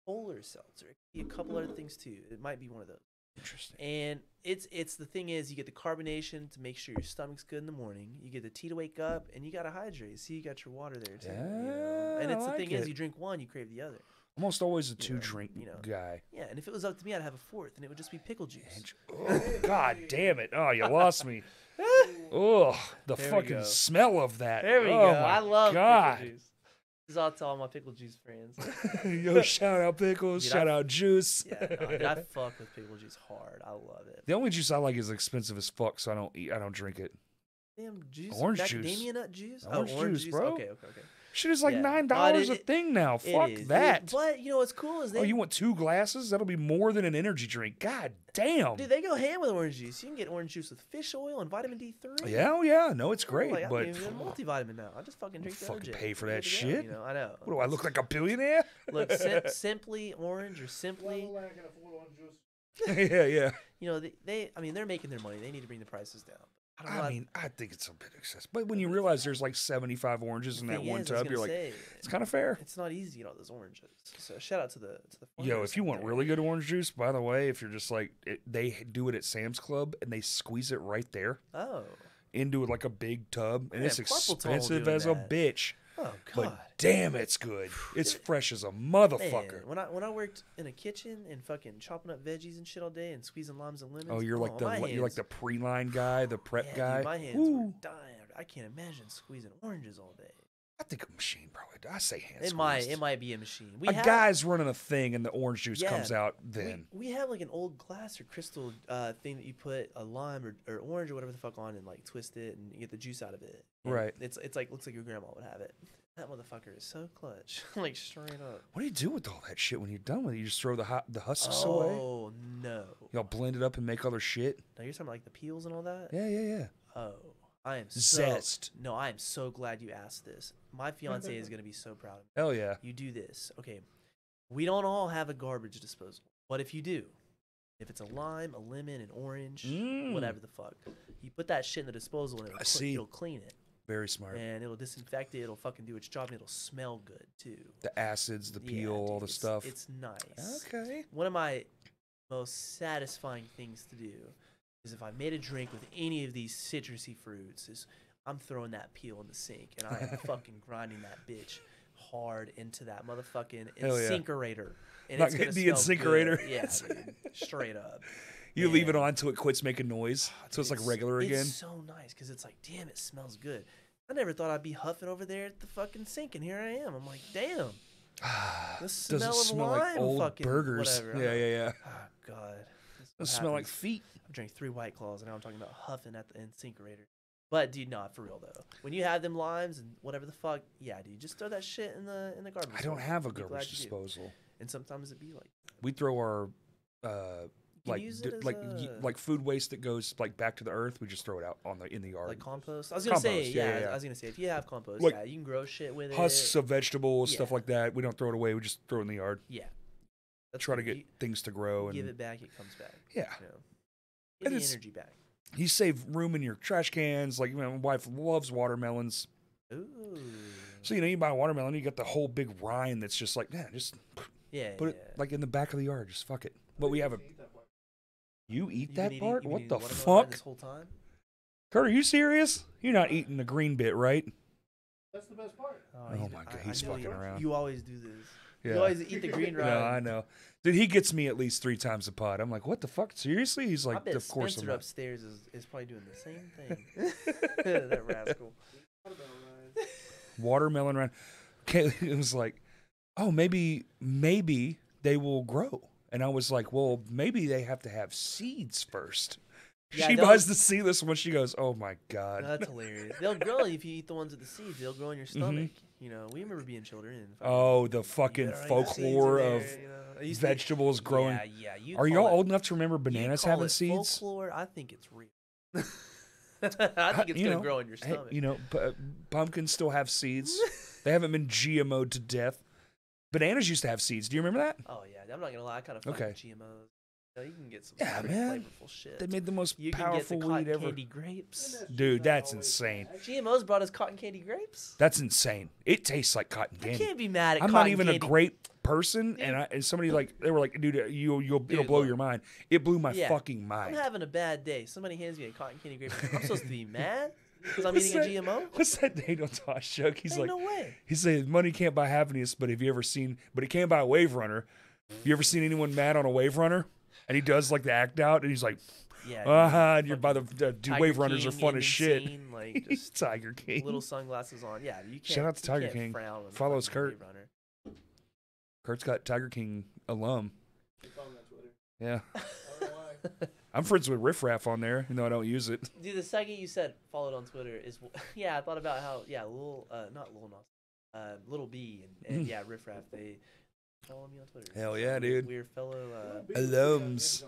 polar seltzer. It could be a couple other things too. It might be one of those. Interesting. And it's the thing is, you get the carbonation to make sure your stomach's good in the morning. You get the tea to wake up, and you gotta hydrate. See, you got your water there too. And Yeah, it's I the thing like is, it. you drink one, you crave the other. Almost always a You know, two-drink you know. guy. Yeah, and if it was up to me, I'd have a fourth, and it would just be pickle juice. Oh, God damn it. Oh, you lost me. Oh, the There we fucking go. smell of that. There we oh go. My I love God. pickle juice. This is all to all my pickle juice friends. Yo, shout out pickles, Dude, shout out juice. Yeah, no, dude, I fuck with pickle juice hard. I love it. The only juice I like is expensive as fuck, so I don't drink it. Damn juice. Orange macadamia juice. nut juice. Orange Orange juice, bro. Okay. Shit is like Yeah. $9 a it- thing now. It Fuck is. that. But you know what's cool is Oh, you want 2 glasses? That'll be more than an energy drink. God damn. dude, they go ham with orange juice. You can get orange juice with fish oil and vitamin D3. Yeah, oh yeah. No, it's great, Like, but I'm even a multivitamin now. I just fucking drink the fucking OJ. pay for We're that good to go, shit? You know, I know. what do I look like, a billionaire? Look, simply orange or simply. Yeah, yeah. You know, they're making their money. They need to bring the prices down. I don't know. I mean, I think it's a bit excessive. But when you realize there's like 75 oranges in that one tub, you're like, it's kind of fair. It's not easy to get all those oranges. So shout out to the Yo, farmers if you out want there. really good orange juice, by the way, if you're just like, they do it at Sam's Club and they squeeze it right there Oh. into like a big tub, and Yeah, it's Purple Tunnel expensive doing as a that. bitch. Oh But God. damn, it's good. It's fresh as a Man, motherfucker. when I worked in a kitchen and fucking chopping up veggies and shit all day and squeezing limes and lemons. Oh, you're like my you're like hands- the pre-line guy, the prep yeah, guy. Dude, my hands Woo. were dying. I can't imagine squeezing oranges all day. I think a machine probably. I say hand It might be a machine. A guy's running a thing and the orange juice Yeah, comes out then. we have like an old glass or crystal thing that you put a lime or orange or whatever the fuck on and like twist it and you get the juice out of it. And Right. It's like looks like your grandma would have it. That motherfucker is so clutch, like straight up. What do you do with all that shit when you're done with it? You just throw the husks away? Oh no! Y'all blend it up and make other shit? Now you're talking about like the peels and all that. Yeah, yeah, yeah. Oh, I am Zest. No, I am so glad you asked this. My fiance is gonna be so proud of me. Hell yeah. You do this, okay? We don't all have a garbage disposal. What if you do? If it's a lime, a lemon, an orange, whatever the fuck, you put that shit in the disposal and it'll clean it. Very smart. And it'll disinfect it. It'll fucking do its job, and it'll smell good too. The acids, the Yeah, peel, all dude, the stuff. It's nice. Okay. One of my most satisfying things to do is if I made a drink with any of these citrusy fruits, is I'm throwing that peel in the sink and I am fucking grinding that bitch hard into that motherfucking Hell yeah. incinerator. And Not it's gonna the smell incinerator. good. Yeah, dude, straight up. You leave it Yeah. on until it quits making noise, so it's like regular again. It's so nice because it's like, damn, it smells good. I never thought I'd be huffing over there at the fucking sink, and here I am. I'm like, damn. The smell Doesn't of smell lime like old fucking burgers. whatever. Yeah, yeah, yeah. Oh, God. Doesn't smell like feet. I drank 3 White Claws, and now I'm talking about huffing at the incinerator. But, dude, not for real, though. When you have them limes and whatever the fuck, yeah, dude, just throw that shit in the garbage. I don't can. have a Be glad garbage you do. disposal. And sometimes it be like, We throw our You can like use it as like food waste that goes like back to the earth. We just throw it out in the yard. like compost. I was gonna say, Compost, yeah, yeah. I was gonna say if you have compost, Like, yeah, you can grow shit with husks it. of vegetables, stuff Yeah. like that. We don't throw it away. We just throw it in the yard. Yeah, that's Try to good. get things to grow and Give it back, it comes back. yeah. You know? Get And the it's- energy back. You save room in your trash cans. Like, my wife loves watermelons. Ooh. So, you buy a watermelon, you got the whole big rind that's just like, just Yeah. put it like in the back of the yard. Just fuck it. But we have a. You eat that part? What the fuck? This whole time? Kurt, are you serious? You're not eating the green bit, right? That's the best part. Oh my God, he's fucking around. You always do this. Yeah. You always eat the green rind. No, I know. Dude, he gets me at least 3 times a pod. I'm like, what the fuck? Seriously? He's I like, bet of course I'm Spencer not. upstairs is probably doing the same thing. That rascal. Watermelon rind. It was like, oh, maybe they will grow. And I was like, well, maybe they have to have seeds first. Yeah, She buys the seedless one. She goes, oh my God. That's hilarious. They'll grow if you eat the ones with the seeds. They'll grow in your stomach. We remember being children. And Oh, the fucking folklore of vegetables growing. Yeah. Are y'all old enough to remember bananas having seeds? Folklore? I think it's real. I think it's gonna grow in your stomach. Pumpkins still have seeds. They haven't been GMO'd to death. Bananas used to have seeds. Do you remember that? Oh yeah, I'm not gonna lie. I kind of fuck with GMOs. You can get some pretty flavorful shit. They made the most you powerful can get the weed cotton ever. candy grapes. Dude, that's insane. GMOs brought us cotton candy grapes. That's insane. It tastes like cotton I candy. can't be mad at I'm cotton not even candy. a grape person, and somebody they were like, dude, it'll blow your mind. It blew my fucking mind. I'm having a bad day. Somebody hands me a cotton candy grape. I'm supposed to be mad because I'm eating a GMO. What's that Daniel Tosh joke? He's Ain't like, no way. He said, money can't buy happiness, but have you ever seen? But it can buy a wave runner. You ever seen anyone mad on a wave runner? And he does like the act out, and he's like, and you're by the dude. Wave runners are fun as shit. Like He's Tiger King. Little sunglasses on. Yeah, you can't. Shout out to Tiger King. Follows Kurt. Kurt's got Tiger King alum. Yeah. I'm friends with Riff Raff on there, even though I don't use it. Dude, the second you said followed on Twitter is I thought about how Little B and Riff Raff, they follow me on Twitter. Hell yeah, dude. We're fellow alums.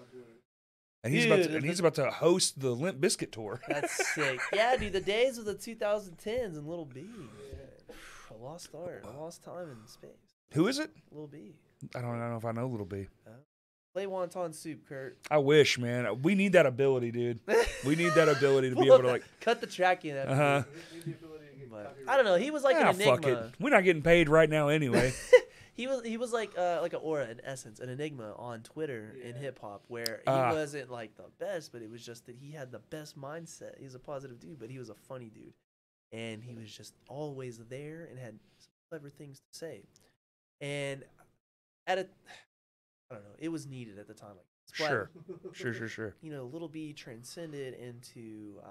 And he's about to host the Limp Bizkit tour. That's sick. Yeah, dude, the days of the 2010s and Little B. A lost art, a lost time in space. Who is it? Little B. I don't know if I know Little B. Play wonton soup, Kurt. I wish, man. We need that ability, dude. We need that ability to be able to like cut the track in. But I don't know. He was like an enigma. Fuck it. We're not getting paid right now anyway. He was like an aura, in essence, an enigma on Twitter in hip hop, where he wasn't like the best, but it was just that he had the best mindset. He's a positive dude, but he was a funny dude, and he was just always there and had some clever things to say. And I don't know, it was needed at the time. Sure. Little B transcended into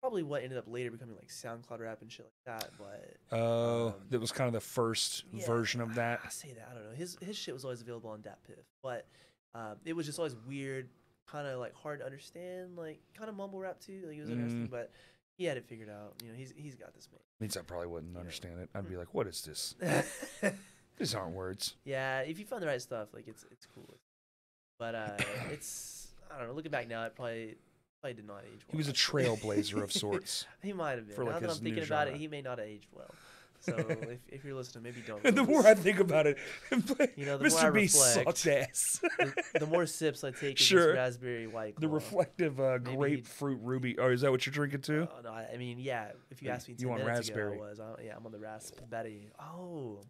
probably what ended up later becoming like SoundCloud rap and shit like that. But that was kind of the first version of that. I say that, I don't know. His shit was always available on DatPiff, but it was just always weird, kind of like hard to understand, like kind of mumble rap too. Like it was interesting, but he had it figured out. He's got this, man. Means I probably wouldn't understand it. I'd be like, what is this? These aren't words. Yeah, if you find the right stuff, like it's cool. But it's, I don't know. Looking back now, it probably did not age well. He was a trailblazer of sorts. He might have been. For, like, now that I'm thinking about it, he may not have aged well. So if you're listening, maybe don't. And the more I think about it, the Mr. more I B reflect, sucked ass. the more sips I take of this raspberry white claw. The reflective grapefruit ruby. Oh, is that what you're drinking too? No, I mean, yeah. If you asked me 10 minutes raspberry. ago, I'm on the raspberry. Oh,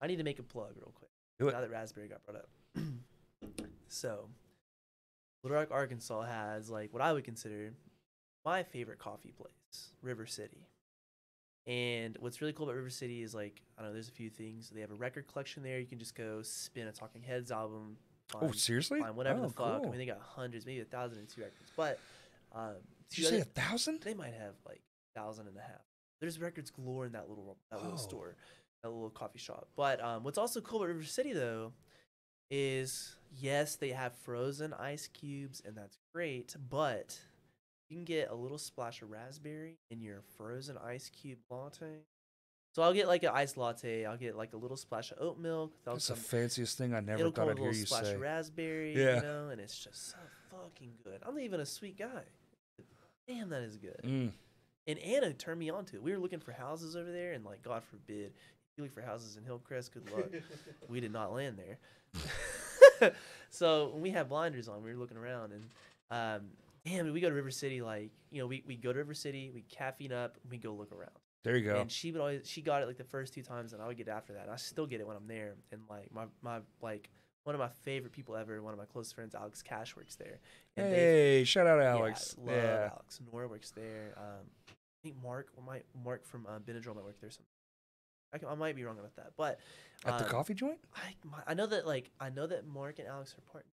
I need to make a plug real quick. Do it. Now that raspberry got brought up. So, Little Rock, Arkansas has like what I would consider my favorite coffee place, River City. And what's really cool about River City is like, I don't know, there's a few things. They have a record collection there. You can just go spin a Talking Heads album. Seriously? Find whatever the fuck. Cool. I mean, they got hundreds, maybe 1,002 records. But did you say 1,000? They might have like 1,500. There's records galore in that little store, that little coffee shop. But what's also cool about River City though is yes, they have frozen ice cubes, and that's great. But you can get a little splash of raspberry in your frozen ice cube latte. So I'll get like an iced latte. I'll get like a little splash of oat milk. That's the fanciest thing I never it'll thought come I'd with a hear little you splash say. of raspberry, Yeah. you know, and it's just so fucking good. I'm not even a sweet guy. Damn, that is good. And Anna turned me on to it. We were looking for houses over there, and like, God forbid, if you look for houses in Hillcrest, good luck. We did not land there. So when we had blinders on, we were looking around, and damn, we go to River City. Like, you know, we go to River City, we caffeine up, and we go look around. There you go. And she got it like the first 2 times, and I would get it after that. And I still get it when I'm there. And like my like one of my favorite people ever, one of my close friends, Alex Cash, works there. And hey, shout out Alex. Yeah, love Alex. Nora works there. I think Mark from Benadryl might work there. I might be wrong about that, but at the coffee joint, I know that Mark and Alex are partners.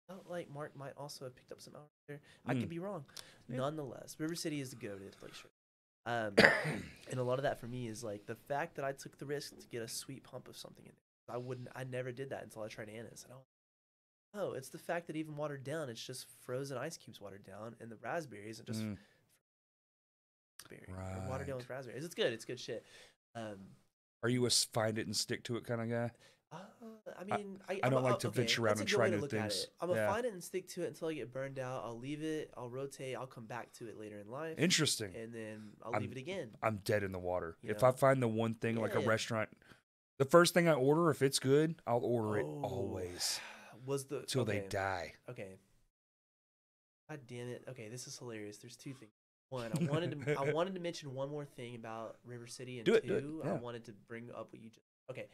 I felt like Mark might also have picked up some hours there. I could be wrong. Yeah. Nonetheless, River City is the go-to place. And a lot of that for me is like the fact that I took the risk to get a sweet pump of something in it. I never did that until I tried Anna's. And oh, it's the fact that even watered down, it's just frozen ice cubes watered down, and the raspberries and just watered down with raspberries. It's good. It's good shit. Are you a find it and stick to it kind of guy? I mean, I don't like to venture around and try new things. I'm gonna find it and stick to it until I get burned out. I'll leave it. I'll rotate. I'll come back to it later in life. Interesting. And then I'll leave it again. I'm dead in the water. You if know? I find the one thing like a restaurant, the first thing I order, if it's good, I'll order it always. Till they die. Okay. God damn it. Okay, this is hilarious. There's 2 things. One, I wanted to mention one more thing about River City, and 2, I wanted to bring up what you just. Okay.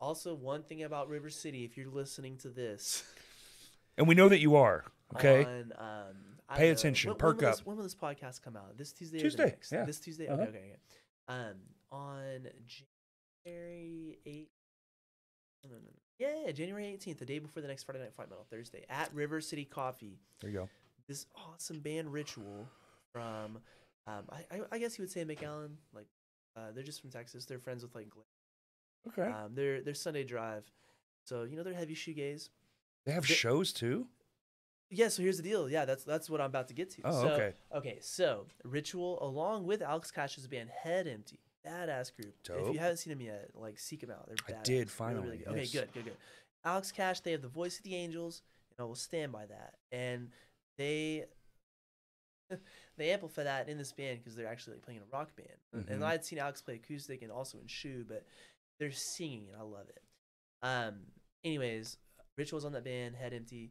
Also, one thing about River City, if you're listening to this, and we know that you are, okay? Pay attention. Perk up. When will this podcast come out? This Tuesday. Tuesday. Or the next? Yeah. This Tuesday. Okay. On January 8th. No. Yeah, January 18th, the day before the next Friday Night Fight Metal, Thursday, at River City Coffee. There you go. This awesome band Ritual from, I guess you would say McAllen. Like, they're just from Texas. They're friends with like. Okay. They're Sunday Drive, so you know they're heavy shoegaze. They have shows too. Yeah. So here's the deal. Yeah, that's what I'm about to get to. Oh, okay. Okay. So Ritual, along with Alex Cash's band Head Empty, badass group. Dope. If you haven't seen them yet, like seek them out. They're badass. I did finally. Really good. Okay, good. Alex Cash, they have the voice of the angels, and I will stand by that. And they amplify that in this band because they're actually like playing a rock band. And I'd seen Alex play acoustic and also in shoe, but they're singing and I love it. Anyways, Ritual's on that band, Head Empty.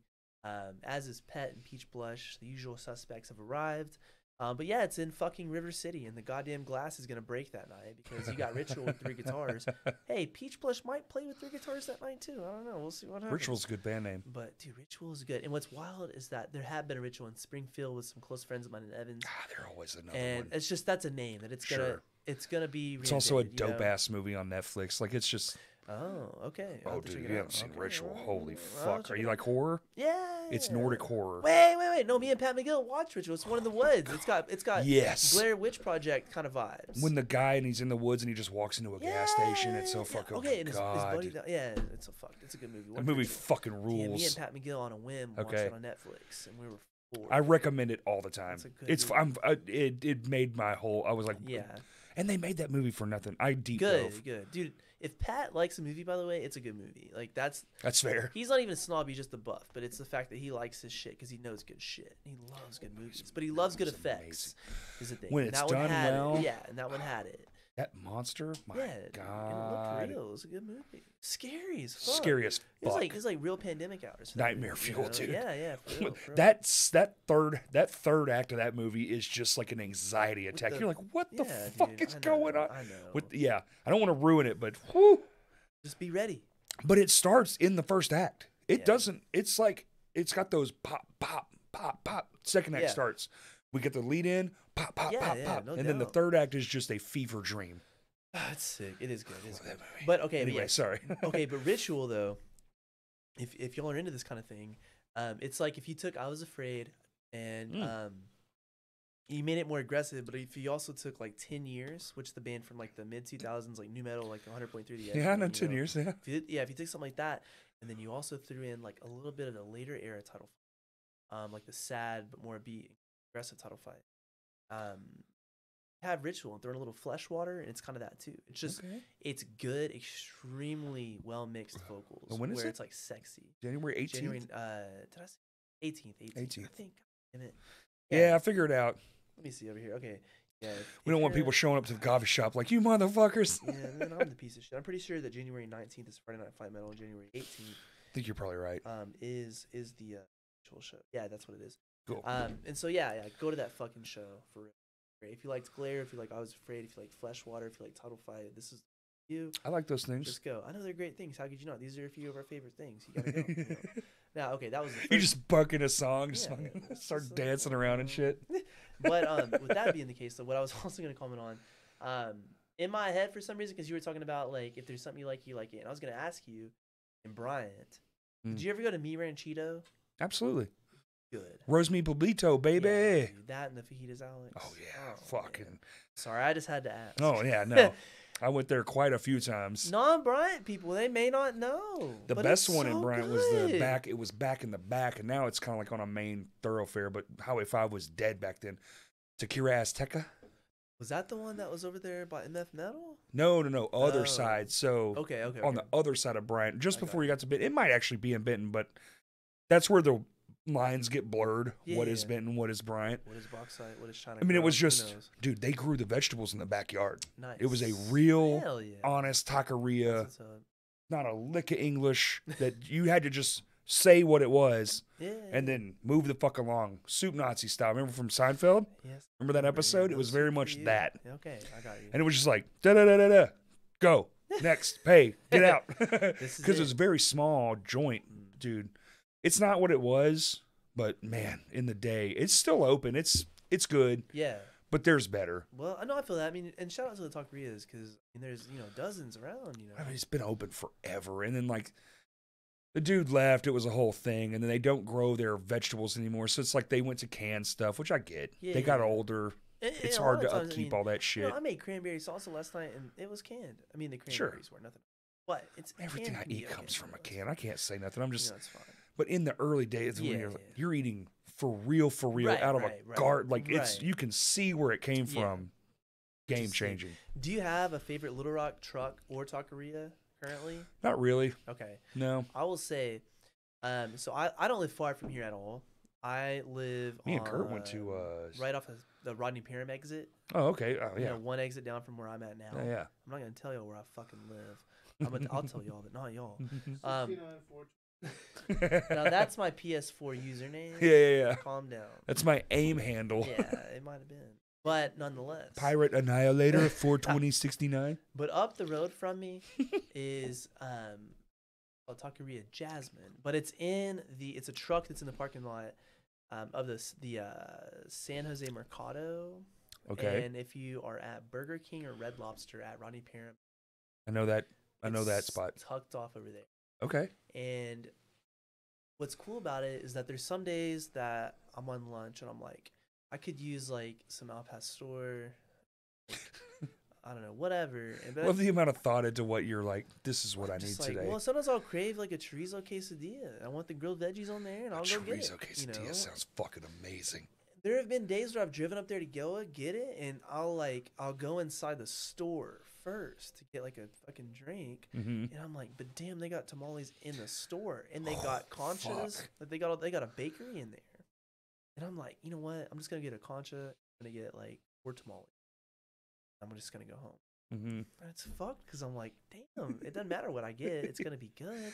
As is Pett and Peach Blush. The usual suspects have arrived. But yeah, it's in fucking River City, and the goddamn glass is gonna break that night because you got Ritual with 3 guitars. Hey, Peach Blush might play with 3 guitars that night too. I don't know. We'll see what happens. Ritual's a good band name. But dude, Ritual is good. And what's wild is that there have been a Ritual in Springfield with some close friends of mine in Evans. They're always another and one. it's just that's a name that it's gonna be. It's also a dope ass movie on Netflix. Like it's just. Oh, okay. Oh, dude, you haven't seen Ritual. Holy fuck. Are you like horror? Yeah. It's Nordic horror. Wait. No, me and Pat McGill watched Ritual. It's one in the woods. It's got yes. Blair Witch Project kind of vibes. When the guy and he's in the woods and he just walks into a gas station, it's so fucking okay. God. It's a good movie. That movie fucking rules. Yeah, me and Pat McGill on a whim watched it on Netflix, and we were floored. I recommend it all the time. It's it made my whole. I was like, yeah. And they made that movie for nothing. I deep dove. Good, dude. If Pat likes a movie, by the way, it's a good movie. Like that's fair. He's not even a snob; he's just a buff. But it's the fact that he likes his shit because he knows good shit. He loves good movies, but he loves good effects. Is the thing. When it's done well, and that one had it. That monster, my God! And it looked real. It was a good movie. Scary as fuck. Scary as fuck. It was like real pandemic hours. Nightmare fuel, dude. Yeah. For real. That third act of that movie is just like an anxiety attack. You're like, what the fuck is going on? I know. I don't want to ruin it, but whew. Just be ready. But it starts in the first act. It doesn't. It's like it's got those pop, pop, pop, pop. Second act starts. We get the lead in, pop, pop, pop, pop, and then the third act is just a fever dream. It's sick. It is good. It is good. But okay, anyway, sorry. Okay, but Ritual though, if y'all are into this kind of thing, it's like if you took I Was Afraid and you made it more aggressive, but if you also took like 10 Years, which the band from like the mid 2000s, like new metal, like 100.3 the edge. Yeah, I know 10 Years. Yeah. If you took something like that, and then you also threw in like a little bit of the later era title, like the sad but more beat aggressive title fight. have Ritual and throw in a little flesh water, and it's kind of that too. It's just it's good, extremely well mixed vocals. And when is where it? it's like sexy. January 18th. January did I say 18th? 18th. I think. Damn it. Yeah, I figured it out. Let me see over here. Okay. Yeah. We don't want people showing up to the coffee shop like, you motherfuckers. Yeah, man, I'm the piece of shit. I'm pretty sure that January 19th is Friday Night Fight Metal, and January 18th I think you're probably right. is the Ritual show. Yeah, that's what it is. Cool. And so yeah, go to that fucking show for real. If you liked Glare, if you like I Was Afraid, if you like Fleshwater, if you like Title Fight, this is you. I like those things. Just go. I know they're great things. How could you not? These are a few of our favorite things. You gotta go. You know? Now, okay, that was the first. You just bucking a song, just Yeah, start dancing around and shit. But with that being the case, so what I was also gonna comment on, in my head for some reason, because you were talking about like if there's something you like it, and I was gonna ask you, and Bryant, did you ever go to Mi Ranchito? Absolutely. Good. Rose Mi Pueblito, baby. Yeah, dude, that and the fajitas, Alex. Oh yeah, fucking. Man. Sorry, I just had to ask. Oh yeah, no. I went there quite a few times. Non-Bryant people, they may not know. The best one in Bryant was the back. It was back in the back, and now it's kind of like on a main thoroughfare. But Highway 5 was dead back then. Tequila Azteca. Was that the one that was over there by MF Metal? No. Other side. So okay. On the other side of Bryant, just before you got to Benton. It might actually be in Benton, but that's where the lines get blurred. What is Benton? What is Bryant? What is Bauxite? What is China? I mean, it was just, dude, they grew the vegetables in the backyard. Nice. It was a real, honest taqueria. Not a lick of English. That you had to just say what it was and then move the fuck along. Soup Nazi style. Remember from Seinfeld? Yes. Remember that episode? It was very much that. Okay, I got you. And it was just like, da-da-da-da-da. Go. Next. Pay. Get out. Because it was a very small joint, dude. It's not what it was, but man, in the day, it's still open. It's good. Yeah. But there's better. Well, I know I feel that. I mean, and shout out to the taquerias because there's dozens around. I mean, it's been open forever, and then like the dude left. It was a whole thing, and then they don't grow their vegetables anymore. So it's like they went to canned stuff, which I get. Yeah, they got older. It's hard to upkeep all that shit. I made cranberry salsa last night, and it was canned. I mean, the cranberries were nothing. But it's everything I eat comes from a can. I can't say nothing. I'm just. That's fine. But in the early days, when you're eating for real, out of a garden, like it's you can see where it came from. Game changing. Do you have a favorite Little Rock truck or taqueria currently? Not really. Okay. No. I will say, so I don't live far from here at all. I live. Me and Kurt went to right off of the Rodney Parham exit. Oh, okay. Oh, yeah. One exit down from where I'm at now. Yeah. I'm not gonna tell y'all where I fucking live. I'll tell y'all, but not y'all. Now that's my PS4 username. Yeah. Calm down. That's my AIM handle. Yeah, it might have been, but nonetheless. Pirate Annihilator 42069. But up the road from me is Taqueria Jasmine, but it's a truck that's in the parking lot of the San Jose Mercado. Okay. And if you are at Burger King or Red Lobster at Rodney Parham, I know that spot. Tucked off over there. Okay. And what's cool about it is that there's some days that I'm on lunch and I'm like, I could use like some Al Pastor, I don't know, whatever. And love the amount of thought into what you're like, this is what I need today. Well, sometimes I'll crave like a chorizo quesadilla. I want the grilled veggies on there and I'll go get it. Chorizo quesadilla sounds fucking amazing. There have been days where I've driven up there to get it, and I'll go inside the store first to get like a fucking drink, and I'm like, but damn, they got tamales in the store, and they got conchas, like they got a bakery in there, and I'm like, you know what? I'm just gonna get a concha, I'm gonna get like 4 tamales. I'm just gonna go home. And it's fucked because I'm like, damn, it doesn't matter what I get, it's gonna be good.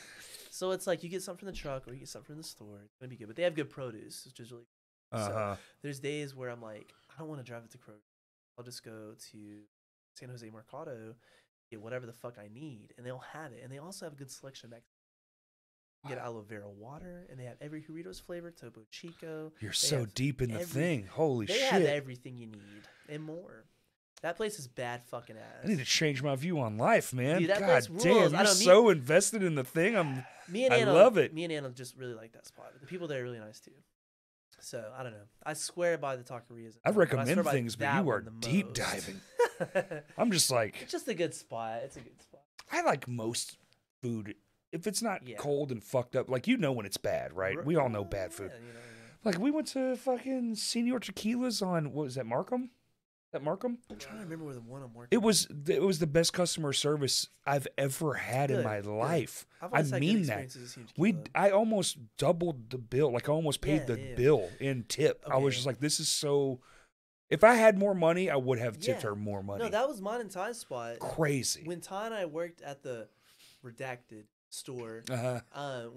So it's like you get something from the truck or you get something from the store, it's gonna be good. But they have good produce, which is really. So there's days where I'm like, I don't want to drive it to Kroger. I'll just go to San Jose Mercado, get whatever the fuck I need, and they'll have it. And they also have a good selection of get aloe vera water, and they have every Doritos flavor, Topo Chico. You're so deep in the thing. Holy shit. They have everything you need and more. That place is bad fucking ass. I need to change my view on life, man. Dude, that God place damn, rules. you're so invested in the thing. I love it. Me and Anna just really like that spot. The people there are really nice too. So, I don't know. I swear by the taquerias. I recommend things, but you are deep diving. I'm just like... It's just a good spot. It's a good spot. I like most food. If it's not cold and fucked up, like, when it's bad, right? We all know bad food. Like, we went to fucking Senor Tequila's on, what was that, Markham? That Markham? I'm trying to remember where the one I'm working. It was the best customer service I've ever had in my life. I mean that. I almost doubled the bill. Like I almost paid the bill in tip. Okay. I was just like, this is so. If I had more money, I would have tipped her more money. No, that was mine and Ty's spot. Crazy. When Ty and I worked at the Redacted store,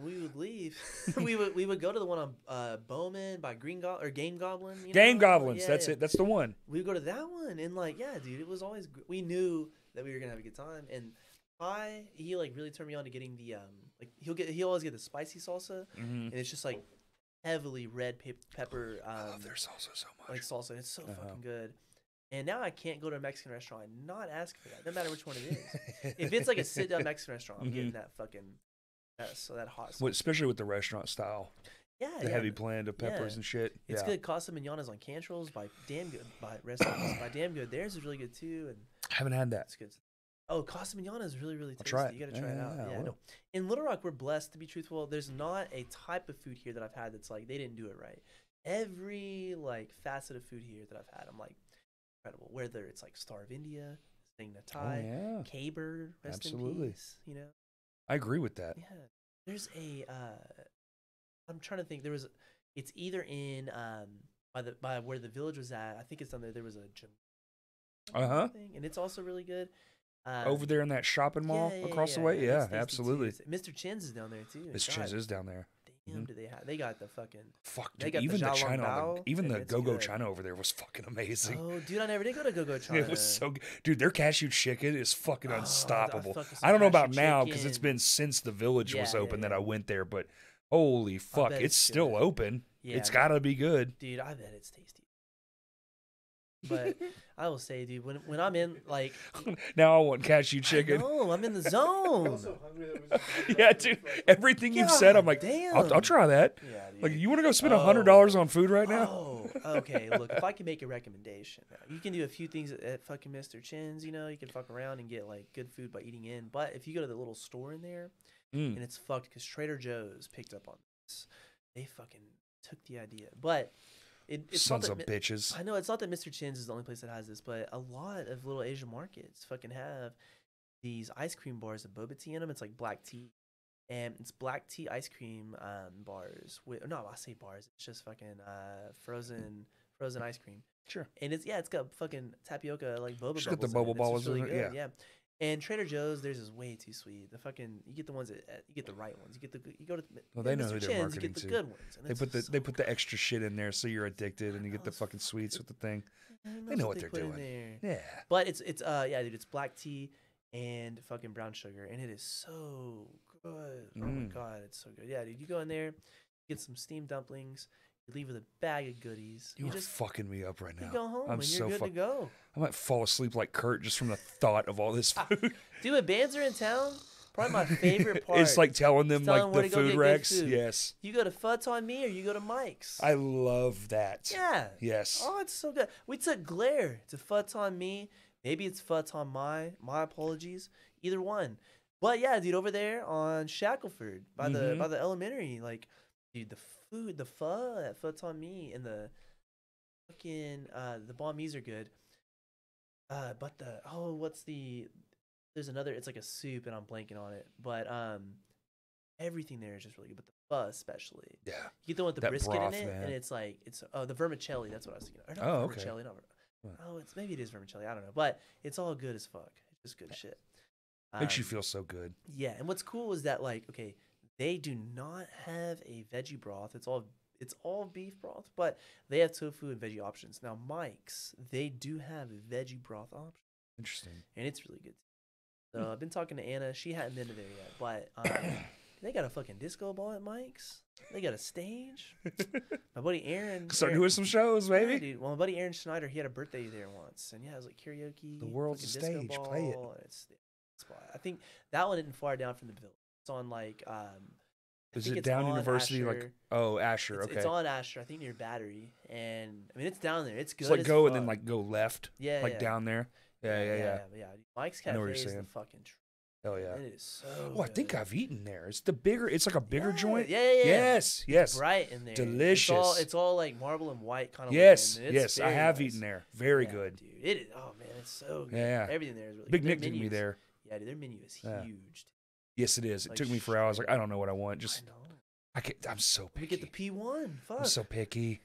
we would leave. we would go to the one on Bowman by Game Goblin. Game Goblins, that's it. That's the one. We would go to that one, and like, yeah, dude, it was always. We knew that we were gonna have a good time, and he like really turned me on to getting the like he'll always get the spicy salsa, and it's just like heavily red pepper. I love their salsa so much. Like salsa, it's so fucking good. And now I can't go to a Mexican restaurant and not ask for that, no matter which one it is. If it's like a sit-down Mexican restaurant, I'm getting that fucking that hot sauce. Well, especially with the restaurant style. Yeah, the heavy blend of peppers and shit. It's good. Casa Mignona's on Cantrell's by Damn Good. By restaurants by Damn Good. Theirs is really good too. And I haven't had that. It's good. Oh, Casa Mignona is really, really tasty. I'll try it. You gotta try it out. Yeah, no. In Little Rock, we're blessed, to be truthful. There's not a type of food here that I've had that's like they didn't do it right. Every like facet of food here that I've had, I'm like incredible. Whether it's like Star of India, Sing Natai, K-Bird, rest in peace. You know. I agree with that. Yeah. There's a I'm trying to think. It's either in by where the village was at. I think it's on there. There was a gym. Thing, and it's also really good. Over there in that shopping mall across the way. Yeah, absolutely. Mr. Chin's is down there too. Mr. Chin's is down there. Damn, do they have? They got the fucking. Fuck, dude. Even the China, even the Go-Go China over there was fucking amazing. Oh, dude, I never did go to Go-Go China. It was so good. Dude, their cashew chicken is fucking unstoppable. I don't know about now because it's been since the village was open that I went there, but holy fuck, it's still open. Yeah, it's gotta be good. Dude, I bet it's tasty. But I will say, dude, when I'm in like now I want cashew chicken. No, I'm in the zone. Yeah, dude. Everything you've said, I'm like, damn. I'll try that. Yeah, like, you want to go spend $100 on food right now? Oh, okay. Look, if I can make a recommendation, you can do a few things at fucking Mr. Chin's. You know, you can fuck around and get like good food by eating in. But if you go to the little store in there, and it's fucked because Trader Joe's picked up on this, they fucking took the idea, but. It's sons of bitches. I know it's not that Mr. Chin's is the only place that has this, but a lot of little Asian markets fucking have these ice cream bars with boba tea in them. It's like black tea, and it's black tea ice cream bars. I say bars. It's just fucking frozen ice cream. Sure. And it's got fucking tapioca like boba. Just got the boba balls really in it. Yeah. And Trader Joe's, theirs is way too sweet. The fucking you get the ones that you get the right ones. You go to they know who they're marketing you get the to. good ones. They put the extra shit in there so you're addicted and you get the fucking sweets with the thing. They know what they're doing. Yeah. But it's dude, it's black tea and fucking brown sugar, and it is so good. Oh my god, it's so good. Yeah, dude, you go in there, get some steamed dumplings. You leave with a bag of goodies. You are just fucking me up right now. You go home and you're good to go. I might fall asleep like Kurt just from the thought of all this food. Dude, when bands are in town, probably my favorite part. It's like telling them like the food racks. Yes. You go to Futz on Me or you go to Mike's. I love that. Yeah. Yes. Oh, it's so good. We took Glare to Futz on Me. Maybe it's Futz on My apologies. Either one. But yeah, dude, over there on Shackleford by the elementary, like, dude, the pho at Futz on Me and the fucking the banh mi's are good. But there's another, it's like a soup and I'm blanking on it. But everything there is just really good. But the pho especially. Yeah. You get the one with the brisket broth, in it, man. and it's like the vermicelli, that's what I was thinking. Or not vermicelli, maybe it is vermicelli, I don't know. But it's all good as fuck. It's just good shit. Makes you feel so good. Yeah, and what's cool is that like, okay, they do not have a veggie broth. It's all beef broth, but they have tofu and veggie options. Now, Mike's, they do have a veggie broth option. Interesting. And it's really good. So I've been talking to Anna. She hadn't been to there yet, but they got a fucking disco ball at Mike's. They got a stage. My buddy Aaron. Start doing some shows, baby. Yeah, dude. Well, my buddy Aaron Schneider, he had a birthday there once. And yeah, it was like karaoke. The world's a stage. Ball, play it. I think that one isn't far down from the village. It's on like is it down University? Asher. Like Asher? Okay. It's on Asher, I think near Battery, and I mean it's down there. It's good. It's like go and then like go left. Yeah. Like down there. Yeah. Mike's Cafe is the fucking truth. Hell yeah. It is so Oh, I think I've eaten there. It's it's like a bigger joint. Yeah. Yes. It's bright in there. Delicious. It's all like marble and white kind of. Yes. Looking. Yes. I have nice. eaten there. Very good. Dude. It is. Oh man, it's so good. Yeah. Everything there is really Big good. Nick took me there. Yeah, dude, their menu is huge. Yes, it is. It Like, took me for hours. Like, I don't know what I want. Just, I know. I'm so picky. We get the P1. Fuck. I'm so picky.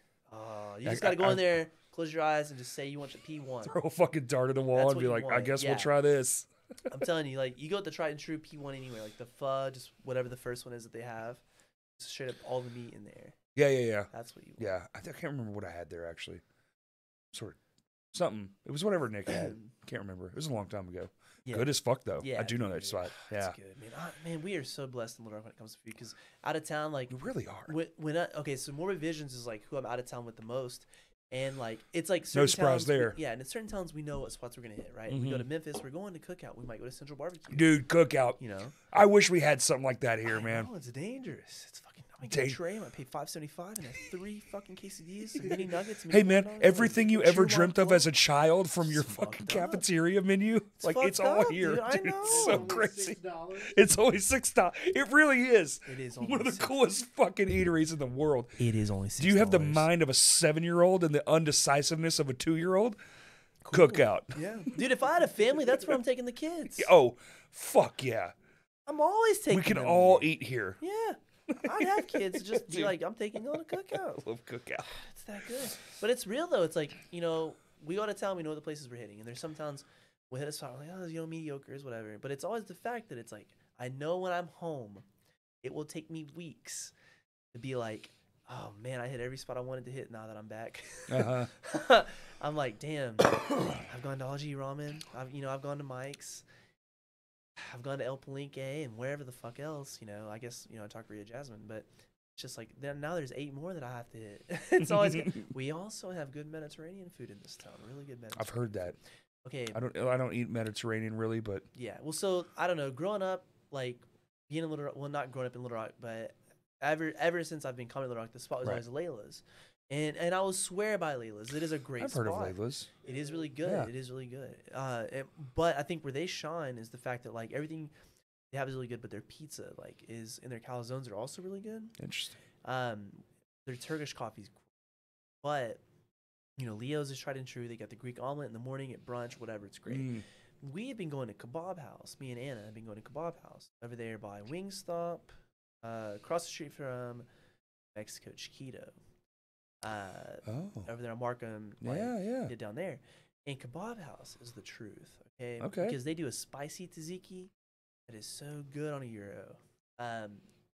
You just got to go in there, close your eyes, and just say you want the P1. Throw a fucking dart at the wall That's and what be you like, I want. guess Yeah. we'll try this. I'm telling you, like, you go with the tried and true P1 anywhere, like the pho, just whatever the first one is that they have. Just straight up all the meat in there. Yeah. That's what you want. Yeah. I can't remember what I had there, actually. Sort of something. It was whatever Nick had. Can't remember. It was a long time ago. Yeah. Good as fuck, though. Yeah, I do know dude. that spot. Yeah. That's good, man. Man, we are so blessed in Little Rock when it comes to food, because out of town, like, You really are. okay, so Morbid Visionz is like who I'm out of town with the most, and like it's like No certain surprise towns, there. Yeah, and in certain towns we know what spots we're gonna hit, right? We go to Memphis, we're going to Cookout, we might go to Central Barbecue. Dude, Cookout. You know, I wish we had something like that here, man. Oh, it's dangerous. It's fucking. I might get a tray. I might pay $5.75 and have 3 fucking quesadillas, some mini nuggets. Hey, man, $1, everything you ever dreamt of Chumac as a child from your It's fucking fucked up. cafeteria menu, like it's fucked all up, here, dude. I dude. It's so know. crazy. $6. It's only $6. It really is. It is One of only the coolest fucking eateries in the world. It is only $6. Do you have the mind of a 7-year-old and the undecisiveness of a 2-year-old? Cookout. Yeah, dude. If I had a family, that's where I'm taking the kids. Oh, fuck yeah. I'm always taking. We can them all there. eat here. Yeah. I'd have kids just be Dude. like, I'm taking you on a Cookout. I love Cookout. It's that good. But it's real though. It's like, you know, we go to town, we know the places we're hitting, and there's some towns we'll hit a spot, we're like, oh, you know, mediocres, whatever. But it's always the fact that it's like, I know when I'm home, it will take me weeks to be like, oh man, I hit every spot I wanted to hit now that I'm back. Uh-huh. I'm like, damn, I've gone to Aji Ramen. I've gone to Mike's. I've gone to El Palenque and wherever the fuck else, I guess, Taqueria Jasmine, but it's just like now there's 8 more that I have to hit. It's always good. We also have good Mediterranean food in this town, really good Mediterranean. I've heard that. Okay. I don't eat Mediterranean really, but Yeah. Well, so I don't know, growing up, like being in Little Rock, well, not growing up in Little Rock, but ever since I've been coming to Little Rock, the spot was Right. always Layla's. And I will swear by Layla's. It is a great I've spot. heard of Layla's. It is really good. Yeah. It is really good. But I think where they shine is the fact that like everything they have is really good, but their pizza like is and their calzones are also really good. Interesting. Their Turkish coffee's cool. But Leo's is tried and true. They got the Greek omelet in the morning at brunch, whatever. It's great. We have been going to Kebab House. Me and Anna have been going to Kebab House over there by Wingstop, across the street from Mexico Chiquito. Over there on Markham, Yeah. down there. And Kebab House is the truth, okay? Okay. Because they do a spicy tzatziki that is so good on a gyro.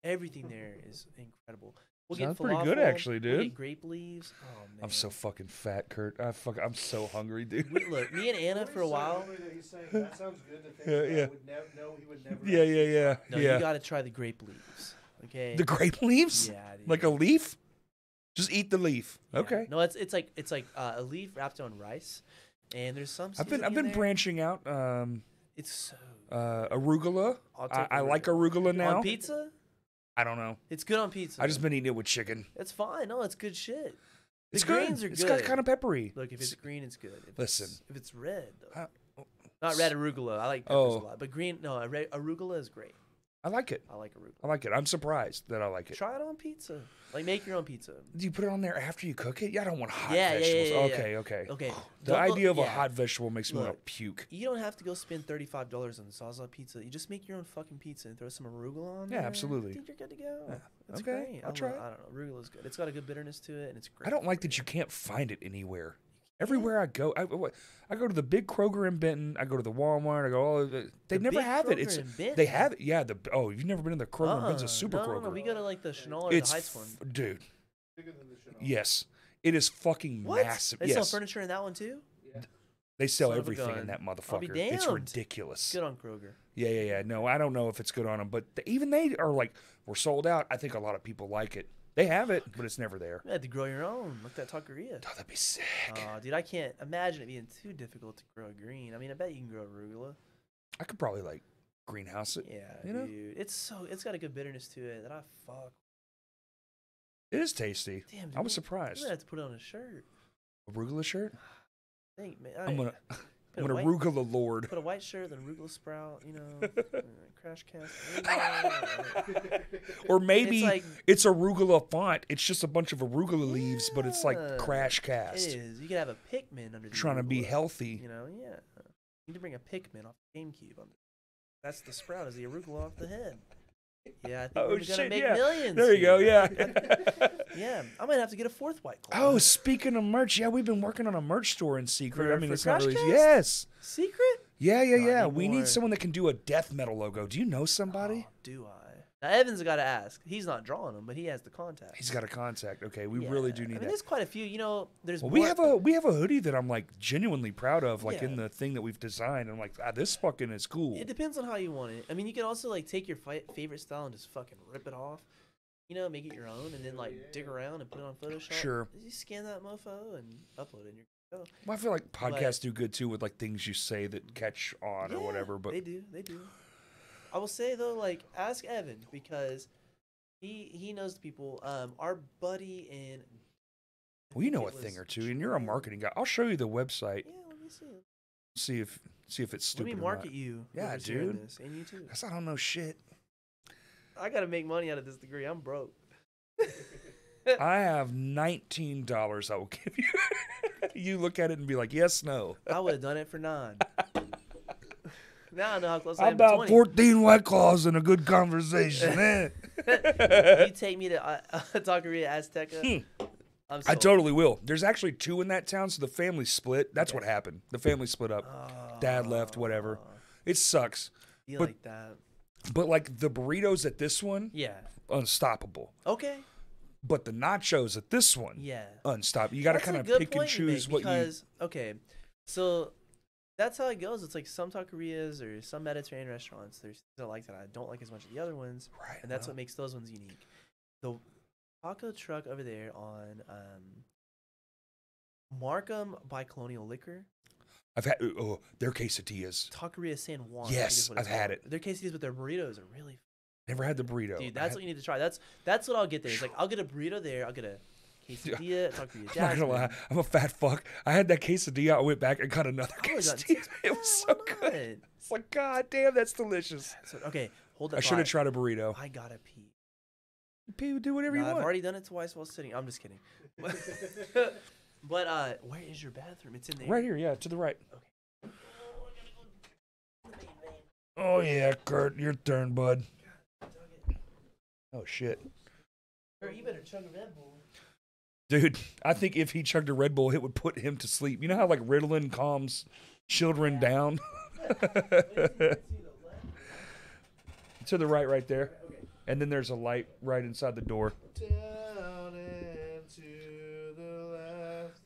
Everything there is incredible. We'll Sounds get pretty good, falafel, actually, We'll dude. get grape leaves. Oh man, I'm so fucking fat, Kurt. I'm so hungry, dude. Look, me and Anna for a while. That sounds good. To think Yeah. He would never. Yeah. No, you gotta try the grape leaves. Okay. The grape leaves? Yeah. Dude. Like a leaf? Just eat the leaf. Yeah. Okay. No, it's like a leaf wrapped on rice, and there's some. I've seasoning in been there. branching out. It's so. Arugula. I'll take I like arugula now. On pizza. I don't know. It's good on pizza. I just been eating it with chicken. It's fine. No, it's good shit. The It's good. greens are It's good. got kind of peppery. Look, if it's green, it's good. Listen. If it's red, though. I- Not red arugula. I like peppers Oh. a lot. But green, no, arugula is great. I like it. I like arugula. I like it. I'm surprised that I like it. Try it on pizza. Like, make your own pizza. Do you put it on there after you cook it? Yeah, I don't want hot Yeah, yeah, vegetables. yeah, yeah, Okay. Okay. The Don't go- idea of a yeah. hot vegetable makes me want to Look. puke. You don't have to go spend $35 on salsa pizza. You just make your own fucking pizza and throw some arugula on Yeah, there. absolutely. I think you're good to go. Yeah. It's Okay, great. I'll try it. I don't know. Arugula's good. It's got a good bitterness to it, and it's great. I don't like that you can't find it anywhere. Everywhere I go, I go to the big Kroger in Benton. I go to the Walmart. I go, they The never big have it. Kroger It's in Benton? they have it. Yeah. You've never been in the Kroger in Benton's a super no, Kroger. No, we go to like the Chanel or It's the Heights one. dude. Bigger than the Chanel. Yes, it is fucking What? massive. They yes, sell furniture in that one too? Yeah. they sell Son of a everything gun. in that I'll be motherfucker. It's damned. ridiculous. Good on Kroger. Yeah. No, I don't know if it's good on them, but even they are like, we're sold out. I think a lot of people like it. They have it, but it's never there. You had to grow your own. Look at that taqueria. Oh, that'd be sick. Oh, dude, I can't imagine it being too difficult to grow green. I mean, I bet you can grow arugula. I could probably like greenhouse it. Yeah, You know? dude. It's got a good bitterness to it that I fuck. It is tasty. Damn, dude, I was I'm surprised. gonna have to put it on a shirt. Arugula shirt? I think, man. I'm gonna. I'm an arugula lord. Put a white shirt, then arugula sprout, you know, crash cast. Or maybe it's arugula font. It's just a bunch of arugula leaves, but it's like crash cast. It is. You could have a Pikmin under the Trying to be arugula, healthy. You know, yeah. You need to bring a Pikmin off the GameCube. That's the sprout, is the arugula off the head. Yeah, I think we're gonna make millions. There you go, yeah. Yeah, I might have to get a fourth White Claw. Oh, speaking of merch, yeah, we've been working on a merch store in secret. I mean, it's not really. Crashcast? Yes. Secret? Yeah. We need someone that can do a death metal logo. Do you know somebody? Oh, do I? Now, Evan's got to ask. He's not drawing them, but he has the contact. He's got a contact. Okay, we really do need that. There's quite a few. You know, there's. Well, we have a hoodie that I'm like genuinely proud of, like in the thing that we've designed. I'm like, this fucking is cool. It depends on how you want it. I mean, you can also like take your favorite style and just fucking rip it off. You know, make it your own, and then like dig around and put it on Photoshop. Sure. You scan that mofo and upload it, and you're good. Well, I feel like podcasts do good too with like things you say that catch on or whatever. But they do. I will say though, like ask Evan because he knows the people. Our buddy in. Well, you know a thing or two, and you're a marketing guy. I'll show you the website. Yeah, let me see. See if it's stupid. Let me market you. Yeah, dude. And you too. Because I don't know shit. I gotta make money out of this degree. I'm broke. I have $19 I will give you. You look at it and be like, yes, no. I would have done it for 9. Now I know how close I am about to 20. 14 White Claws and a good conversation, man. You take me to Taqueria Azteca. I totally will. There's actually 2 in that town, so the family split. That's what happened. The family split up. Dad left, whatever. It sucks. Like that. But like the burritos at this one, unstoppable. Okay. But the nachos at this one, unstoppable. You got to kind of pick and choose what you. Okay, so that's how it goes. It's like some taquerias or some Mediterranean restaurants. There's things I like that I don't like as much as the other ones, right? And that's what makes those ones unique. The taco truck over there on Markham by Colonial Liquor. I've had their quesadillas. Taqueria San Juan. Yes, I've had it. Their quesadillas with their burritos are really. Never had the burrito. Dude, that's what you need to try. That's what I'll get there. It's like I'll get a burrito there. I'll get a quesadilla. Taqueria Jasmine. I'm not gonna lie, I'm a fat fuck. I had that quesadilla. I went back and got another quesadilla. It was so good. It's like, god damn, that's delicious. Okay, hold that. I should have tried a burrito. I gotta pee. Pee, do whatever you want. I've already done it twice while sitting. I'm just kidding. But where is your bathroom? It's in there. Right here, yeah, to the right. Okay. Oh yeah, Kurt, your turn, bud. Oh shit. Kurt, you better chug a Red Bull. Dude, I think if he chugged a Red Bull, it would put him to sleep. You know how like Ritalin calms children down? To the right there. Okay. And then there's a light right inside the door. Down and to the left.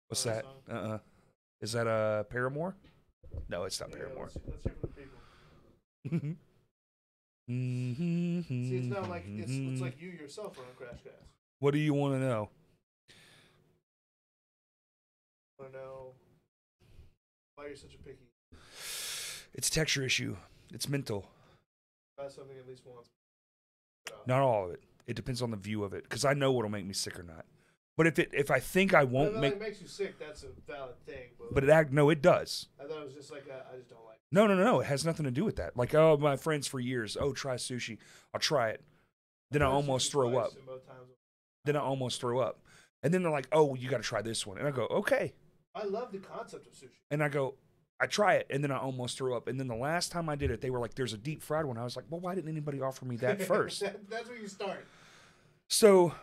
What's that? Is that Paramore? No, it's not Paramore. Let's hear from the people. See, it's not like it's like you yourself are on Crashcast. What do you want to know? I want to know why you're such a picky. It's a texture issue. It's mental. Try something at least once. Not all of it. It depends on the view of it, because I know what'll make me sick or not. But if I think I won't if it makes you sick, that's a valid thing. But no, it does. I thought it was just like I just don't like it. No. It has nothing to do with that. Like, oh, my friends for years. Oh, try sushi. I'll try it. Then I almost throw up. And then they're like, oh, you got to try this one. And I go, okay. I love the concept of sushi. And I go, I try it. And then I almost throw up. And then the last time I did it, they were like, there's a deep fried one. I was like, well, why didn't anybody offer me that first? That's where you start. So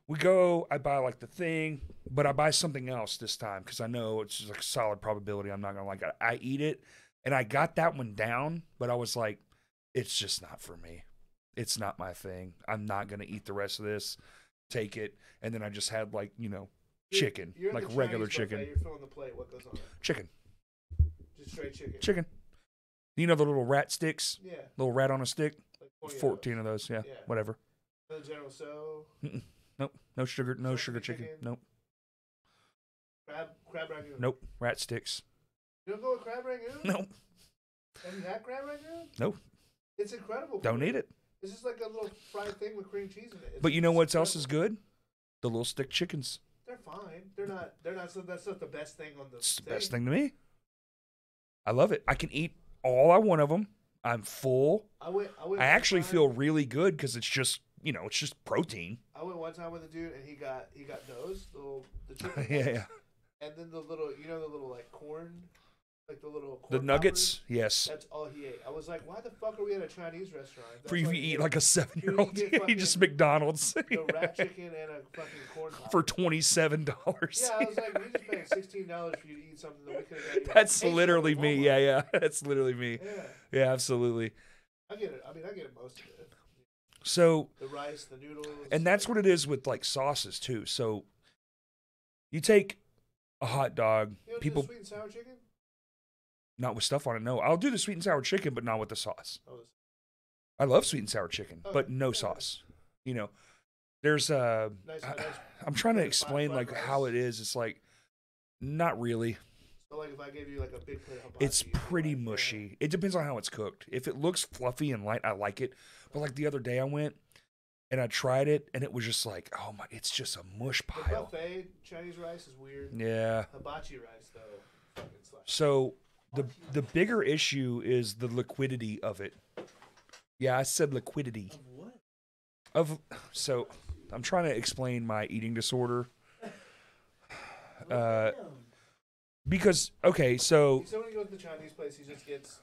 we go, I buy like the thing, but I buy something else this time because I know it's just like a solid probability I'm not going to like it. I eat it, and I got that one down, but I was like, it's just not for me. It's not my thing. I'm not going to eat the rest of this. Take it. And then I just had like, chicken, you're like regular chicken. You're filling the plate. What goes on it? Chicken. Just straight chicken. Chicken. You know the little rat sticks? Yeah. Little rat on a stick? Like 14 of those. Yeah. Whatever. The General So. Nope. No sugar. No sugar chicken. Nope. Crab ragoon. Nope. Rat sticks. You don't go with crab ragoon? Nope. Have you had crab ragoon? Nope. It's incredible. Don't eat it. It's just like a little fried thing with cream cheese in it. But you know what else is good? The little stick chickens. They're They're fine. They're not. That's not the best thing on the. It's the best thing to me. I love it. I can eat all I want of them. I'm full. I actually feel really good because it's just it's just protein. I went one time with a dude and he got those the chicken. Yeah. And then the little the little like corn. Like the little corn nuggets, poppers, yes. That's all he ate. I was like, why the fuck are we at a Chinese restaurant? For you eat like a 7-year-old, you just McDonald's. The rat chicken and a fucking corn popper. For $27. Yeah, I was like, we just paid $16 for you to eat something that we could have got. That's literally me. Yeah. That's literally me. Yeah, absolutely. I get it. I mean, I get most of it. So the rice, the noodles, and that's what it is with like sauces too. So you take a hot dog, people do sweet and sour chicken. Not with stuff on it, no. I'll do the sweet and sour chicken, but not with the sauce. I love sweet and sour chicken, but no sauce. There's I'm trying to explain like how it is. It's like not really. So like if I gave you like a big plate of hibachi, it's pretty mushy. It depends on how it's cooked. If it looks fluffy and light, I like it. But like the other day I went and I tried it and it was just like, oh my, it's just a mush pile. The buffet Chinese rice is weird. Yeah. Hibachi rice though, fucking slash. So the bigger issue is the liquidity of it. Yeah, I said liquidity. Of what? So I'm trying to explain my eating disorder. Because okay, so when he goes to the Chinese place, he just gets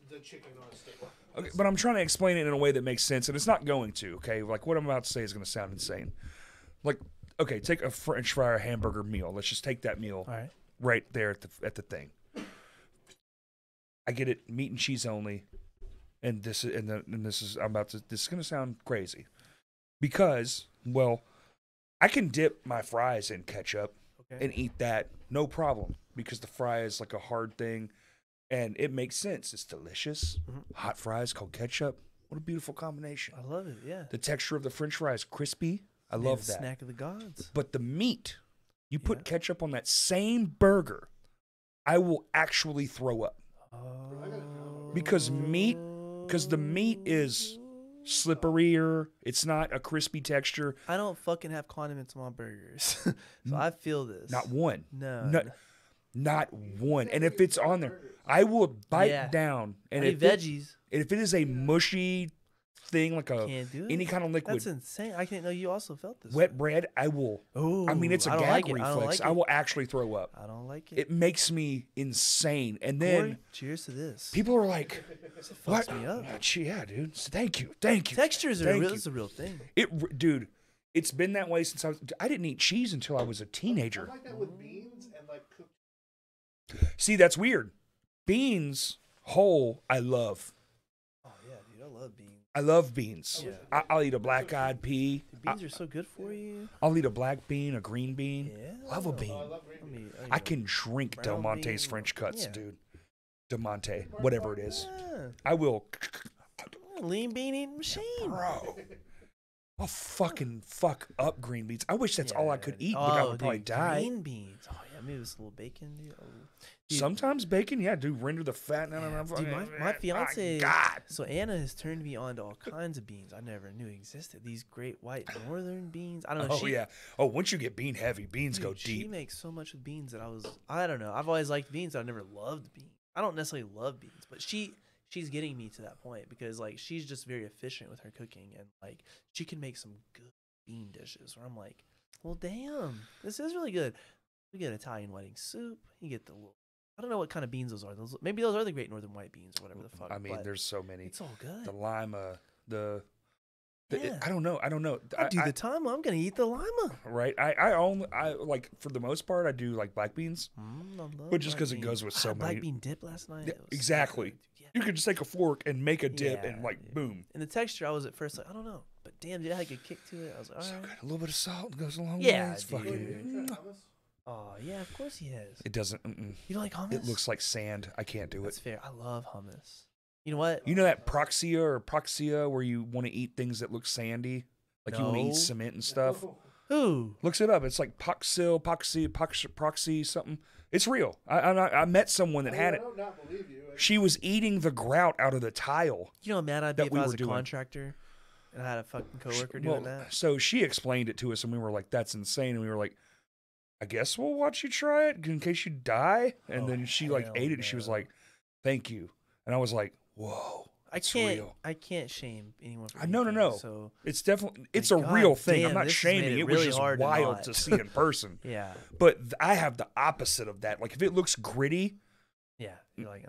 the chicken on a stick. Okay, but I'm trying to explain it in a way that makes sense, and it's not going to. Okay, like what I'm about to say is going to sound insane. Like, okay, take a French fry or hamburger meal. Let's just take that meal right there at the thing. I get it, meat and cheese only, and this is this is gonna sound crazy, because I can dip my fries in ketchup and eat that no problem because the fry is like a hard thing, and it makes sense. It's delicious. Hot fries called ketchup. What a beautiful combination. I love it. Yeah. The texture of the French fry is crispy. I love that. Snack of the gods. But the meat, you put ketchup on that same burger, I will actually throw up. Because the meat is slipperier. It's not a crispy texture. I don't fucking have condiments on my burgers. So I feel this. Not one. No. Not one. And if it's on there, I will bite down. And if veggies. If it is a mushy thing, like any kind of liquid. That's insane. I didn't know you also felt this. Wet bread, I will. Oh, I mean, it's a gag reflex. I will actually throw up. I don't like it. It makes me insane. And then Corey, cheers to this. People are like, "What? Me up. Yeah, dude. Thank you. Textures are real. It's a real thing. Dude, it's been that way since I didn't eat cheese until I was a teenager. I like that with beans and like cooked. See, that's weird. Beans whole, I love. Oh yeah, dude, I love beans. I love beans. Yeah. I'll eat a black-eyed pea. Beans are so good for you. I'll eat a black bean, a green bean. Yeah. Love a bean. I love green beans. I can drink Del Monte's French cuts, dude. Del Monte, whatever it is. Yeah. I will. Lean bean eating machine. Bro. I'll fucking fuck up green beans. I wish that's all I could eat, but I would probably die. Green beans. Oh, yeah, maybe with a little bacon, dude. Dude. Sometimes bacon, dude, render the fat. Dude, my fiance, God. So Anna has turned me on to all kinds of beans I never knew existed. These great white northern beans. I don't know. Oh, yeah. Oh, once you get bean heavy, beans go deep. She makes so much with beans that I don't know. I've always liked beans, but I never loved beans. I don't necessarily love beans, but she's getting me to that point because like she's just very efficient with her cooking and like she can make some good bean dishes where I'm like, well, damn, this is really good. We get Italian wedding soup. You get the little, I don't know what kind of beans those are. Maybe those are the Great Northern White beans or whatever the fuck. I mean, there's so many. It's all good. The lima, I don't know. The time I'm gonna eat the lima. Right. I like for the most part I do like black beans, but just because it goes with so many. Black bean dip last night. Yeah, exactly. You could just take a fork and make a dip and like boom. And the texture, I was at first like I don't know, but damn, dude, I had a good kick to it. I was like, all right. So good. A little bit of salt goes a long way. Yeah, it's fucking. Oh yeah, of course he has. It doesn't. You don't like hummus? It looks like sand. I can't do That's it. fair. I love hummus. You know what? You know that proxia where you want to eat things that look sandy, like you want to eat cement and stuff. Who looks it up? It's like proxy something. It's real. I met someone that had it. I do not believe you. She was eating the grout out of the tile. You know how mad I'd be if I was a contractor? And I had a fucking coworker doing that. So she explained it to us, and we were like, "That's insane." And we were like, "I guess we'll watch you try it in case you die." And then she like ate it, and she was like, "Thank you." And I was like, "Whoa." I can't shame anyone for No. So it's definitely a real thing. I'm not shaming. It was really just hard wild to see in person. Yeah. But I have the opposite of that. Like if it looks gritty, yeah, you're like,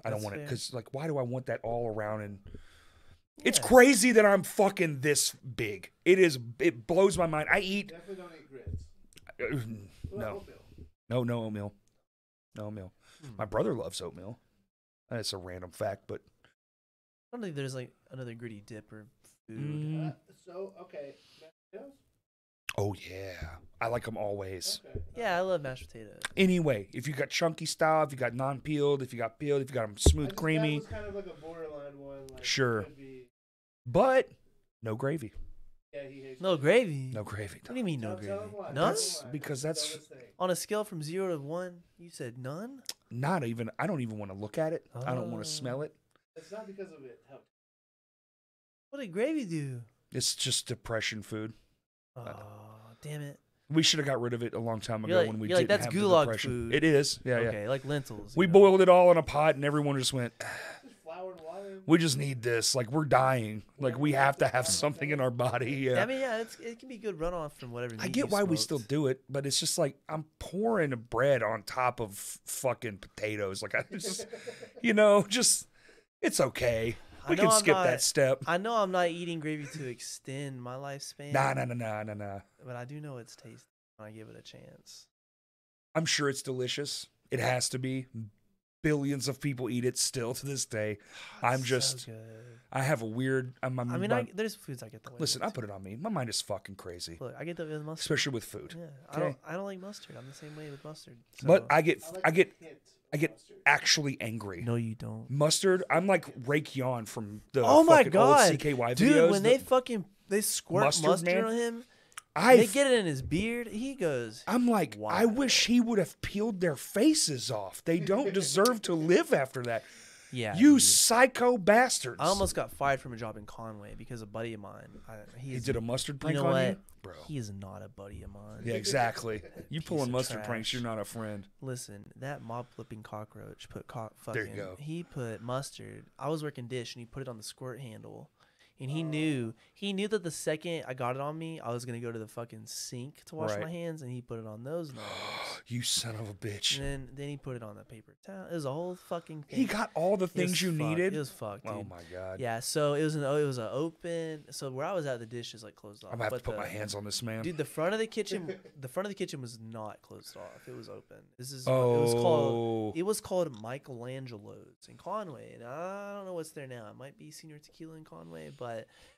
I don't want it because like why do I want that all around? And yeah. it's crazy that I'm fucking this big. It blows my mind. I eat. Definitely don't eat grits. No oatmeal. No oatmeal. My brother loves oatmeal. That's a random fact, but. I don't think there's like another gritty dip or food. Okay, mashed potatoes? Oh yeah, I like them always. Okay. Yeah, I love mashed potatoes. Anyway, if you got chunky style, if you got non-peeled, if you got peeled, if you got them smooth, creamy. That was kind of like a borderline one. Like, sure, could be... but no gravy. Yeah, he hates no gravy. No gravy. What do you mean no gravy? None? That's on a scale from 0 to 1. You said none. Not even. I don't even want to look at it. I don't want to smell it. It's not because of it. What did gravy do? It's just depression food. Oh, damn it. We should have got rid of it a long time ago when we didn't that's have gulag the depression. food. It is. Yeah, okay, like lentils. We boiled it all in a pot, and everyone just went, Just flour and water. we just need this. Like, we're dying. Like, we have to have something in our body. Yeah. I mean, yeah, it can be good runoff from whatever. I get why we still do it, but it's just like I'm pouring bread on top of fucking potatoes. Like, I just, it's okay. We can skip that step. I know I'm not eating gravy to extend my lifespan. Nah. But I do know it's tasty when I give it a chance. I'm sure it's delicious. It has to be. Billions of people eat it still to this day. I'm just, so good. I have a weird. There's foods I get the way. Listen, I put it on me. My mind is fucking crazy. Look, I get the mustard, especially with food. Yeah, okay? I don't like mustard. I'm the same way with mustard. So. But I get actually angry. No, you don't. Mustard. I'm like Raekwon from the old CKY videos. Dude, when they squirt mustard on him. They get it in his beard. He goes. I'm like, wow. I wish he would have peeled their faces off. They don't deserve to live after that. Yeah, you psycho bastards. I almost got fired from a job in Conway because a buddy of mine. He did a mustard prank on you? Bro. He is not a buddy of mine. Yeah, exactly. You pulling mustard pranks, you're not a friend. Listen, that mob flipping cockroach put there you go. He put mustard. I was working dish and he put it on the squirt handle. And he knew that the second I got it on me, I was gonna go to the fucking sink to wash my hands, and he put it on those knives. You son of a bitch! And then he put it on the paper towel. It was a whole fucking thing. He got all the things you needed. It was fucked. Dude. Oh my god. Yeah. So it was an open. So where I was at, the dish is like closed off. I'm gonna have to put my hands on this man. Dude, the front of the kitchen was not closed off. It was open. It was called Michelangelo's in Conway, and I don't know what's there now. It might be Senior Tequila in Conway, but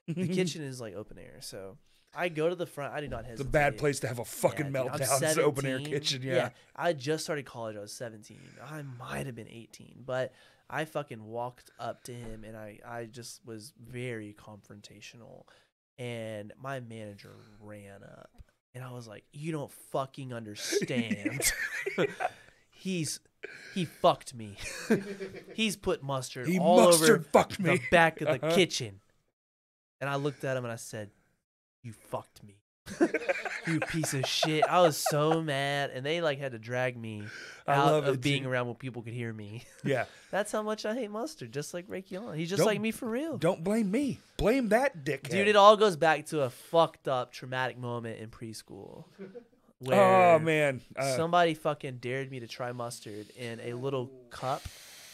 the kitchen is like open air. So I go to the front. I do not hesitate. It's a bad place to have a fucking meltdown. It's an open air kitchen. Yeah. I just started college. I was 17. I might have been 18, but I fucking walked up to him and I just was very confrontational. And my manager ran up and I was like, "You don't fucking understand." He fucked me. He's put mustard all over the back of the kitchen. And I looked at him and I said, "You fucked me. You piece of shit." I was so mad. And they like had to drag me out of being around where people could hear me. Yeah. That's how much I hate mustard. Just like Raekwon. He's just like me for real. Don't blame me. Blame that dickhead. Dude, it all goes back to a fucked up traumatic moment in preschool. Where somebody fucking dared me to try mustard in a little cup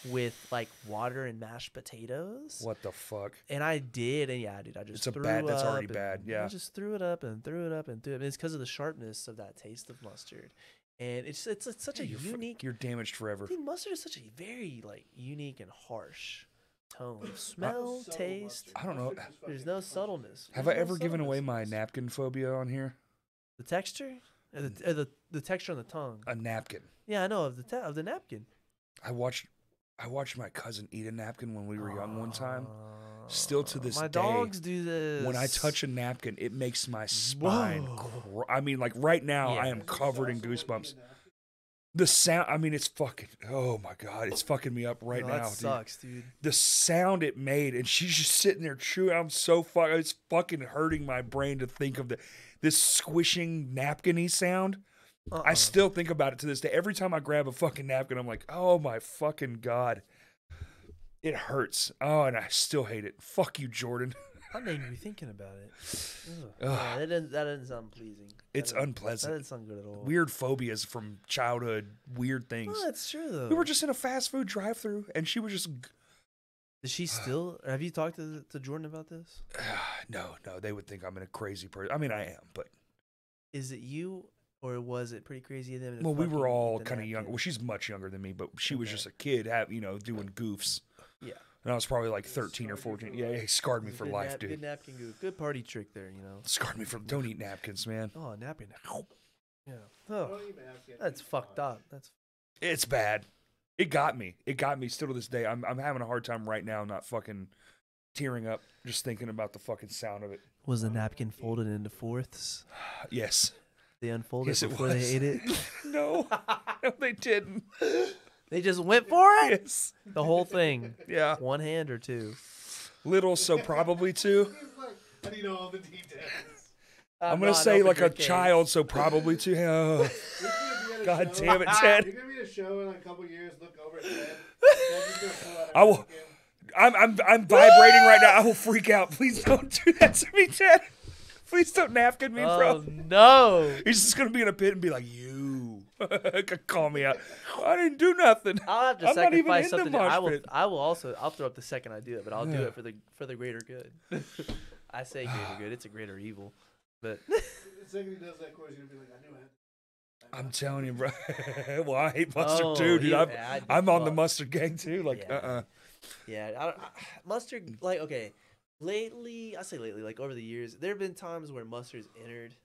with like water and mashed potatoes. What the fuck? And I did, and yeah, dude, I just that's already bad. Yeah, I just threw it up and threw it up and threw it. And it's because of the sharpness of that taste of mustard, and it's such a unique. You're damaged forever. Dude, mustard is such a very like unique and harsh tone, smell, taste. I don't know. There's no subtleness. Have I ever given away my napkin phobia on here? The texture, the texture on the tongue. A napkin. Yeah, I know of the napkin. I watched my cousin eat a napkin when we were young one time. Still to this day, my dogs do this. When I touch a napkin, it makes my spine. I mean, like right now, I am covered in goosebumps. The sound, I mean, it's fucking, oh my God, it's fucking me up right now, That sucks, dude. The sound it made, and she's just sitting there chewing. I'm so fucking, it's fucking hurting my brain to think of this squishing napkin-y sound. I still think about it to this day. Every time I grab a fucking napkin, I'm like, oh my fucking God. It hurts. Oh, and I still hate it. Fuck you, Jordan. I'm angry thinking about it. Yeah, that doesn't sound pleasing. It's unpleasant. That doesn't sound good at all. Weird phobias from childhood, weird things. Oh, that's true, though. We were just in a fast food drive-thru, and she was just... Is she still... Have you talked to Jordan about this? No. They would think I'm a crazy person. I mean, I am, but... Is it you, or was it pretty crazy of them? Well, we were all kind of young. Well, she's much younger than me, but she was just a kid, doing goofs. Yeah. And I was probably like 13 or 14. Yeah, he scarred me for life, dude. Good napkin goof. Good party trick there, Scarred me for... Don't eat napkins, man. Oh, napkin. Yeah. Oh, that's fucked up. It's bad. It got me. Still to this day. I'm having a hard time right now not fucking tearing up just thinking about the fucking sound of it. Was the napkin folded into fourths? Yes. They unfolded it before they ate it? No, they didn't. They just went for it? Yes. The whole thing? Yeah. One hand or two? Little, so probably two. How do you know all the details? I'm going to say like a child, so probably two. Oh. God damn it, Ted. You're going to be at a show in a couple years, look over at Ted. I will. I'm vibrating right now. I will freak out. Please don't do that to me, Ted. Please don't napkin me, bro. Oh, no. He's just going to be in a pit and be like, you. Call me out. I didn't do nothing. I'll have to I'm sacrifice not even in something. the mosh pit. I'll throw up the second I do it, but I'll do it for the greater good. I say greater good. It's a greater evil. But the second he does that course, you're going to be like, I knew it. I'm telling you, bro. Well, I hate mustard too, dude. I'm on the mustard gang too. Like, Yeah, mustard. Like, okay, lately, like over the years, there have been times where mustard's entered.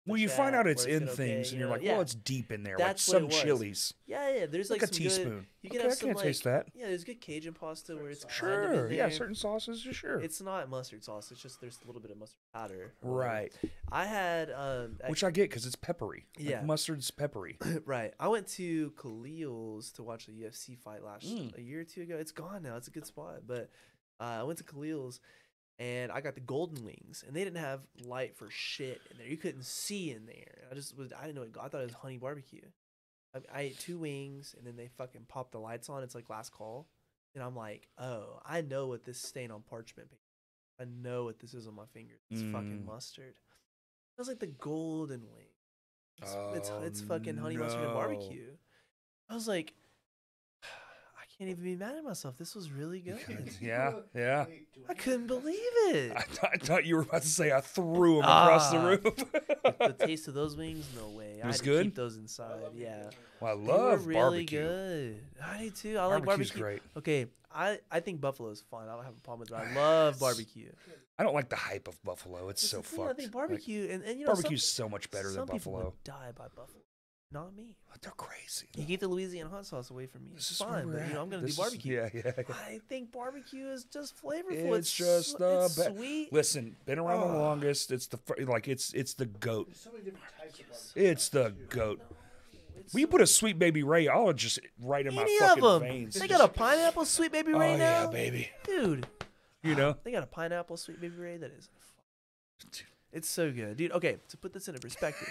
Well, you find out it's in things, and you're like, well, it's deep in there, like some chilies. Yeah. There's like a some teaspoon. Good, you can have some, I can't taste that. Yeah, there's good Cajun pasta where it's sure. Kind of in there. Yeah, certain sauces, sure. It's not mustard sauce. It's just there's a little bit of mustard powder. Right. I had which I get because it's peppery. Yeah, like mustard's peppery. Right. I went to Khalil's to watch the UFC fight a year or two ago. It's gone now. It's a good spot, but I went to Khalil's. And I got the golden wings, and they didn't have light for shit in there. You couldn't see in there. I didn't know it. I thought it was honey barbecue. I ate 2 wings, and then they fucking popped the lights on. It's like last call, and I'm like, oh, I know what this stain on parchment paper. I know what this is on my finger. It's fucking mustard. It was like the golden wing. It's fucking honey mustard and barbecue. I was like, I can't even be mad at myself. This was really good. Yeah. I couldn't believe it. I thought you were about to say I threw them across the room. The taste of those wings, no way. I had to keep those inside. Yeah. Well, I love really barbecue. Good. I do too. I like barbecue. Great. Okay, I think buffalo's fun. I don't have a problem with it. I love barbecue. I don't like the hype of buffalo. It's so fucked. I think barbecue and barbecue's so much better than buffalo. Some people would die by buffalo. Not me. They're crazy. You keep the Louisiana hot sauce away from me. It's fine, but I'm gonna do barbecue. Yeah. I think barbecue is just flavorful. It's just it's sweet. Listen, been around the longest. It's the the goat. There's so many different types of barbecue. It's the goat. When you put a Sweet Baby Ray, I'll just right in my Any fucking of them. veins. They got a pineapple Sweet Baby Ray now. Yeah, baby. Dude. They got a pineapple Sweet Baby Ray that is. It's so good, dude. Okay, to put this into perspective.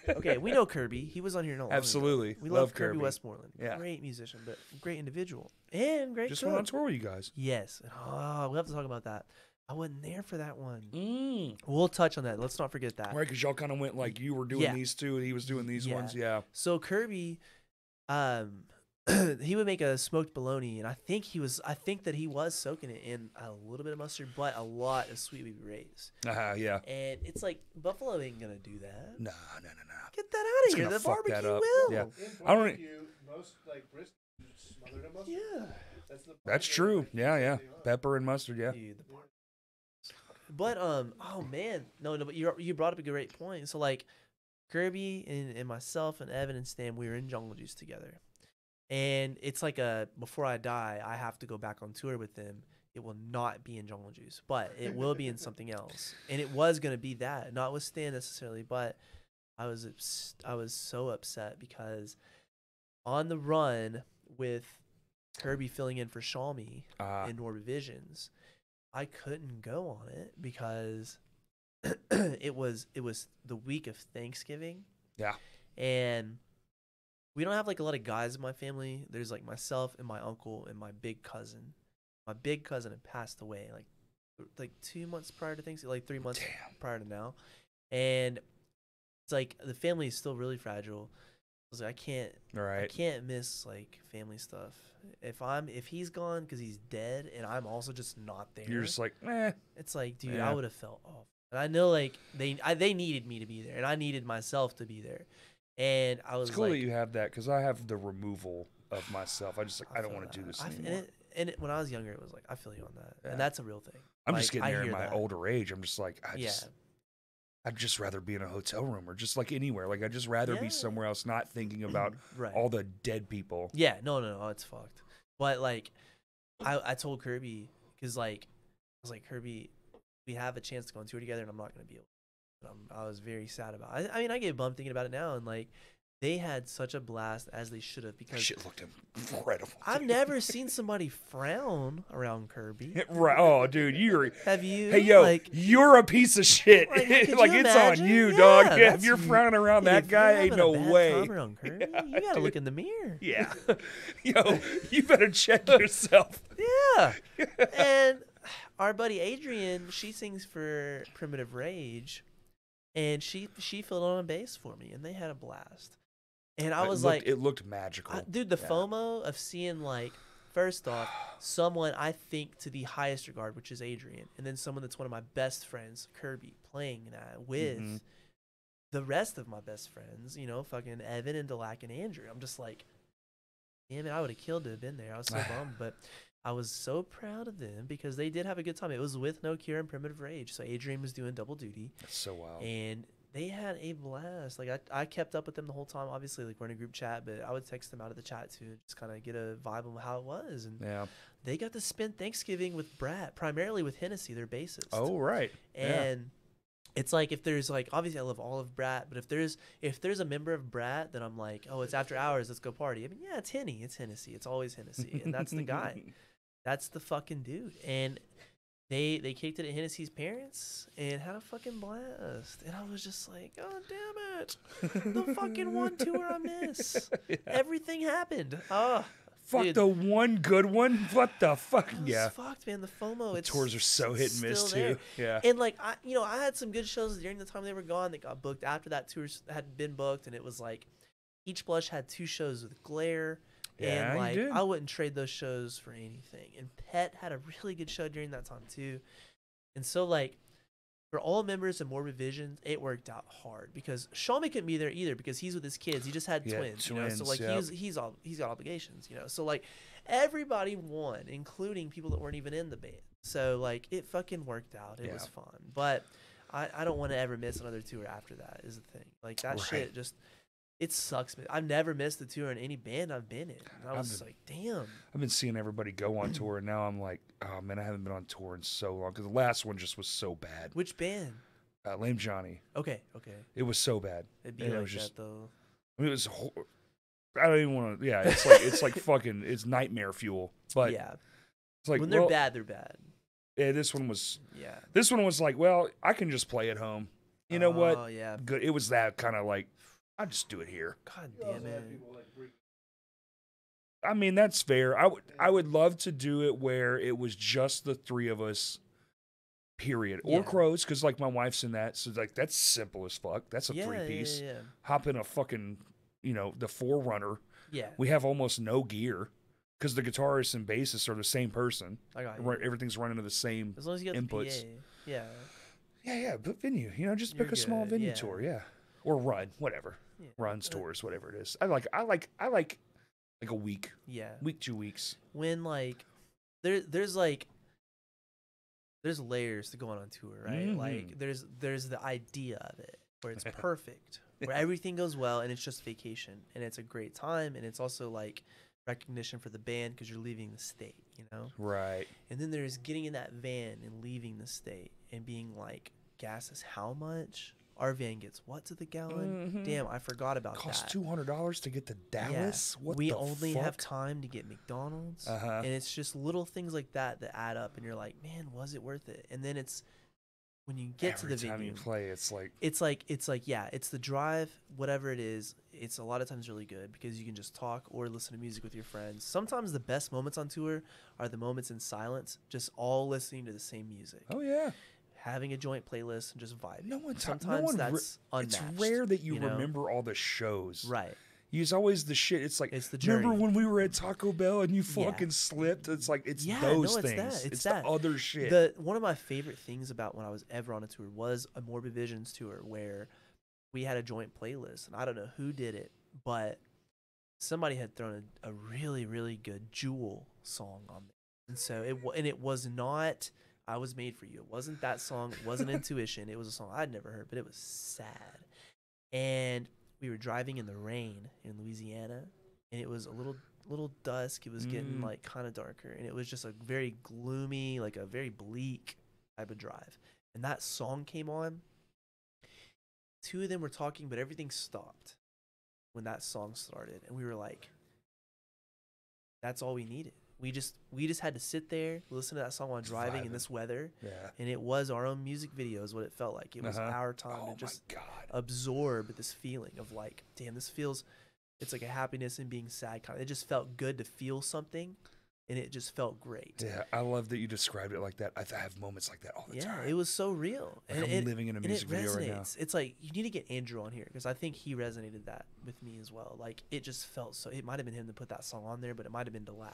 Okay, we know Kirby. He was on here not long Absolutely. ago. We love Kirby Westmoreland. Yeah. Great musician, but great individual. And great Just cook. went on tour with you guys. Yes. Oh, we'll have to talk about that. I wasn't there for that one. We'll touch on that. Let's not forget that. Right, because y'all kind of went like you were doing these two, and he was doing these ones. Yeah. So Kirby, he would make a smoked bologna, and I think that he was soaking it in a little bit of mustard, but a lot of Sweet Baby Rays. Yeah. And it's like Buffalo ain't gonna do that. No. Get that out of here. The barbecue will. Yeah. I don't. Most like brisket smothered in mustard. Yeah. That's true. Yeah. Pepper and mustard. Yeah. Dude, but oh man, no. But you brought up a great point. So like, Kirby and myself and Evan and Stan, we were in Jungle Juice together. And it's like before I die, I have to go back on tour with them. It will not be in Jungle Juice, but it will be in something else. And it was going to be that, not with Stan necessarily, but I was so upset because on the run with Kirby filling in for Shalmy in Morbid Visionz, I couldn't go on it because it was the week of Thanksgiving. Yeah. And we don't have like a lot of guys in my family. There's like myself and my uncle and my big cousin. My big cousin had passed away like 2 months prior to Thanksgiving, like 3 months prior to now. And it's like the family is still really fragile. I was like, I can't miss like family stuff. If he's gone because he's dead and I'm also just not there. You're just like, eh. It's like, dude, I would have felt off. And I know like they needed me to be there, and I needed myself to be there. And I was it's cool like, that you have that because I have the removal of myself. I don't want to do this anymore. When I was younger, it was like, I feel you on that, and that's a real thing. I'm just getting there in my older age. I'm just like, I'd just rather be in a hotel room or just like anywhere. Like I'd just rather be somewhere else, not thinking about all the dead people. Yeah, no, it's fucked. But like, I told Kirby because like I was like, Kirby, we have a chance to go on tour together, and I'm not gonna be able. I was very sad about it. I mean, I get bummed thinking about it now, and like they had such a blast as they should have because shit looked incredible. I've never seen somebody frown around Kirby. Right? Oh, dude, have you? Hey, yo, like, you're a piece of shit. Like it's on you, dog. Yeah, if you're frowning around that guy, ain't no way. Around Kirby, you gotta look in the mirror. Yeah, yo, you better check yourself. Yeah, and our buddy Adrian, she sings for Primitive Rage. And she filled on a bass for me, and they had a blast. And I was like, it looked magical, dude. The FOMO of seeing like, first off, someone I think to the highest regard, which is Adrian, and then someone that's one of my best friends, Kirby, playing that with the rest of my best friends. You know, fucking Evan and Delac and Andrew. I'm just like, damn it, I would have killed to have been there. I was so bummed, but I was so proud of them because they did have a good time. It was with No Cure and Primitive Rage, so Adrian was doing double duty. That's so wild. And they had a blast. Like I kept up with them the whole time. Obviously, like we're in a group chat, but I would text them out of the chat too, and just kind of get a vibe of how it was. And they got to spend Thanksgiving with Brad, primarily with Hennessy, their bassist. Oh right. And it's like if there's like obviously I love all of Brat, but if there's a member of Brat that I'm like, oh, it's after hours, let's go party. I mean, yeah, it's Hennessy. It's always Hennessy, and that's the guy. That's the fucking dude. And they kicked it at Hennessy's parents and had a fucking blast. And I was just like, God damn it. The fucking one tour I miss. Everything happened. Fuck, dude. The one good one? What the fuck? Yeah. Fucked, man. The FOMO. The tours are so hit and miss too. Yeah. And like I had some good shows during the time they were gone that got booked after that tour had been booked, and it was like each blush had 2 shows with Glare. Yeah, and like I wouldn't trade those shows for anything. And Pett had a really good show during that time too. And so like for all members of Morbid Visionz, it worked out hard because Shalmy couldn't be there either because he's with his kids. He just had twins, you know. So like he's got obligations, you know. So like everybody won, including people that weren't even in the band. So like it fucking worked out. It was fun. But I don't want to ever miss another tour after that is the thing. Like that shit just it sucks, man. I've never missed a tour in any band I've been in. And I was like, damn. I've been seeing everybody go on tour, and now I'm like, oh, man, I haven't been on tour in so long because the last one just was so bad. Which band? Lame Johnny. Okay. It was so bad. It'd be like that, though. I mean, it was I don't even want to, it's like fucking, it's nightmare fuel. But yeah. It's like, when they're bad, they're bad. Yeah, this one was like, well, I can just play at home. You know what? Oh, yeah. Good. It was that kind of like, I'll just do it here. God damn it. I mean, that's fair. I would love to do it where it was just the 3 of us, period. Or Crows, because like my wife's in that. So like that's simple as fuck. That's a 3-piece. Yeah. Hop in a fucking, the 4Runner. Yeah. We have almost no gear because the guitarist and bassist are the same person. I got you. Everything's running to the same as long as you got inputs. The PA. Yeah, but venue. Just pick a small venue tour. Yeah. Or run, whatever. Yeah. Runs, tours, whatever it is. I like a week. Yeah. Week, 2 weeks. When like there's layers to going on tour, right? Mm-hmm. Like there's the idea of it where it's perfect, where everything goes well and it's just vacation and it's a great time and it's also like recognition for the band because you're leaving the state, Right. And then there's getting in that van and leaving the state and being like, gas is how much? Our van gets what to the gallon? Damn, I forgot about Costs that. $200 to get to Dallas. Yeah. What we the only fuck? have time to get McDonald's, and it's just little things like that that add up, and you're like, man, was it worth it? And then it's when you get to the venue, every time you play, it's like yeah, it's the drive, whatever it is. It's a lot of times really good because you can just talk or listen to music with your friends. Sometimes the best moments on tour are the moments in silence, just all listening to the same music. Oh yeah. Having a joint playlist and just vibing. Sometimes that's unmatched. It's rare that you remember all the shows. Right. It's always the shit. It's like, it's the journey. Remember when we were at Taco Bell and you fucking slipped? It's like, it's those things. It's the other shit. One of my favorite things about when I was ever on a tour was a Morbid Visionz tour where we had a joint playlist. And I don't know who did it, but somebody had thrown a really, really good Jewel song on there. And so it was not I Was Made For You. It wasn't that song. It wasn't Intuition. It was a song I'd never heard, but it was sad. And we were driving in the rain in Louisiana, and it was a little dusk. It was getting like kind of darker, and it was just a very gloomy, like a very bleak type of drive. And that song came on. Two of them were talking, but everything stopped when that song started, and we were like, that's all we needed. We just had to sit there, listen to that song while driving in this weather. Yeah. And it was our own music video is what it felt like. It was our time to just absorb this feeling of like, damn, this feels, it's like a happiness and being sad kind of. It just felt good to feel something, and it just felt great. Yeah, I love that you described it like that. I have moments like that all the time. Yeah, it was so real. Like I'm living in a music video right now. It's like, you need to get Andrew on here because I think he resonated that with me as well. Like, it just felt so, it might have been him to put that song on there, but it might have been D.i.y.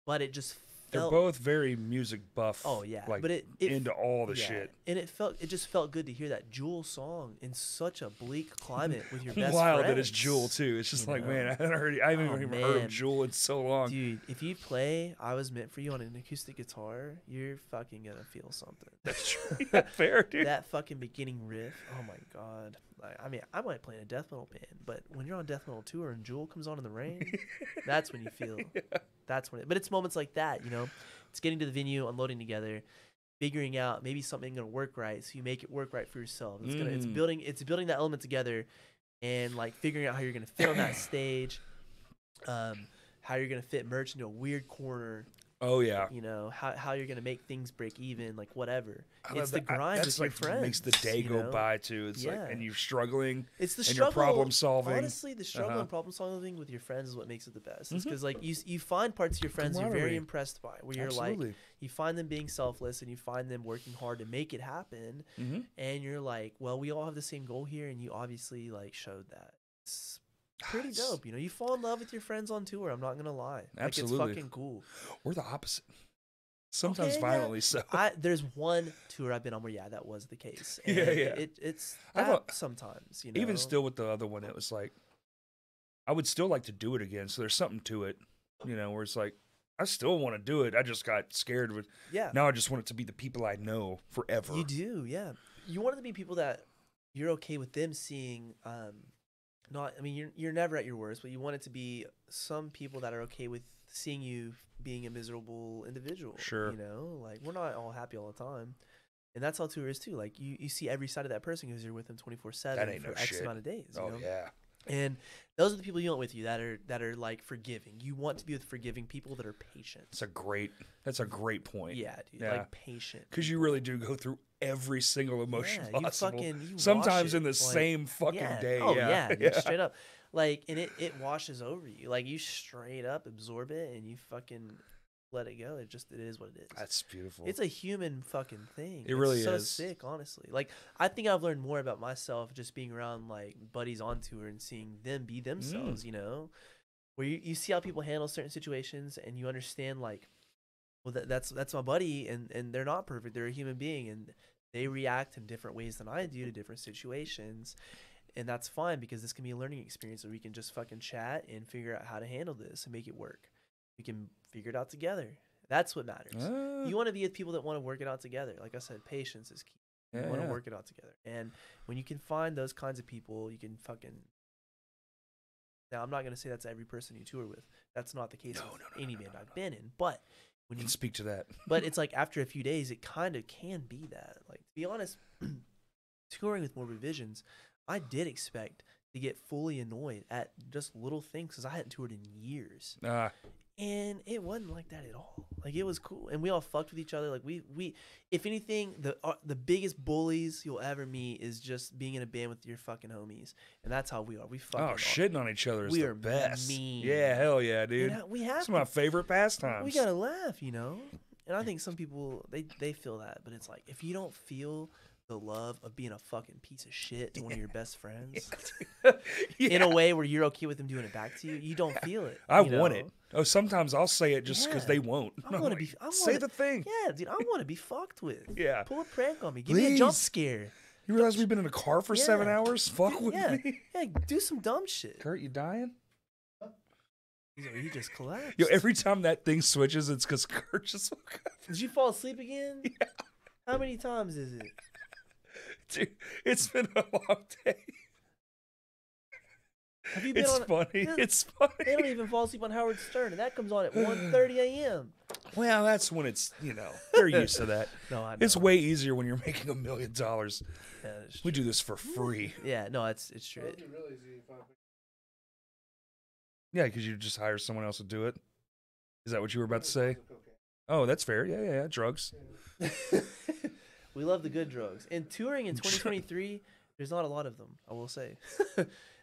But it just felt... They're both very music buff. Oh, yeah. Like, but it into all the shit. And it just felt good to hear that Jewel song in such a bleak climate with your best Wild friends. that it's Jewel, too. It's just like, man, I haven't even heard of Jewel in so long. Dude, if you play I Was Meant For You on an acoustic guitar, you're fucking gonna feel something. That's true. Yeah, fair, dude. That fucking beginning riff, oh my God. Like, I mean, I might play in a death metal band, but when you're on death metal tour and Jewel comes on in the rain, that's when you feel. Yeah. That's when but it's moments like that, you know. It's getting to the venue, unloading together, figuring out maybe something gonna work right, so you make it work right for yourself. It's building that element together, and like figuring out how you're gonna fit on that stage, how you're gonna fit merch into a weird corner. Oh yeah. You know how you're gonna make things break even, like whatever. It's the grind with your friends. Makes the day go by too. It's like, and you're struggling. It's the and struggle. You're problem solving. Honestly, the struggle and problem solving with your friends is what makes it the best. It's because like you find parts of your friends you're very impressed by, where you're like, you find them being selfless and you find them working hard to make it happen, and you're like, well, we all have the same goal here, and you obviously like showed that. It's pretty dope, you know. You fall in love with your friends on tour. I'm not gonna lie. Absolutely, like, it's fucking cool. We're the opposite. Sometimes violently so. There's one tour I've been on where that was the case. And it's sometimes, you know. Even still with the other one, it was like I would still like to do it again. So there's something to it, you know, where it's like I still want to do it. I just got scared with. Yeah. Now I just want it to be the people I know forever. You do, yeah. You want it to be people that you're okay with them seeing. Not, I mean, you're never at your worst, but you want it to be some people that are okay with seeing you being a miserable individual. Sure. You know, like we're not all happy all the time. And that's how tour is too. Like you see every side of that person because you're with them 24/7 for X amount of days. You know? Yeah. And those are the people you want with you that are like forgiving. You want to be with forgiving people that are patient. That's a great point. Yeah, dude. Yeah. Like patient. Because you really do go through every single emotion possible. You sometimes in the same fucking day. Oh yeah, dude, straight up. Like, and it washes over you. Like, you straight up absorb it and you fucking let it go. It is what it is. That's beautiful. It's a human fucking thing. It really is. So sick, honestly. Like, I think I've learned more about myself just being around like buddies on tour and seeing them be themselves. You know, where you see how people handle certain situations and you understand like, well, that's my buddy and they're not perfect. They're a human being and they react in different ways than I do to different situations. And that's fine because this can be a learning experience where we can just fucking chat and figure out how to handle this and make it work. We can figure it out together. That's what matters. You want to be with people that want to work it out together. Like I said, patience is key. You want to work it out together. And when you can find those kinds of people, you can fucking... Now, I'm not going to say that's every person you tour with. That's not the case with any band I've been in. But when you can speak to that. But it's like after a few days, it kind of can be that. Like, to be honest... touring with Morbid Visionz, I did expect to get fully annoyed at just little things because I hadn't toured in years. And it wasn't like that at all. Like, it was cool, and we all fucked with each other. Like, we if anything, the biggest bullies you'll ever meet is just being in a band with your fucking homies, and that's how we are. We fucking shitting on each other is the best. Mean. Yeah, hell yeah, dude. We have it's my favorite pastimes. We gotta laugh, you know. And I think some people they feel that, but it's like, if you don't feel the love of being a fucking piece of shit to one of your best friends in a way where you're okay with them doing it back to you, you don't feel it. I want it. Oh, sometimes I'll say it just because they won't. I want to be. Say the thing. Yeah, dude. I want to be fucked with. Yeah. Pull a prank on me. Give me a jump scare. You realize we've been in a car for 7 hours? Fuck with me. Yeah. Do some dumb shit. Kurt, you dying? He just collapsed. Yo, every time that thing switches, it's because Kurt just woke up. Did you fall asleep again? Yeah. How many times is it? Dude, it's been a long day. Have you been it's funny. It's funny. They don't even fall asleep on Howard Stern, and that comes on at 1:30 a.m. Well, that's when it's, they're used to that. No, I know. It's way easier when you're making $1 million. Yeah, we do this for free. Yeah, no, it's true. Yeah, because you just hire someone else to do it. Is that what you were about to say? Oh, that's fair. Yeah. Drugs. We love the good drugs. And touring in 2023, there's not a lot of them, I will say.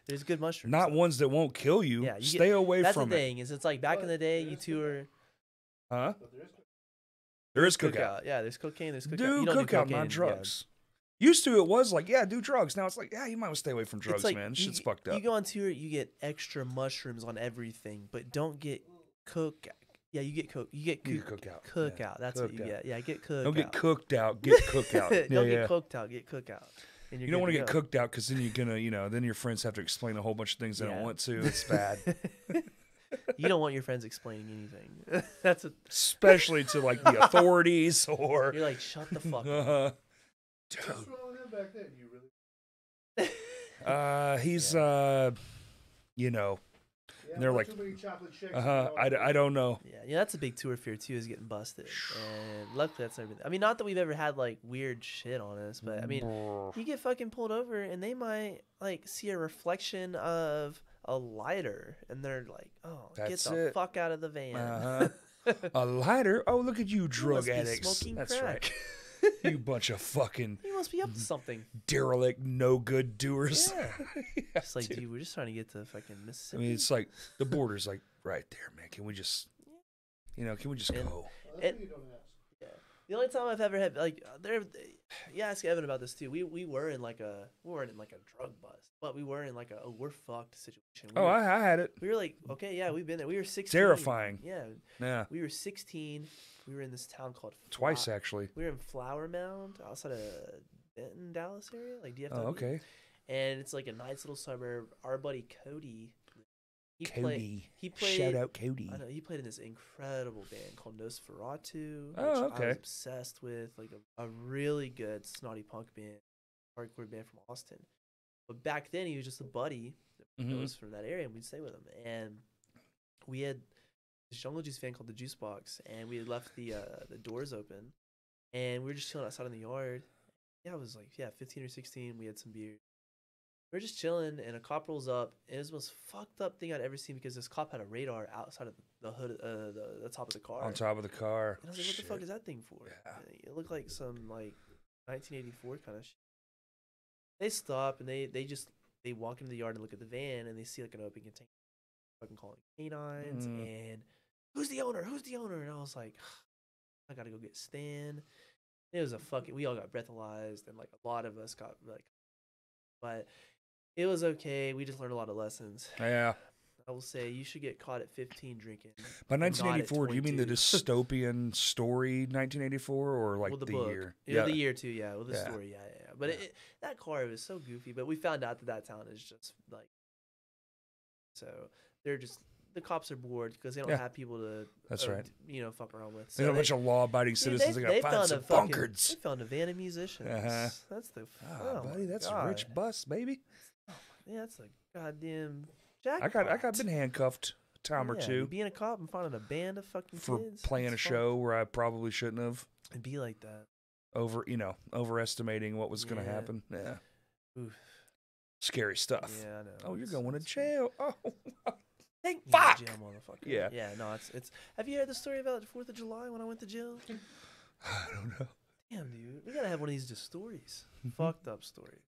There's good mushrooms. Not ones that won't kill you. Yeah, Stay away from it. That's the thing. It's like back in the day, you tour. Huh? There is cookout. Yeah, there's cocaine. There's cookout. Do cookout, not drugs. Yeah. Used to, it was like, do drugs. Now it's like, you might want to stay away from drugs, man. Shit's fucked up. You go on tour, you get extra mushrooms on everything, but don't get cookout. Yeah, you get coke. You get cookout. Cookout. Yeah. That's what you get. Yeah, get cookout. Don't get cooked out. Get cookout. Don't get cooked out. Get cookout. And you don't want to get cooked out because then you're gonna, then your friends have to explain a whole bunch of things they don't want to. It's bad. You don't want your friends explaining anything. That's especially to like the authorities or. You're like, shut the fuck up. Dude. What's wrong with him back then? You really? He's and they're like, I don't know. Yeah, that's a big tour fear too, is getting busted. And luckily that's never been. I mean, not that we've ever had like weird shit on us, but I mean, you get fucking pulled over and they might like see a reflection of a lighter, and they're like, "Oh, get the fuck out of the van." A lighter? Oh, look at you, drug you addicts. That's crack. Right. You bunch of fucking. You must be up to something. Derelict, no good doers. Yeah. It's like, dude, we're just trying to get to fucking Mississippi. I mean, it's like the border's like right there, man. Can we just, can we just go? The only time I've ever had ask Evan about this too. We weren't in like a drug bust, but we were in like a we're fucked situation. I had it. We were like, okay, yeah, we've been there. We were 16. Terrifying. Yeah. We were 16. We were in this town called twice actually. We were in Flower Mound outside of Benton, Dallas area, like DFW. Oh, okay. And it's like a nice little suburb. Our buddy Cody. He played. Shout out Cody. I know he played in this incredible band called Nosferatu. Oh, okay. I was obsessed with, like a really good snotty punk band, hardcore band from Austin. But back then he was just a buddy that was from that area, and we'd stay with him. And we had this Jungle Juice fan called the Juice Box, and we had left the doors open, and we were just chilling outside in the yard. Yeah, I was like 15 or 16. We had some beer. We were just chilling, and a cop rolls up, and it was the most fucked up thing I'd ever seen because this cop had a radar outside of the hood, the top of the car. On top of the car. And I was like, what the fuck is that thing for? Yeah. It looked like some, 1984 kind of shit. They stop, and they walk into the yard and look at the van, and they see, like, an open container. Fucking calling canines, and who's the owner? And I was like, I gotta go get Stan. It was we all got breathalyzed, and, like, a lot of us got, like, but it was okay. We just learned a lot of lessons. Yeah. I will say you should get caught at 15 drinking. By 1984, do you mean the dystopian story 1984 or like the book. year? Yeah, the year too, yeah. Well, the story, yeah. But that car was so goofy. But we found out that town is just like, so they're just, the cops are bored because they don't have people to, that's right, fuck around with. So they got a bunch of law-abiding citizens. They got find some bunkards. They found a van of musicians. That's the. Buddy, that's a rich bus, baby. Yeah, that's a goddamn jackpot. I got been handcuffed a time or two. Being a cop and finding a band of fucking for kids playing a show where I probably shouldn't have. It'd be like that. overestimating what was going to happen. Yeah. Oof. Scary stuff. Yeah, I know. Oh, you're going to jail. Oh, fuck. fuck. Jail, motherfucker. Yeah. Yeah, no, it's. Have you heard the story about the 4th of July when I went to jail? I don't know. Damn, dude. We gotta have one of these just stories. Fucked up stories.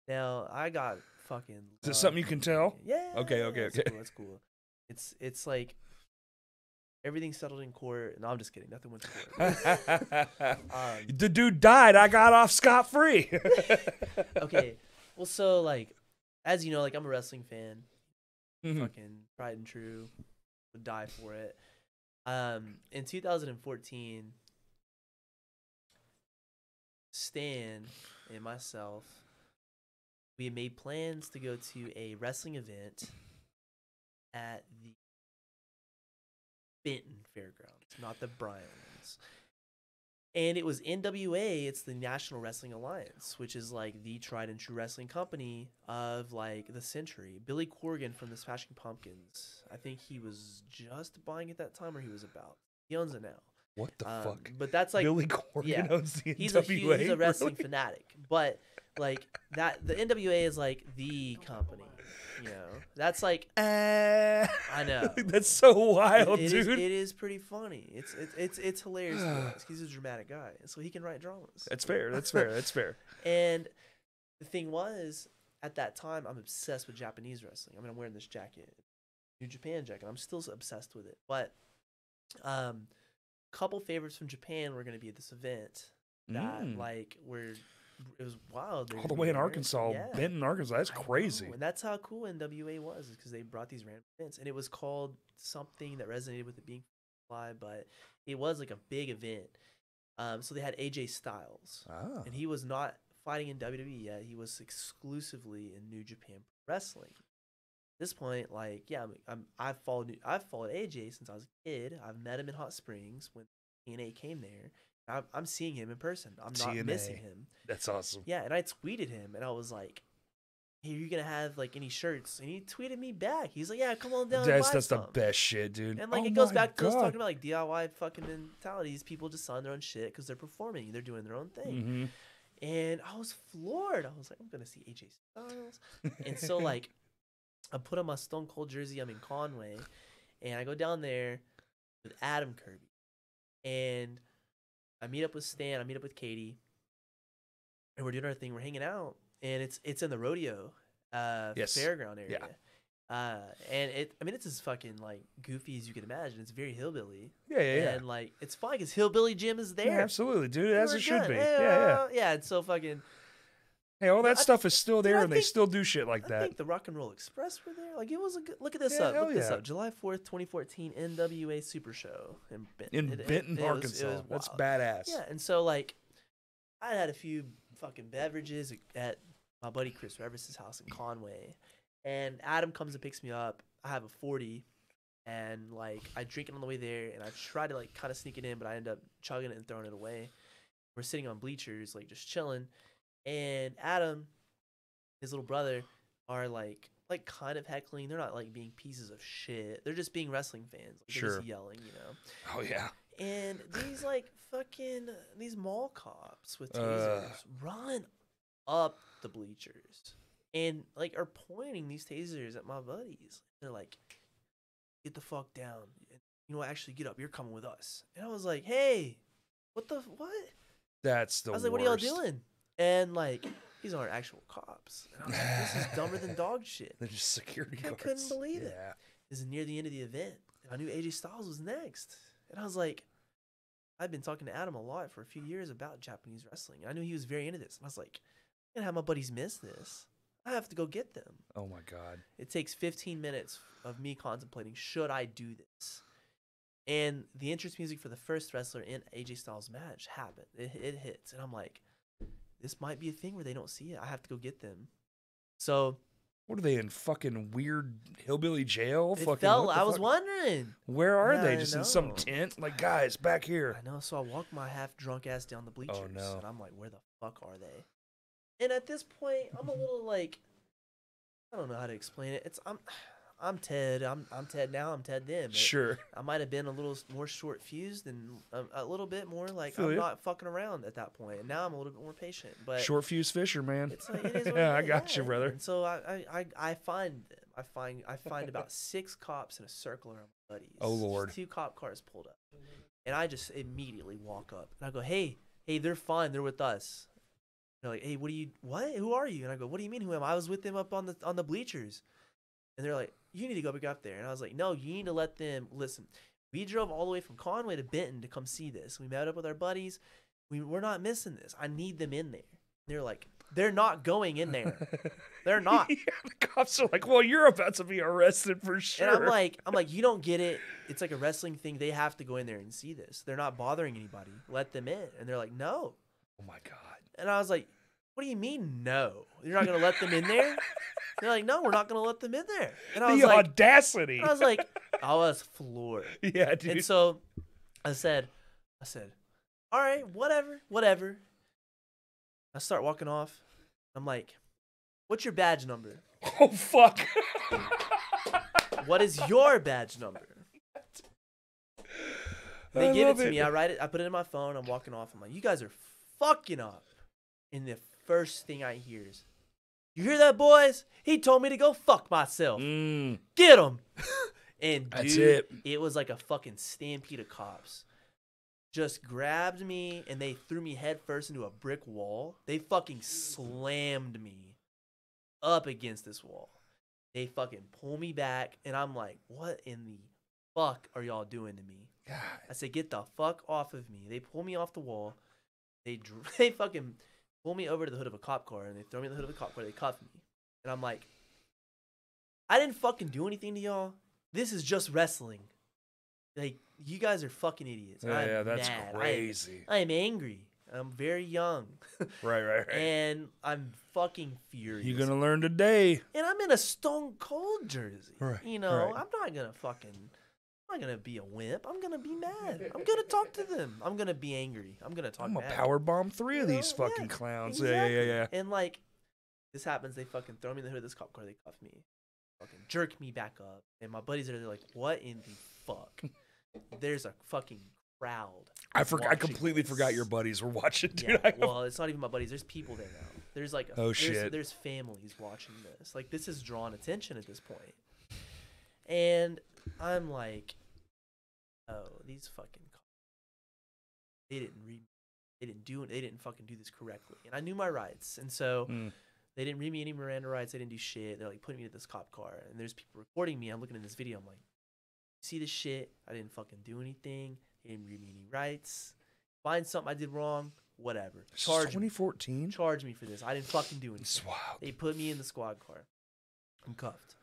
Now, I got fucking. Is this something you can tell? Yeah. Okay. That's cool. It's like everything's settled in court. No, I'm just kidding. Nothing went to court. The dude died. I got off scot-free. Okay. Well, so, like, as you know, like, I'm a wrestling fan. Fucking tried and true. Would die for it. In 2014, Stan and myself, we had made plans to go to a wrestling event at the Benton Fairgrounds, not the Bryans. And it was NWA, it's the National Wrestling Alliance, which is like the tried and true wrestling company of like the century. Billy Corgan from the Smashing Pumpkins, I think he was just buying at that time, or he was about. He owns it now. What the fuck? But that's like Billy Corgan owns the he's NWA. He's a wrestling really? fanatic. But like that, the NWA is like the company. You know, that's like I know that's so wild, dude. It is pretty funny. It's hilarious. He's a dramatic guy, so he can write dramas. That's fair. And the thing was, at that time, I'm obsessed with Japanese wrestling. I mean, I'm wearing this jacket, New Japan jacket. I'm still obsessed with it. But couple favorites from Japan were going to be at this event that like it was wild. All the way in Arkansas, Benton, Arkansas. That's crazy. And that's how cool NWA was, because they brought these random events, and it was called something that resonated with it being live, but it was like a big event. So they had AJ Styles, and he was not fighting in WWE yet. He was exclusively in New Japan Wrestling. At this point, like, yeah, I've followed AJ since I was a kid. I've met him in Hot Springs when TNA came there. I'm seeing him in person. I'm not missing him. That's awesome. Yeah, and I tweeted him, and I was like, "Hey, are you gonna have like any shirts?" And he tweeted me back. He's like, "Yeah, come on down." That's the best shit, dude. And like it goes back to us talking about like DIY fucking mentalities. People just selling their own shit because they're performing. They're doing their own thing. And I was floored. I was like, I'm gonna see AJ Styles. And so like, I put on my Stone Cold jersey. I'm in Conway, and I go down there with Adam Kirby, and I meet up with Stan. I meet up with Katie, and we're doing our thing. We're hanging out, and it's in the rodeo fairground area. Yeah. And it's as fucking like goofy as you can imagine. It's very hillbilly. Yeah. And like it's fun because Hillbilly Jim is there. Yeah, absolutely, dude. As it should be. Yeah. And so fucking. Hey, all that stuff is still there, and they still do shit like that. I think the Rock and Roll Express were there. Like, it was a good... Look at this up. Look this up. July 4th, 2014, NWA Super Show in Benton. Benton, Arkansas. It was that's badass. Yeah, and so, like, I had a few fucking beverages at my buddy Chris Revis's house in Conway, and Adam comes and picks me up. I have a 40, and, like, I drink it on the way there, and I try to, like, kind of sneak it in, but I end up chugging it and throwing it away. We're sitting on bleachers, like, just chilling. And Adam, his little brother, are like kind of heckling. They're not like being pieces of shit. They're just being wrestling fans. Like, they're just yelling, you know. Oh yeah. And these like fucking these mall cops with tasers run up the bleachers and like are pointing these tasers at my buddies. They're like, "Get the fuck down. You know what? Actually, get up. You're coming with us." And I was like, "Hey, what? That's the worst. I was like, "What are y'all doing?" And like, these aren't actual cops. And I was like, this is dumber than dog shit. They're just security guards. I couldn't believe it. This is near the end of the event, and I knew AJ Styles was next. And I was like, I've been talking to Adam a lot for a few years about Japanese wrestling. I knew he was very into this. And I was like, I'm gonna have my buddies miss this. I have to go get them. Oh my God. It takes 15 minutes of me contemplating, should I do this? And the entrance music for the first wrestler in AJ Styles' match happened. It hits, and I'm like, this might be a thing where they don't see it. I have to go get them. So, what are they in fucking weird hillbilly jail? I was wondering. Where are they? Just in some tent? Like, guys, back here. I know. So I walked my half drunk ass down the bleachers. Oh no. And I'm like, where the fuck are they? And at this point, I'm a little like, I don't know how to explain it. I'm I'm Ted. I'm Ted now. I'm Ted then. But Sure. I might have been a little more short fused and a little bit more like Feel I'm ya. not fucking around at that point. And now I'm a little bit more patient. But Short fuse fisher, man. it's like it is. What Yeah, it I is. got you, brother. And so I find them. I find about 6 cops in a circle around my buddies. Oh, Lord. Just 2 cop cars pulled up, and I just immediately walk up and I go, hey, they're fine. They're with us. They're like, hey, what? Who are you? And I go, what do you mean who am I? I was with them up on the bleachers. And they're like, you need to go back up there. And I was like, no, you need to let them listen. We drove all the way from Conway to Benton to come see this. We met up with our buddies. We're not missing this. I need them in there. They're like, they're not going in there. They're not. Yeah, the cops are like, well, you're about to be arrested for sure. And I'm like, you don't get it. It's like a wrestling thing. They have to go in there and see this. They're not bothering anybody. Let them in. And they're like, no. Oh my God. And I was like, what do you mean no? You're not going to let them in there? They're like, no, we're not going to let them in there. And I was The like, audacity. I was like, I was floored. Yeah, dude. And so I said, all right, whatever. I start walking off. I'm like, what's your badge number? Oh, fuck. What is your badge number? They give it to me. I write it. I put it in my phone. I'm walking off. I'm like, you guys are fucking up. And the first thing I hear is, you hear that, boys? He told me to go fuck myself. Get him. And That's dude, it. it was like a fucking stampede of cops. Just grabbed me and they threw me head first into a brick wall. They fucking slammed me up against this wall. They fucking pull me back and I'm like, what in the fuck are y'all doing to me? God. I said, get the fuck off of me. They pull me off the wall. They fucking pull me over to the hood of a cop car and they throw me in the hood of a cop car. They cuff me. And I'm like, I didn't fucking do anything to y'all. This is just wrestling. Like, you guys are fucking idiots. Yeah, I'm that's mad. crazy. I am angry. I'm very young. Right. And I'm fucking furious. You're going to learn today. And I'm in a Stone Cold jersey. Right, You know, right. I'm not going to be a wimp. I'm going to be mad. I'm going to talk to them. I'm going to be angry. I'm going to talk I'm going mad. to power bomb 3 of You these know? fucking Yeah, clowns. exactly. Yeah. And like, this happens. They fucking throw me in the hood of this cop car. They cuff me. Fucking jerk me back up. And my buddies are there like, what in the fuck? There's a fucking crowd. I watching completely this. forgot your buddies were watching, dude. Yeah, well, it's not even my buddies. There's people there now. There's like, shit. There's families watching this. Like, this has drawn attention at this point. And I'm like, oh, these fucking cops. They didn't fucking do this correctly. And I knew my rights. And so they didn't read me any Miranda rights. They didn't do shit. They're like putting me to this cop car. And there's people recording me. I'm looking at this video. I'm like, see this shit? I didn't fucking do anything. They didn't read me any rights. Find something I did wrong. Whatever. Charge 2014? Charge me for this. I didn't fucking do anything. It's wild. They put me in the squad car. I'm cuffed.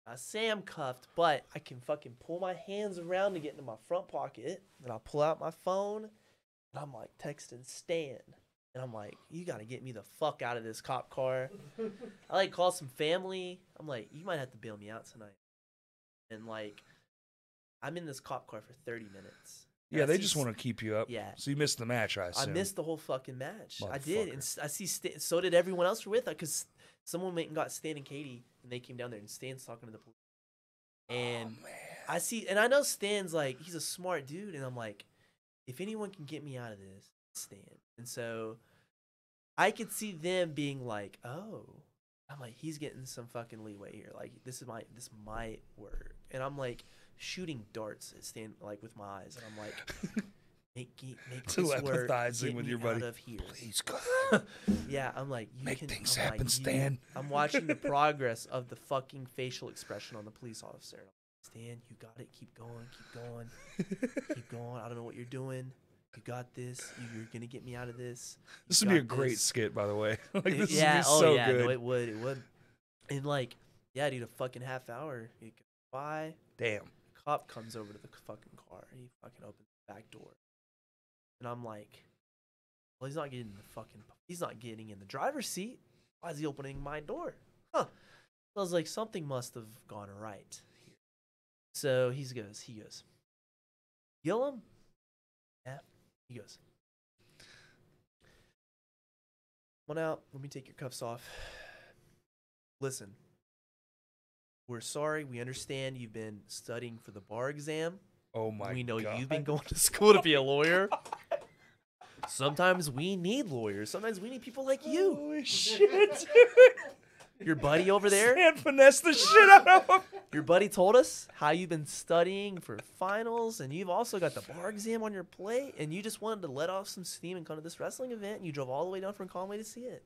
I say I'm cuffed, but I can fucking pull my hands around to get into my front pocket. And I'll pull out my phone. And I'm like texting Stan. And I'm like, you got to get me the fuck out of this cop car. I like call some family. I'm like, you might have to bail me out tonight. And like, I'm in this cop car for 30 minutes. Yeah, they just want to keep you up. Yeah. So you missed the match, I assume. I missed the whole fucking match. I did. And Motherfucker. I see so did everyone else with her because someone went and got Stan and Katie and they came down there and Stan's talking to the police. And I know Stan's like, he's a smart dude. And I'm like, if anyone can get me out of this, it's Stan. And so I could see them being like, oh, I'm like, he's getting some fucking leeway here. Like, this might work. And I'm like shooting darts at Stan, like with my eyes. And I'm like, make this work. Telepathizing with your buddy. Out of here. Please, God. Yeah, I'm like, Make things happen, Stan. I'm watching the progress of the fucking facial expression on the police officer. I'm like, Stan, you got it. Keep going. Keep going. I don't know what you're doing. You got this. You're gonna get me out of this. This would be a great skit, by the way. Like, this would be yeah. so yeah. good. No, it would. And like, yeah, dude, a fucking half hour. You go by. Damn. A cop comes over to the fucking car. He fucking opens the back door. And I'm like, well, he's not getting in the driver's seat. Why is he opening my door? Huh. So I was like, something must have gone right here. So he goes, Gilliam? Yeah. He goes, come on out. Let me take your cuffs off. Listen, we're sorry. We understand you've been studying for the bar exam. Oh my God. We know you've been going to school to be a lawyer. Sometimes we need lawyers. Sometimes we need people like you. Holy shit, Your buddy over there. Stan finessed the shit out of him. Your buddy told us how you've been studying for finals, and you've also got the bar exam on your plate, and you just wanted to let off some steam and come to this wrestling event, and you drove all the way down from Conway to see it.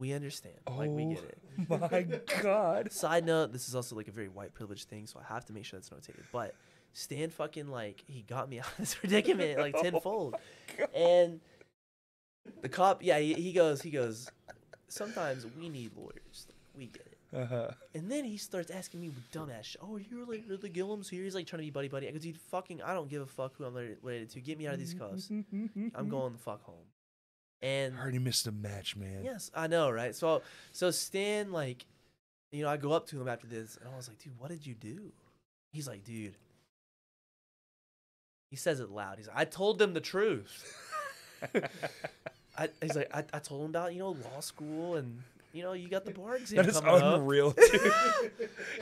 We understand. Like, we get it. My God. Side note, this is also like a very white privilege thing, so I have to make sure that's notated. But Stan fucking, like, he got me out of this predicament, like, tenfold. And the cop, yeah, he goes, sometimes we need lawyers. Like, we get it. Uh-huh. And then he starts asking me dumbass shit. Oh, are you related to the Gilliams here? He's like trying to be buddy-buddy. I go, dude, I don't give a fuck who I'm related to. Get me out of these cuffs. I'm going the fuck home. And I already missed a match, man. yes, I know, right? So Stan, like, you know, I go up to him after this, and I was like, dude, what did you do? He's like, dude. He says it loud. He's like, I told them the truth. He's like, I told him about, you know, law school and, you know, you got the bar exam That is coming up. unreal, dude.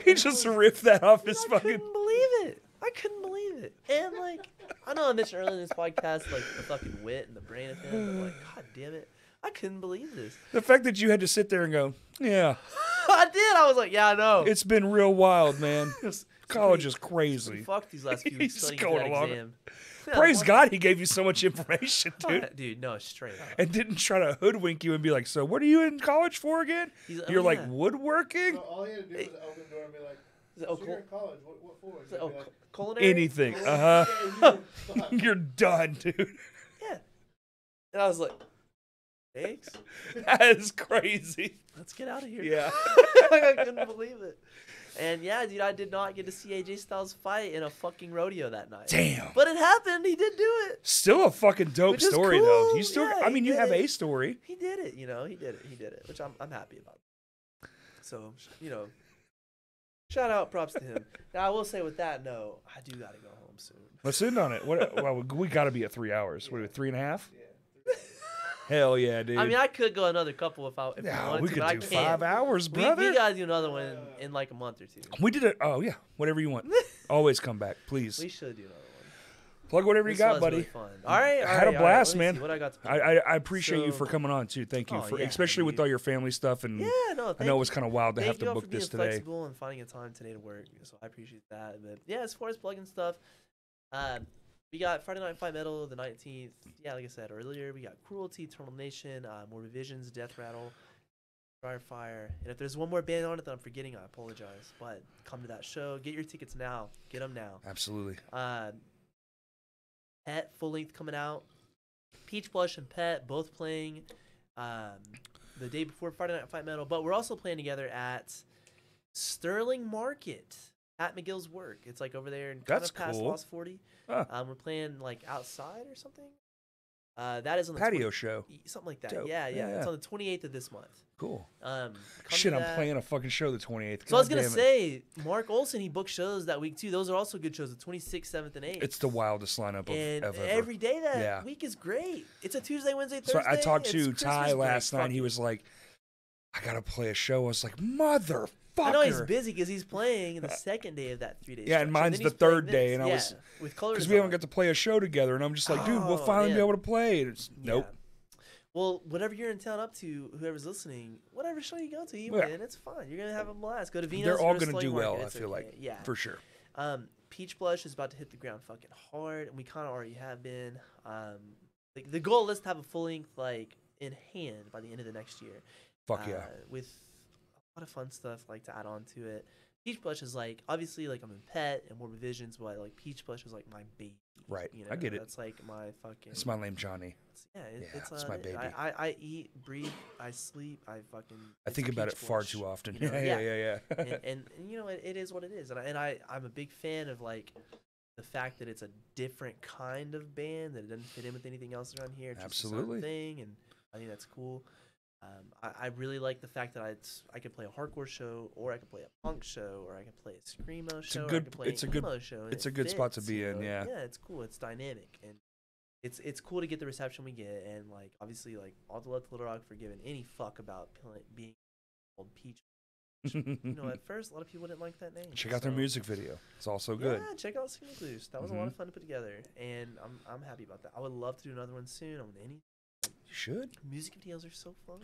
He just ripped that off his I fucking... couldn't believe it. I couldn't believe it. And, like, I know I mentioned earlier in this podcast, like, the fucking wit and the brain of him, but, like, God damn it. I couldn't believe this. The fact that you had to sit there and go, yeah. I did. I was like, yeah, I know. It's been real wild, man. College is crazy. Fuck these last few weeks He's studying for going that along. exam. Praise God he gave you so much information, dude. Dude, no, straight up. And didn't try to hoodwink you and be like, so what are you in college for again? He's- You're oh, like, yeah. woodworking? So all he had to do was open the door and be like, Is it, so you're in college, what for? is it, He'd be like, culinary? Anything. "Oh, Uh-huh. yeah, you're fucked." You're done, dude. Yeah. And I was like, thanks. That is crazy. Let's get out of here. Yeah. I couldn't believe it. And yeah, dude, I did not get to see AJ Styles fight in a fucking rodeo that night. Damn. But it happened. He did do it. Still a fucking dope Which is story, cool. though. You still, Yeah, I mean, he you have did a it. story. He did it. You know, he did it, which I'm happy about. So, you know, shout out, props to him. Now, I will say with that, no, I do got to go home soon. Let's end on it. Well, we got to be at 3 hours. What are we, 3.5? Hell yeah, dude. I mean, I could go another couple if I yeah, wanted we to, could but do I can't. 5 hours, brother. We got to do another one in like a month or two. We did it. Oh, yeah. Whatever you want. Always come back, please. We should do another one. Plug whatever you This got, was buddy. really fun. All right. I had a blast, let me man. see what I got to I appreciate you So- for coming on, too. Thank you. Oh, for yeah, especially with dude. all your family stuff. And Yeah, no, I know it was kind of wild to have Thank you to all book for being this today. flexible and finding a time today to work. So I appreciate that. But yeah, as far as plugging stuff, we got Friday Night Fight Metal the 19th. Yeah, like I said earlier, we got Cruelty, Eternal Nation, Morbid Visionz, Death Rattle, Fire. And if there's one more band on it that I'm forgetting, I apologize. But come to that show. Get your tickets now. Get them now. Absolutely. Pett full length coming out. Peach Blush and Pett both playing the day before Friday Night Fight Metal. But we're also playing together at Sterling Market at McGill's Work. It's like over there and kind That's of past cool. Lost 40. Huh. We're playing like outside or something. That is on the Patio show. something like that. Dope. Yeah. Yeah. It's on the 28th of this month. Cool. Come Shit, to I'm that. playing a fucking show the 28th. So I was God gonna damn it. say, Mark Olson, he booked shows that week too. Those are also good shows, the 26th, 7th, and 8th. It's the wildest lineup and of ever. every day that Yeah. week is great. It's a Tuesday, Wednesday, So Thursday. I talked It's to Christmas Ty break. last night. Fuck He it. was like, I got to play a show. I was like, motherfucker. I know he's busy because he's playing the second day of that 3 days. Yeah, and mine's the third day, and I was with colors because we haven't got to play a show together, and I'm just like, dude, we'll Oh, finally be man. able to play. And it's, nope. Yeah. Well, whatever you're in town up to, whoever's listening, whatever show you go to, you Yeah. win. It's fun. You're gonna have a blast. Go to Venus. They're all going gonna to do well. I It's feel okay. like, Yeah, for sure. Peach Blush is about to hit the ground fucking hard, and we kind of already have been. The goal is to have a full length like in hand by the end of the next year. Fuck yeah. With a lot of fun stuff like to add on to it. Peach Blush is like obviously like I'm in Pett and Morbid Visionz, but like Peach Blush is like my baby. Right. You know, I get it. That's like my fucking. It's my name, Johnny. It's my baby. I eat, breathe, I sleep, I fucking. I think it's about it Peach far Blush, too often. you know? Yeah. and you know it is what it is, and I'm a big fan of like the fact that it's a different kind of band that it doesn't fit in with anything else around here. It's just its own Absolutely. thing, and I think that's cool. I really like the fact that I could play a hardcore show, or I could play a punk show, or I could play a screamo show. good- or I could play it's an a good- emo show. and it's it a good spot to fits, be you in, know? yeah. Yeah, it's cool. It's dynamic, and it's cool to get the reception we get, and like obviously like all the love to Little Rock for giving any fuck about being called Peach. You know, at first a lot of people didn't like that name. Check out their music video. It's also good. Yeah, check out Scenic Loose. That was a lot of fun to put together, and I'm happy about that. I would love to do another one soon on any. You should. Music videos are so fun.